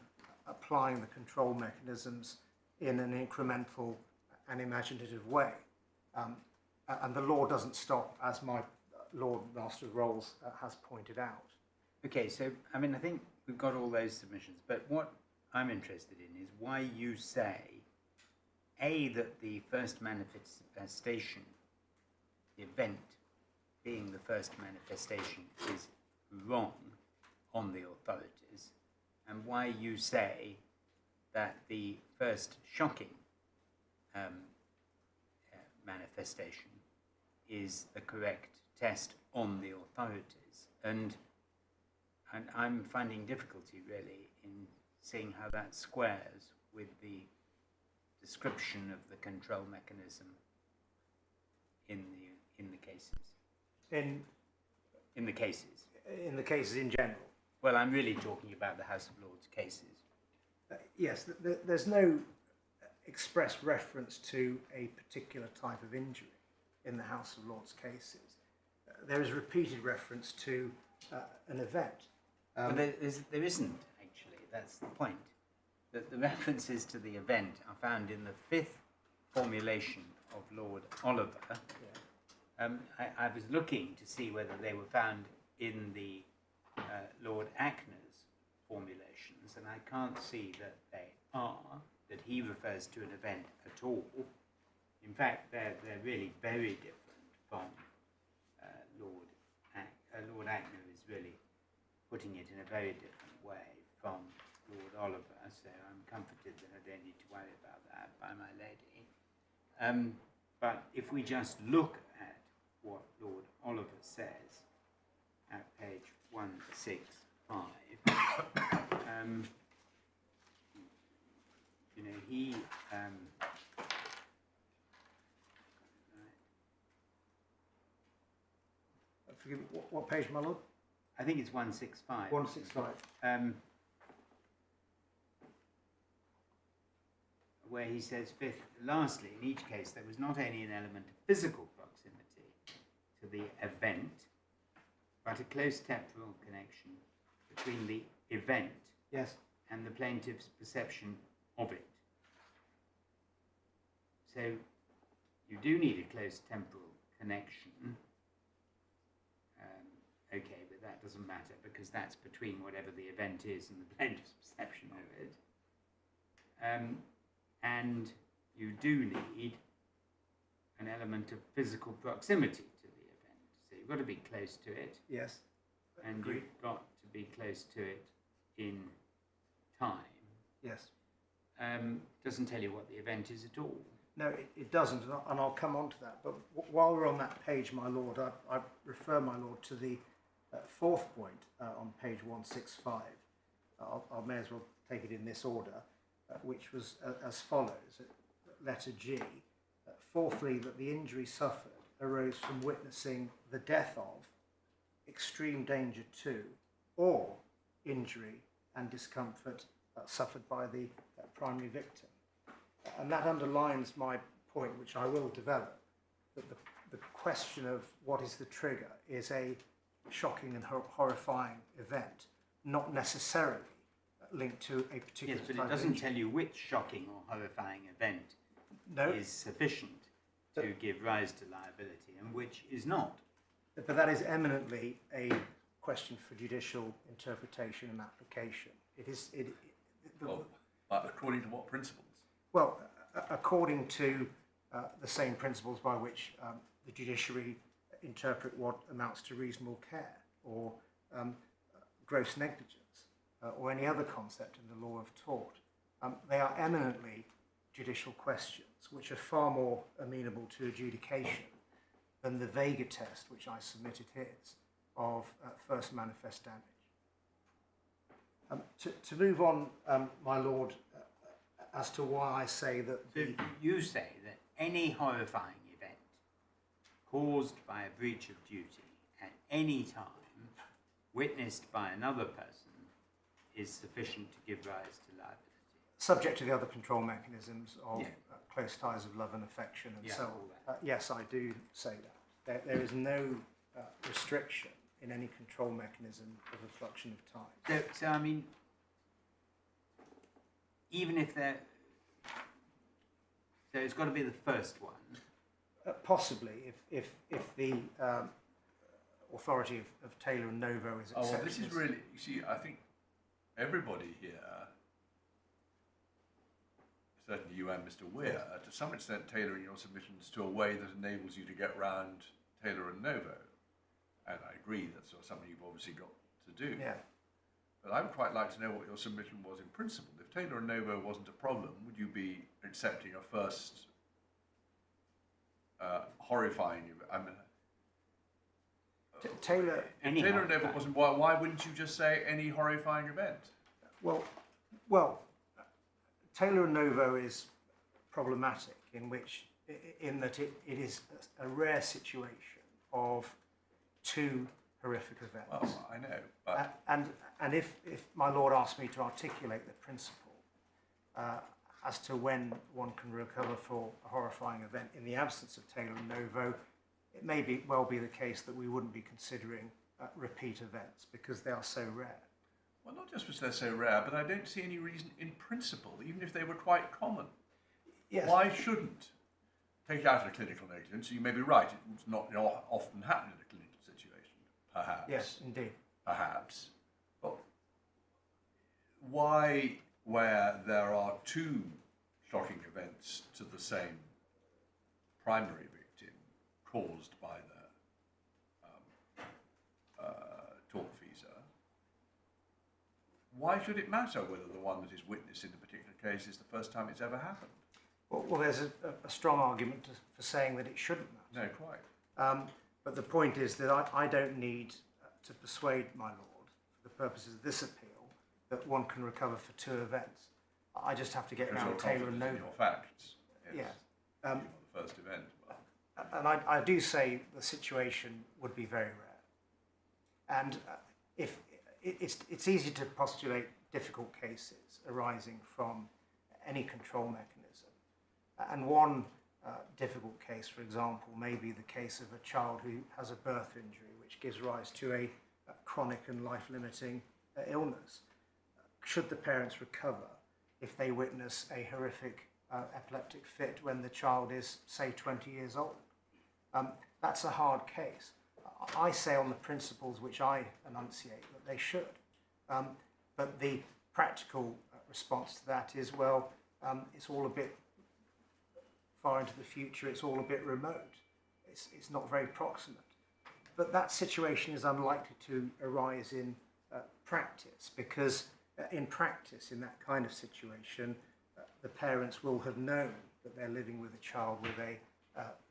applying the control mechanisms in an incremental and imaginative way. And the law doesn't stop, as my Lord Master of Rolls has pointed out. Okay, so, I mean, I think we've got all those submissions, but what I'm interested in is why you say, A, that the first manifestation, the event being the first manifestation, is wrong on the authorities, and why you say that the first shocking manifestation is the correct test on the authorities. And I'm finding difficulty really in seeing how that squares with the description of the control mechanism in the cases. In the cases. In the cases in general. Well, I'm really talking about the House of Lords cases. Yes, there's no express reference to a particular type of injury in the House of Lords cases. There is repeated reference to an event. But there isn't, actually. That's the point. The references to the event are found in the fifth formulation of Lord Oliver. Yeah. I was looking to see whether they were found in the Lord Ackner's formulations, and I can't see that they are, that he refers to an event at all. In fact, they're really very different from Lord Ackner is really putting it in a very different way from Lord Oliver, so I'm comforted that I don't need to worry about that by my lady. But if we just look at what Lord Oliver says at page 165, you know, he forgive me, what page, my lord? I think it's 165. 165. Where he says, fifth, lastly, in each case, there was not only an element of physical proximity to the event, but a close temporal connection between the event Yes. and the plaintiff's perception of it. So you do need a close temporal connection. Okay, but that doesn't matter because that's between whatever the event is and the plaintiff's perception of it. And you do need an element of physical proximity to the event. So you've got to be close to it. Yes. And Agreed. you've got to be close to it in time. Yes. Doesn't tell you what the event is at all. No, it doesn't, and I'll come on to that. But while we're on that page, my lord, I refer, my lord, to the fourth point on page 165. I may as well take it in this order, which was as follows, letter G. Fourthly, that the injury suffered arose from witnessing the death of, extreme danger to, or injury and discomfort suffered by the primary victim. And that underlines my point, which I will develop, that the question of what is the trigger is a shocking and horrifying event, not necessarily linked to a particular Yes, but type it of doesn't injury. tell you which shocking or horrifying event No, is sufficient to give rise to liability and which is not. but that is eminently a question for judicial interpretation and application. It is. Well, according to what principles? Well, according to the same principles by which the judiciary interpret what amounts to reasonable care or gross negligence or any other concept in the law of tort. They are eminently judicial questions which are far more amenable to adjudication than the Vega test, which I submitted here, of first manifest damage. To move on, my Lord, as to why I say that So you say that any horrifying event caused by a breach of duty at any time, witnessed by another person, is sufficient to give rise to liability. subject to the other control mechanisms of Yeah. close ties of love and affection and Yeah, so all on. Yes, I do say that. There is no restriction in any control mechanism of a fluxion of time. So I mean, even if they're, so it's got to be the first one. Possibly, if the authority of Taylor and Novo is Oh, well, accepted. this is really, you see, I think everybody here, certainly you and Mr. Weir, to some extent tailoring your submissions to a way that enables you to get round Taylor and Novo. And I agree, that's something you've obviously got to do. Yeah. But I would quite like to know what your submission was in principle. If Taylor and Novo wasn't a problem, would you be accepting a first horrifying, I mean, Taylor, Any Taylor and Novo horrifying. wasn't, why wouldn't you just say any horrifying event? well, Taylor and Novo is problematic in that it is a rare situation of two horrific events. Well, I know, but And if my Lord asked me to articulate the principle as to when one can recover for a horrifying event in the absence of Taylor and Novo, it may well be the case that we wouldn't be considering repeat events because they are so rare. well, not just because they're so rare, but I don't see any reason in principle, even if they were quite common. Yes. Why shouldn't, take out a clinical negligence, you may be right, it's not often happen in a clinical situation, perhaps. Yes, indeed. Perhaps. But why, where there are two shocking events to the same primary victim caused by the tortfeasor, why should it matter whether the one that is witnessed in a particular case is the first time it's ever happened? Well, there's a strong argument for saying that it shouldn't matter. No, quite. But the point is that I don't need to persuade my Lord, for the purposes of this appeal, that one can recover for two events. I just have to get Because you're round Taylor and confident in Novo. your facts. Yes. You're not the first event. But And I do say the situation would be very rare. And if it's easy to postulate difficult cases arising from any control mechanism. And one difficult case, for example, may be the case of a child who has a birth injury, which gives rise to a chronic and life-limiting illness. Should the parents recover if they witness a horrific epileptic fit when the child is, say, 20 years old? That's a hard case. I say on the principles which I enunciate that they should. But the practical response to that is, well, it's all a bit far into the future, it's all a bit remote, it's not very proximate. But that situation is unlikely to arise in practice, because in practice, in that kind of situation, the parents will have known that they're living with a child with a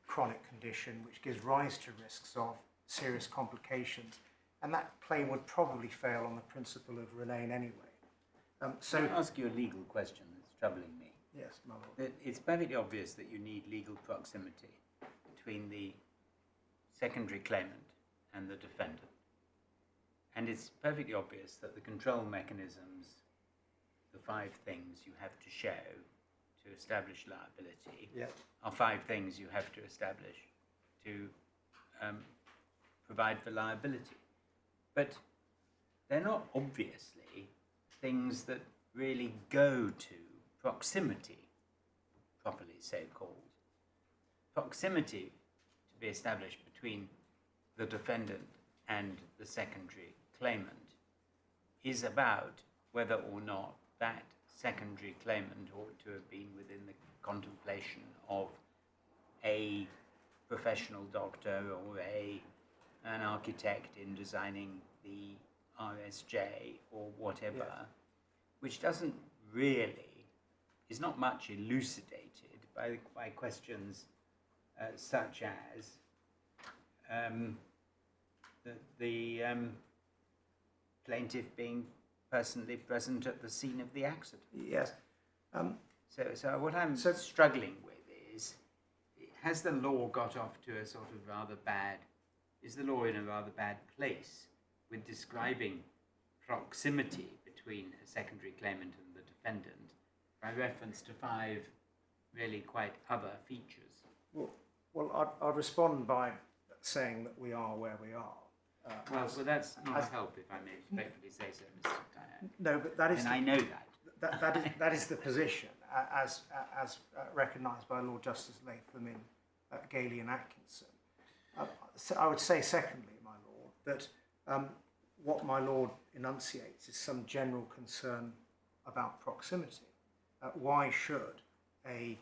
chronic condition which gives rise to risks of serious complications, and that claim would probably fail on the principle of remain anyway. So can I ask you a legal question that's troubling me? Yes, my Lord. It's perfectly obvious that you need legal proximity between the secondary claimant and the defendant. And it's perfectly obvious that the control mechanisms, the 5 things you have to show to establish liability, Yeah. are 5 things you have to establish to provide for liability. But they're not obviously things that really go to proximity, properly so called. Proximity to be established between the defendant and the secondary claimant is about whether or not that secondary claimant ought to have been within the contemplation of a professional doctor or an architect in designing the RSJ or whatever, Yes. which doesn't really, is not much elucidated by questions such as the plaintiff being personally present at the scene of the accident. Yes. So what I'm So- struggling with is, has the law got off to a sort of rather bad, is the law in a rather bad place with describing proximity between a secondary claimant and the defendant by reference to 5 really quite other features? Well, I'd respond by saying that we are where we are. Well, that's not a as- help, if I may respectfully say so, Mr. Diane. No, but that is And I know that. that is the position as recognised by Lord Justice Latham in Gailey and Atkinson. So I would say, secondly, my lord, that what my lord enunciates is some general concern about proximity. Why should a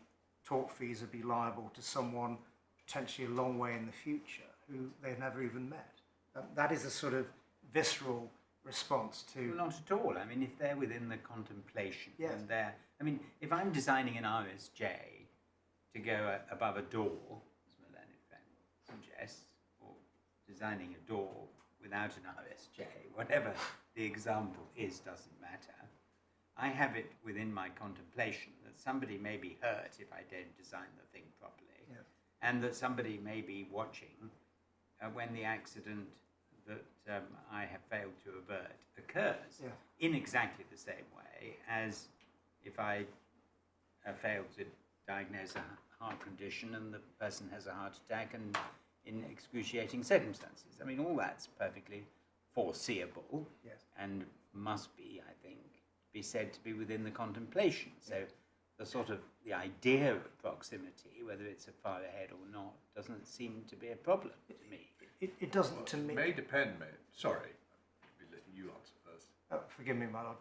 tortfeasor be liable to someone potentially a long way in the future who they've never even met? That is a sort of visceral response to... Well, not at all. I mean, if they're within the contemplation, Yes. and they're... I mean, if I'm designing an RSJ to go above a door, as my learned friend suggests, or designing a door without an RSJ, whatever the example is, doesn't matter. I have it within my contemplation that somebody may be hurt if I don't design the thing properly, Yes. and that somebody may be watching when the accident that I have failed to avert occurs, Yeah. in exactly the same way as if I fail to diagnose a heart condition and the person has a heart attack and in excruciating circumstances. I mean, all that's perfectly foreseeable, Yes. and must be, I think, be said to be within the contemplation. So the idea of proximity, whether it's a far ahead or not, doesn't seem to be a problem to me. It doesn't to me... It may depend, mate. Sorry, I'll be letting you answer first. Forgive me, my lord.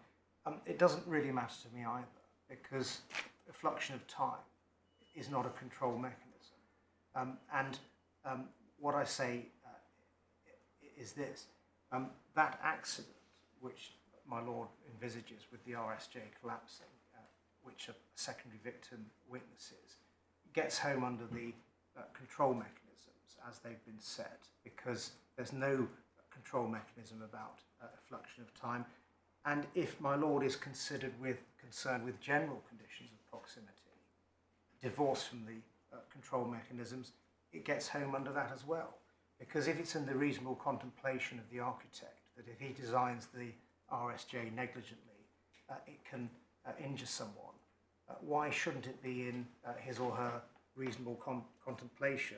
It doesn't really matter to me either, because effluxion of time is not a control mechanism. What I say is this. That accident, which my lord envisages with the RSJ collapsing, which a secondary victim witnesses, gets home under the control mechanisms as they've been set, because there's no control mechanism about effluxion of time. And if my lord is concerned with general conditions of proximity, divorced from the control mechanisms, it gets home under that as well. Because if it's in the reasonable contemplation of the architect that if he designs the RSJ negligently, it can injure someone, why shouldn't it be in his or her reasonable contemplation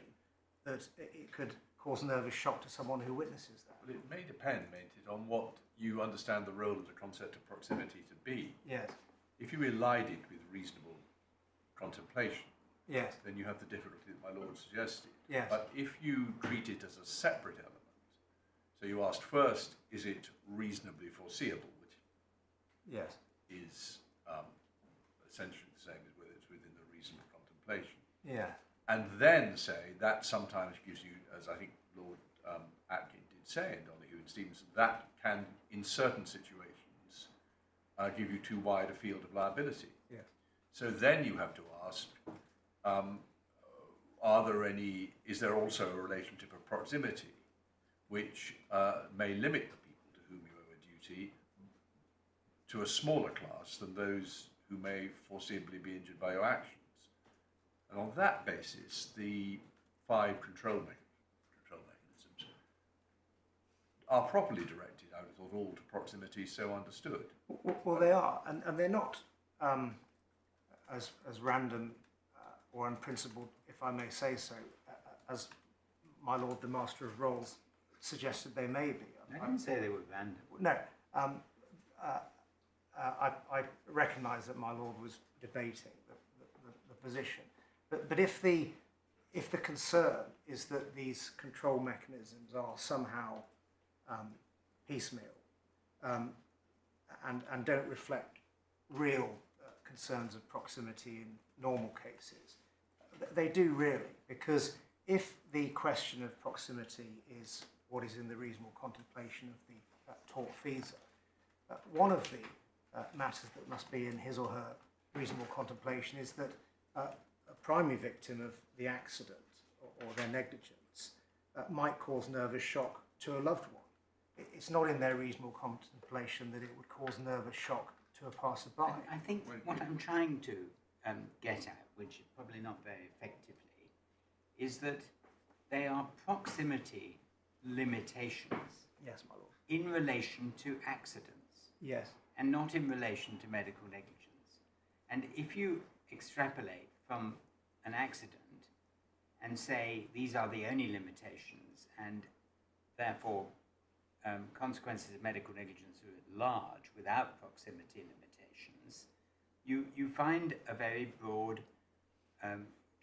that it could cause nervous shock to someone who witnesses that? Well, it may depend, mayn't it, on what you understand the role of the concept of proximity to be. Yes. If you elide it with reasonable contemplation, Yes. then you have the difficulty that my lord suggested. Yes. But if you treat it as a separate element, so you asked first, is it reasonably foreseeable, which Yes. is essentially the same as whether it's within the reasonable contemplation. Yeah. And then say that sometimes gives you, as I think Lord Atkin did say in Underhill and Stevenson, that can, in certain situations, give you too wide a field of liability. Yes. So then you have to ask, is there also a relationship of proximity which may limit the people to whom you owe a duty to a smaller class than those who may foreseeably be injured by your actions? And on that basis, the 5 control mechanisms are properly directed, I would have thought, all to proximity so understood. Well, they are, and they're not as random or unprincipled, if I may say so, as my lord, the Master of Rolls, suggested they may be. I didn't say they were random. No, I recognise that my lord was debating the position, but if the concern is that these control mechanisms are somehow piecemeal and don't reflect real concerns of proximity in normal cases, they do really, because if the question of proximity is what is in the reasonable contemplation of the tortfeasor, one of the matters that must be in his or her reasonable contemplation is that a primary victim of the accident or their negligence might cause nervous shock to a loved one. It's not in their reasonable contemplation that it would cause nervous shock to a passerby. I think what I'm trying to get at, which probably not very effectively, is that they are proximity limitations Yes, my lord. in relation to accidents Yes. and not in relation to medical negligence. And if you extrapolate from an accident and say these are the only limitations and therefore consequences of medical negligence are at large without proximity limitations, you find a very broad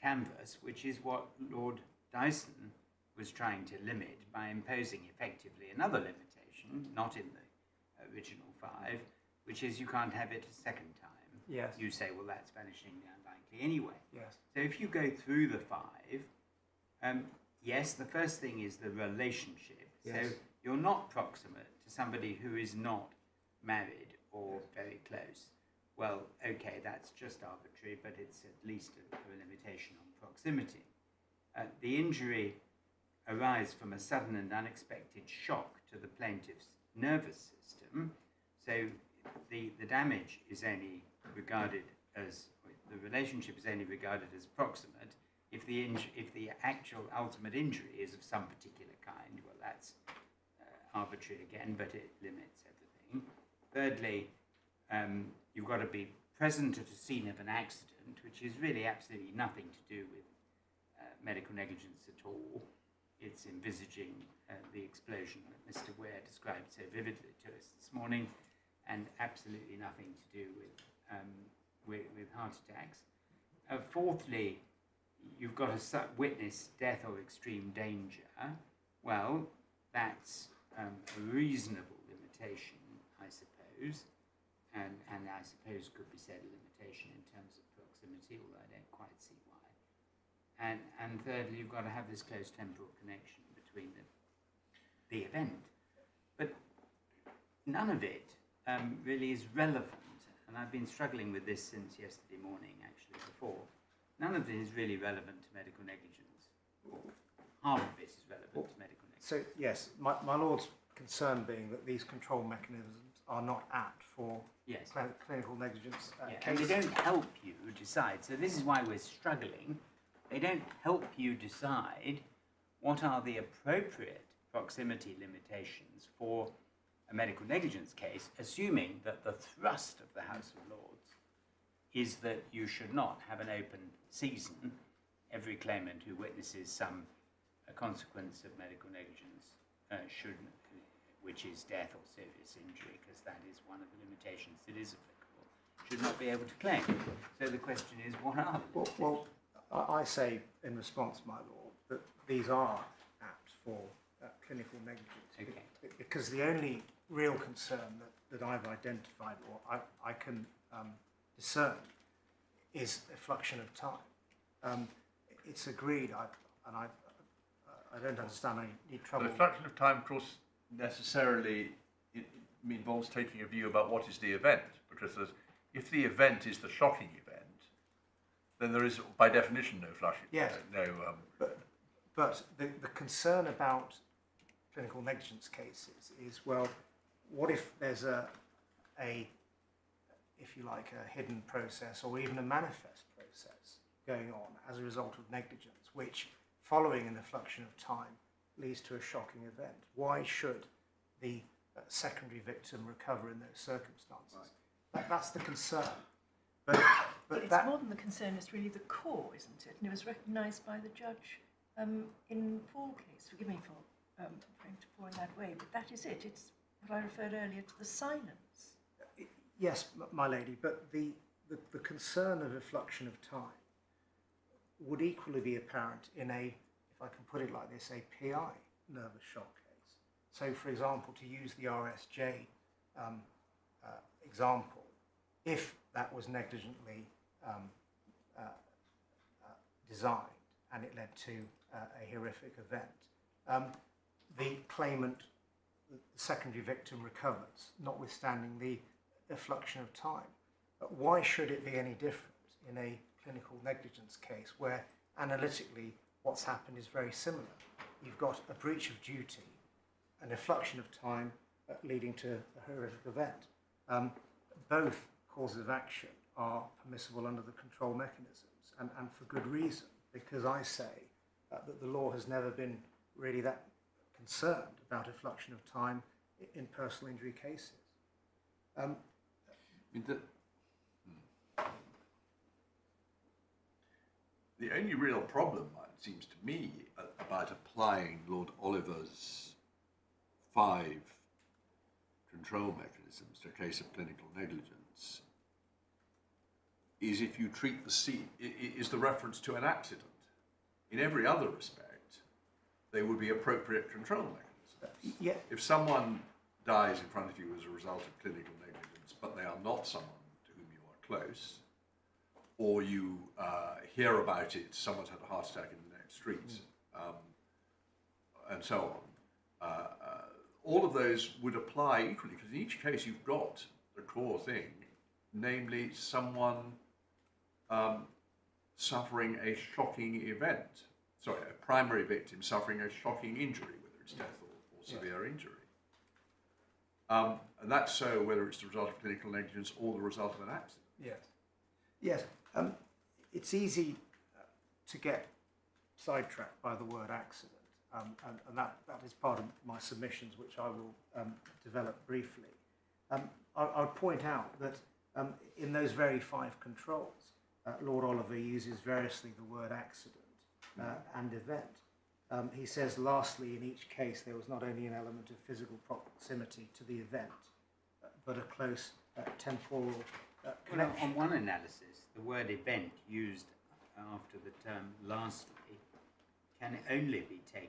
canvas, which is what Lord Dyson was trying to limit by imposing effectively another limitation, not in the original 5, which is you can't have it a second time. Yes. You say, well, that's vanishingly unlikely anyway. Yes. So if you go through the 5, yes, the first thing is the relationship. Yes. So you're not proximate to somebody who is not married or very close. Well, okay, that's just arbitrary, but it's at least a limitation on proximity. The injury arises from a sudden and unexpected shock to the plaintiff's nervous system. So the damage is only regarded as, the relationship is only regarded as proximate if the actual ultimate injury is of some particular kind. Well, that's arbitrary again, but it limits everything. Thirdly, you've got to be present at a scene of an accident, which is really absolutely nothing to do with medical negligence at all. It's envisaging the explosion that Mr. Ware described so vividly to us this morning, and absolutely nothing to do with heart attacks. Fourthly, you've got to witness death or extreme danger. Well, that's a reasonable limitation, I suppose, and I suppose could be said a limitation in terms of proximity, although I don't quite see why. And thirdly, you've got to have this close temporal connection between the event. But none of it really is relevant, and I've been struggling with this since yesterday morning, actually, before. None of it is really relevant to medical negligence. Or half of it is relevant to medical negligence. So, yes, my lord's concern being that these control mechanisms are not apt for Yes. clinical negligence And cases. they don't help you decide. So this is why we're struggling. They don't help you decide what are the appropriate proximity limitations for a medical negligence case, assuming that the thrust of the House of Lords is that you should not have an open season. Every claimant who witnesses some consequence of medical negligence should, which is death or serious injury, because that is one of the limitations that is applicable, should not be able to claim. So the question is, what are the Well, I say in response, my lord, that these are apt for clinical negligence. Okay. Because the only real concern that I've identified or I can discern is effluxion of time. It's agreed, I don't understand any trouble. The fraction of time, of course, necessarily it involves taking a view about what is the event, because if the event is the shocking event, then there is, by definition, no flushing. Yes. But the concern about clinical negligence cases is, well, what if there's if you like, a hidden process or even a manifest process going on as a result of negligence, which, following an effluxion of time, leads to a shocking event? Why should the secondary victim recover in those circumstances? That's the concern. But it's that, more than the concern, it's really the core, isn't it? And it was recognised by the judge In Paul's case, forgive me for trying to pour in that way, but that is it. It's what I referred earlier to the silence. Yes, my lady, but the concern of effluxion of time would equally be apparent in a, if I can put it like this, a PI nervous shock case. So, for example, to use the RSJ example, if that was negligently designed and it led to a horrific event, the claimant, the secondary victim, recovers, notwithstanding the effluxion of time. But why should it be any different in a clinical negligence case where analytically what's happened is very similar? You've got a breach of duty, an effluxion of time leading to a horrific event. Both causes of action are permissible under the control mechanisms, and for good reason, because I say that the law has never been really that concerned about effluxion of time in personal injury cases. The only real problem, it seems to me, about applying Lord Oliver's 5 control mechanisms to a case of clinical negligence is if you treat the scene, is the reference to an accident. In every other respect, they would be appropriate control mechanisms. Yeah. If someone dies in front of you as a result of clinical negligence, but they are not someone to whom you are close, or you hear about it, someone's had a heart attack in the next street, and so on, all of those would apply equally, because in each case you've got the core thing, namely someone suffering a shocking event. Sorry, a primary victim suffering a shocking injury, whether it's death or severe injury. And that's so whether it's the result of clinical negligence or the result of an accident. Yes. Yes. It's easy to get sidetracked by the word accident, and that is part of my submissions, which I will develop briefly. I would point out that in those very 5 controls, Lord Oliver uses variously the word accident and event. He says, lastly, in each case, there was not only an element of physical proximity to the event, but a close temporal connection. Well, on one analysis, the word event used after the term lastly can only be taken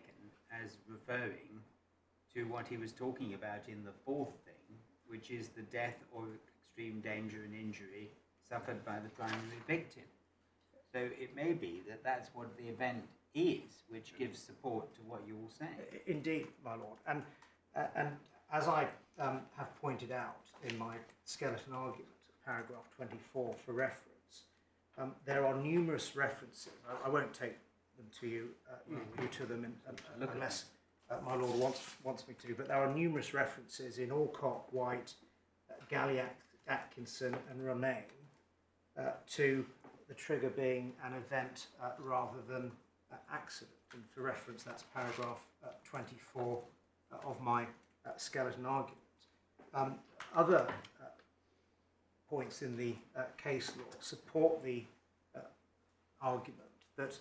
as referring to what he was talking about in the 4th thing, which is the death or extreme danger and injury suffered by the primary victim. So it may be that that's what the event is, which gives support to what you're all saying. Indeed, my lord. And as I have pointed out in my skeleton argument, paragraph 24 for reference, there are numerous references. I won't take them to you, you to them unless my lord wants me to, but there are numerous references in Alcock, White, Galliac, Atkinson and Romain to the trigger being an event rather than accident. And for reference, that's paragraph 24 of my skeleton argument. Other points in the case law support the argument that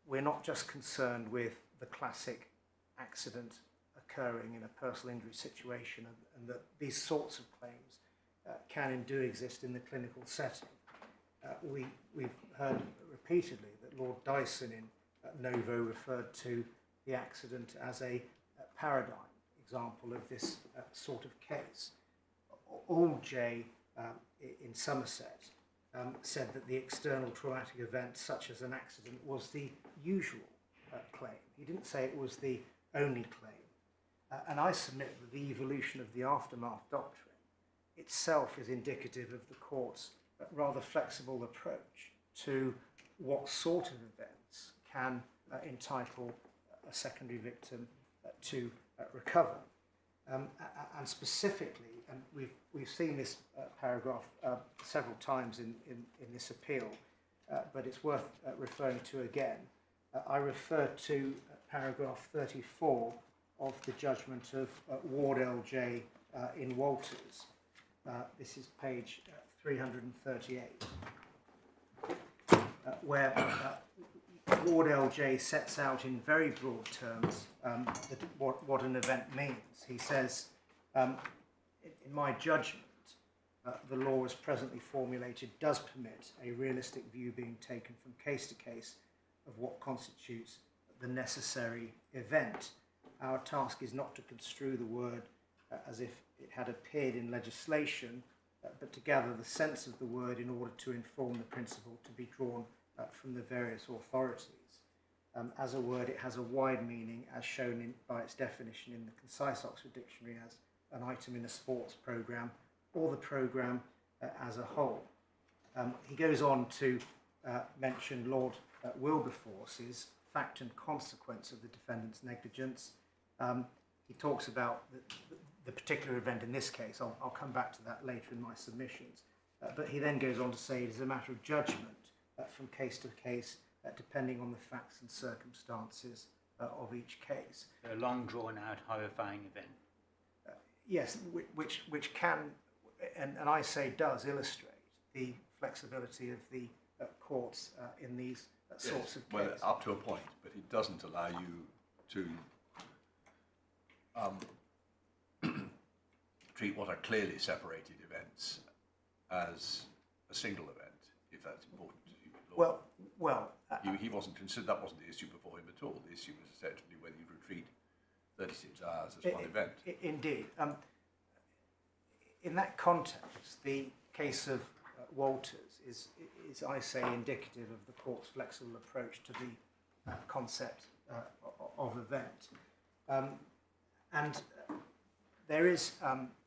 we're not just concerned with the classic accident occurring in a personal injury situation, and that these sorts of claims can and do exist in the clinical setting. We've heard repeatedly that Lord Dyson in Novo referred to the accident as a paradigm example of this sort of case. All J in Somerset said that the external traumatic event, such as an accident, was the usual claim. He didn't say it was the only claim. And I submit that the evolution of the aftermath doctrine itself is indicative of the court's rather flexible approach to what sort of events can entitle a secondary victim to recover. And specifically, and we've seen this paragraph several times in this appeal, but it's worth referring to again. I refer to paragraph 34 of the judgment of Wardell J in Walters. This is page 338, where Lord LJ sets out in very broad terms what an event means. He says, in my judgment, the law as presently formulated does permit a realistic view being taken from case to case of what constitutes the necessary event. Our task is not to construe the word as if it had appeared in legislation, but to gather the sense of the word in order to inform the principle to be drawn from the various authorities. As a word, it has a wide meaning, as shown by its definition in the concise Oxford Dictionary as an item in a sports programme, or the programme as a whole. He goes on to mention Lord Wilberforce's fact and consequence of the defendant's negligence. He talks about the particular event in this case. I'll come back to that later in my submissions. But he then goes on to say it is a matter of judgment from case to case, depending on the facts and circumstances of each case. A long drawn out horrifying event. Yes, which can, and I say does, illustrate the flexibility of the courts in these sorts of cases. Well, up to a point, but it doesn't allow you to treat what are clearly separated events as a single event, if that's important to you. He wasn't considered, that wasn't the issue before him at all. The issue was essentially whether you retreat 36 hours as one event. Indeed. In that context, the case of Walters is, I say, indicative of the court's flexible approach to the concept of event. And there is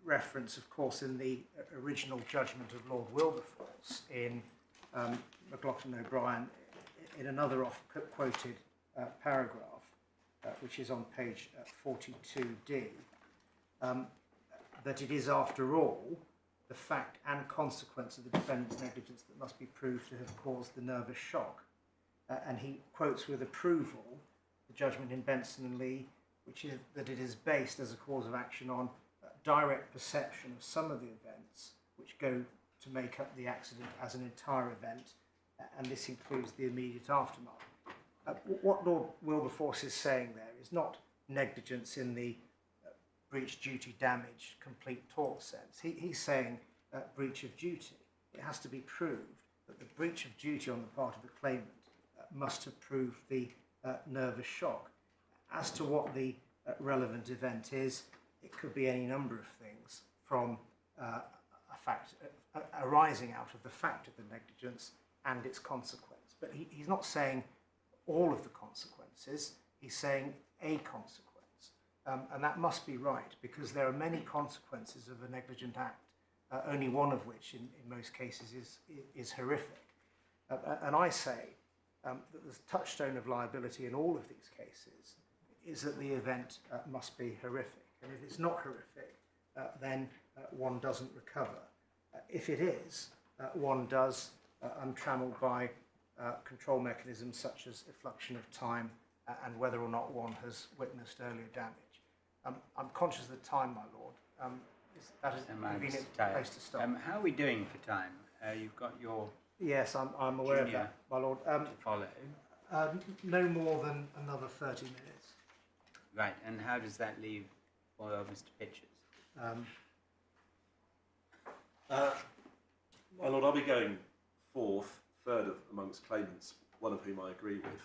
reference, of course, in the original judgment of Lord Wilberforce in McLaughlin O'Brien, in another oft-quoted paragraph, which is on page 42D, that it is, after all, the fact and consequence of the defendant's negligence that must be proved to have caused the nervous shock. And he quotes with approval the judgment in Benson and Lee, which is that it is based as a cause of action on direct perception of some of the events which go to make up the accident as an entire event, and this includes the immediate aftermath. What Lord Wilberforce is saying there is not negligence in the breach, duty, damage, complete tort sense. He's saying breach of duty. It has to be proved that the breach of duty on the part of the claimant must have proved the nervous shock. As to what the relevant event is, it could be any number of things, from a fact arising out of the fact of the negligence and its consequence. But he's not saying all of the consequences, he's saying a consequence. And that must be right, because there are many consequences of a negligent act, only one of which in most cases is horrific. And I say that the touchstone of liability in all of these cases is that the event must be horrific. And if it's not horrific, then one doesn't recover. If it is, one does, untrammelled by control mechanisms such as effluxion of time and whether or not one has witnessed earlier damage. I'm conscious of the time, my lord. That is a convenient place to stop. How are we doing for time? You've got your... Yes, I'm aware of that, my lord. to follow. No more than another 30 minutes. Right, and how does that leave Mr. Pitchers? My lord, I'll be going third amongst claimants, one of whom I agree with.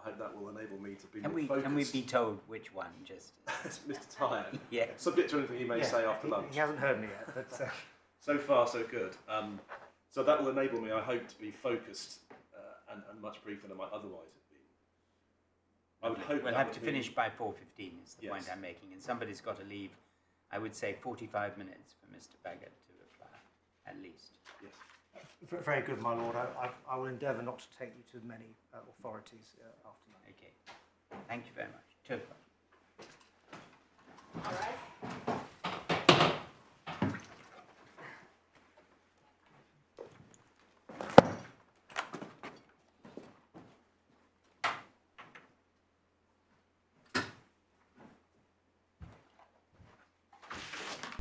I hope that will enable me to be more focused. Can we be told which one, just... Mr. Tyan. Yeah. Subject to anything he may say after lunch. He hasn't heard me yet, but... So far, so good. So that will enable me, I hope, to be focused and much briefer than I might otherwise have been. I would hope we'll that have would to be... finish by 4:15 is the Yes. point I'm making, and somebody's got to leave, I would say, 45 minutes for Mr. Baggett to reply, at least. Yes. Very good, my lord. I will endeavour not to take you to many authorities after lunch. Okay. Thank you very much. 2 o'clock.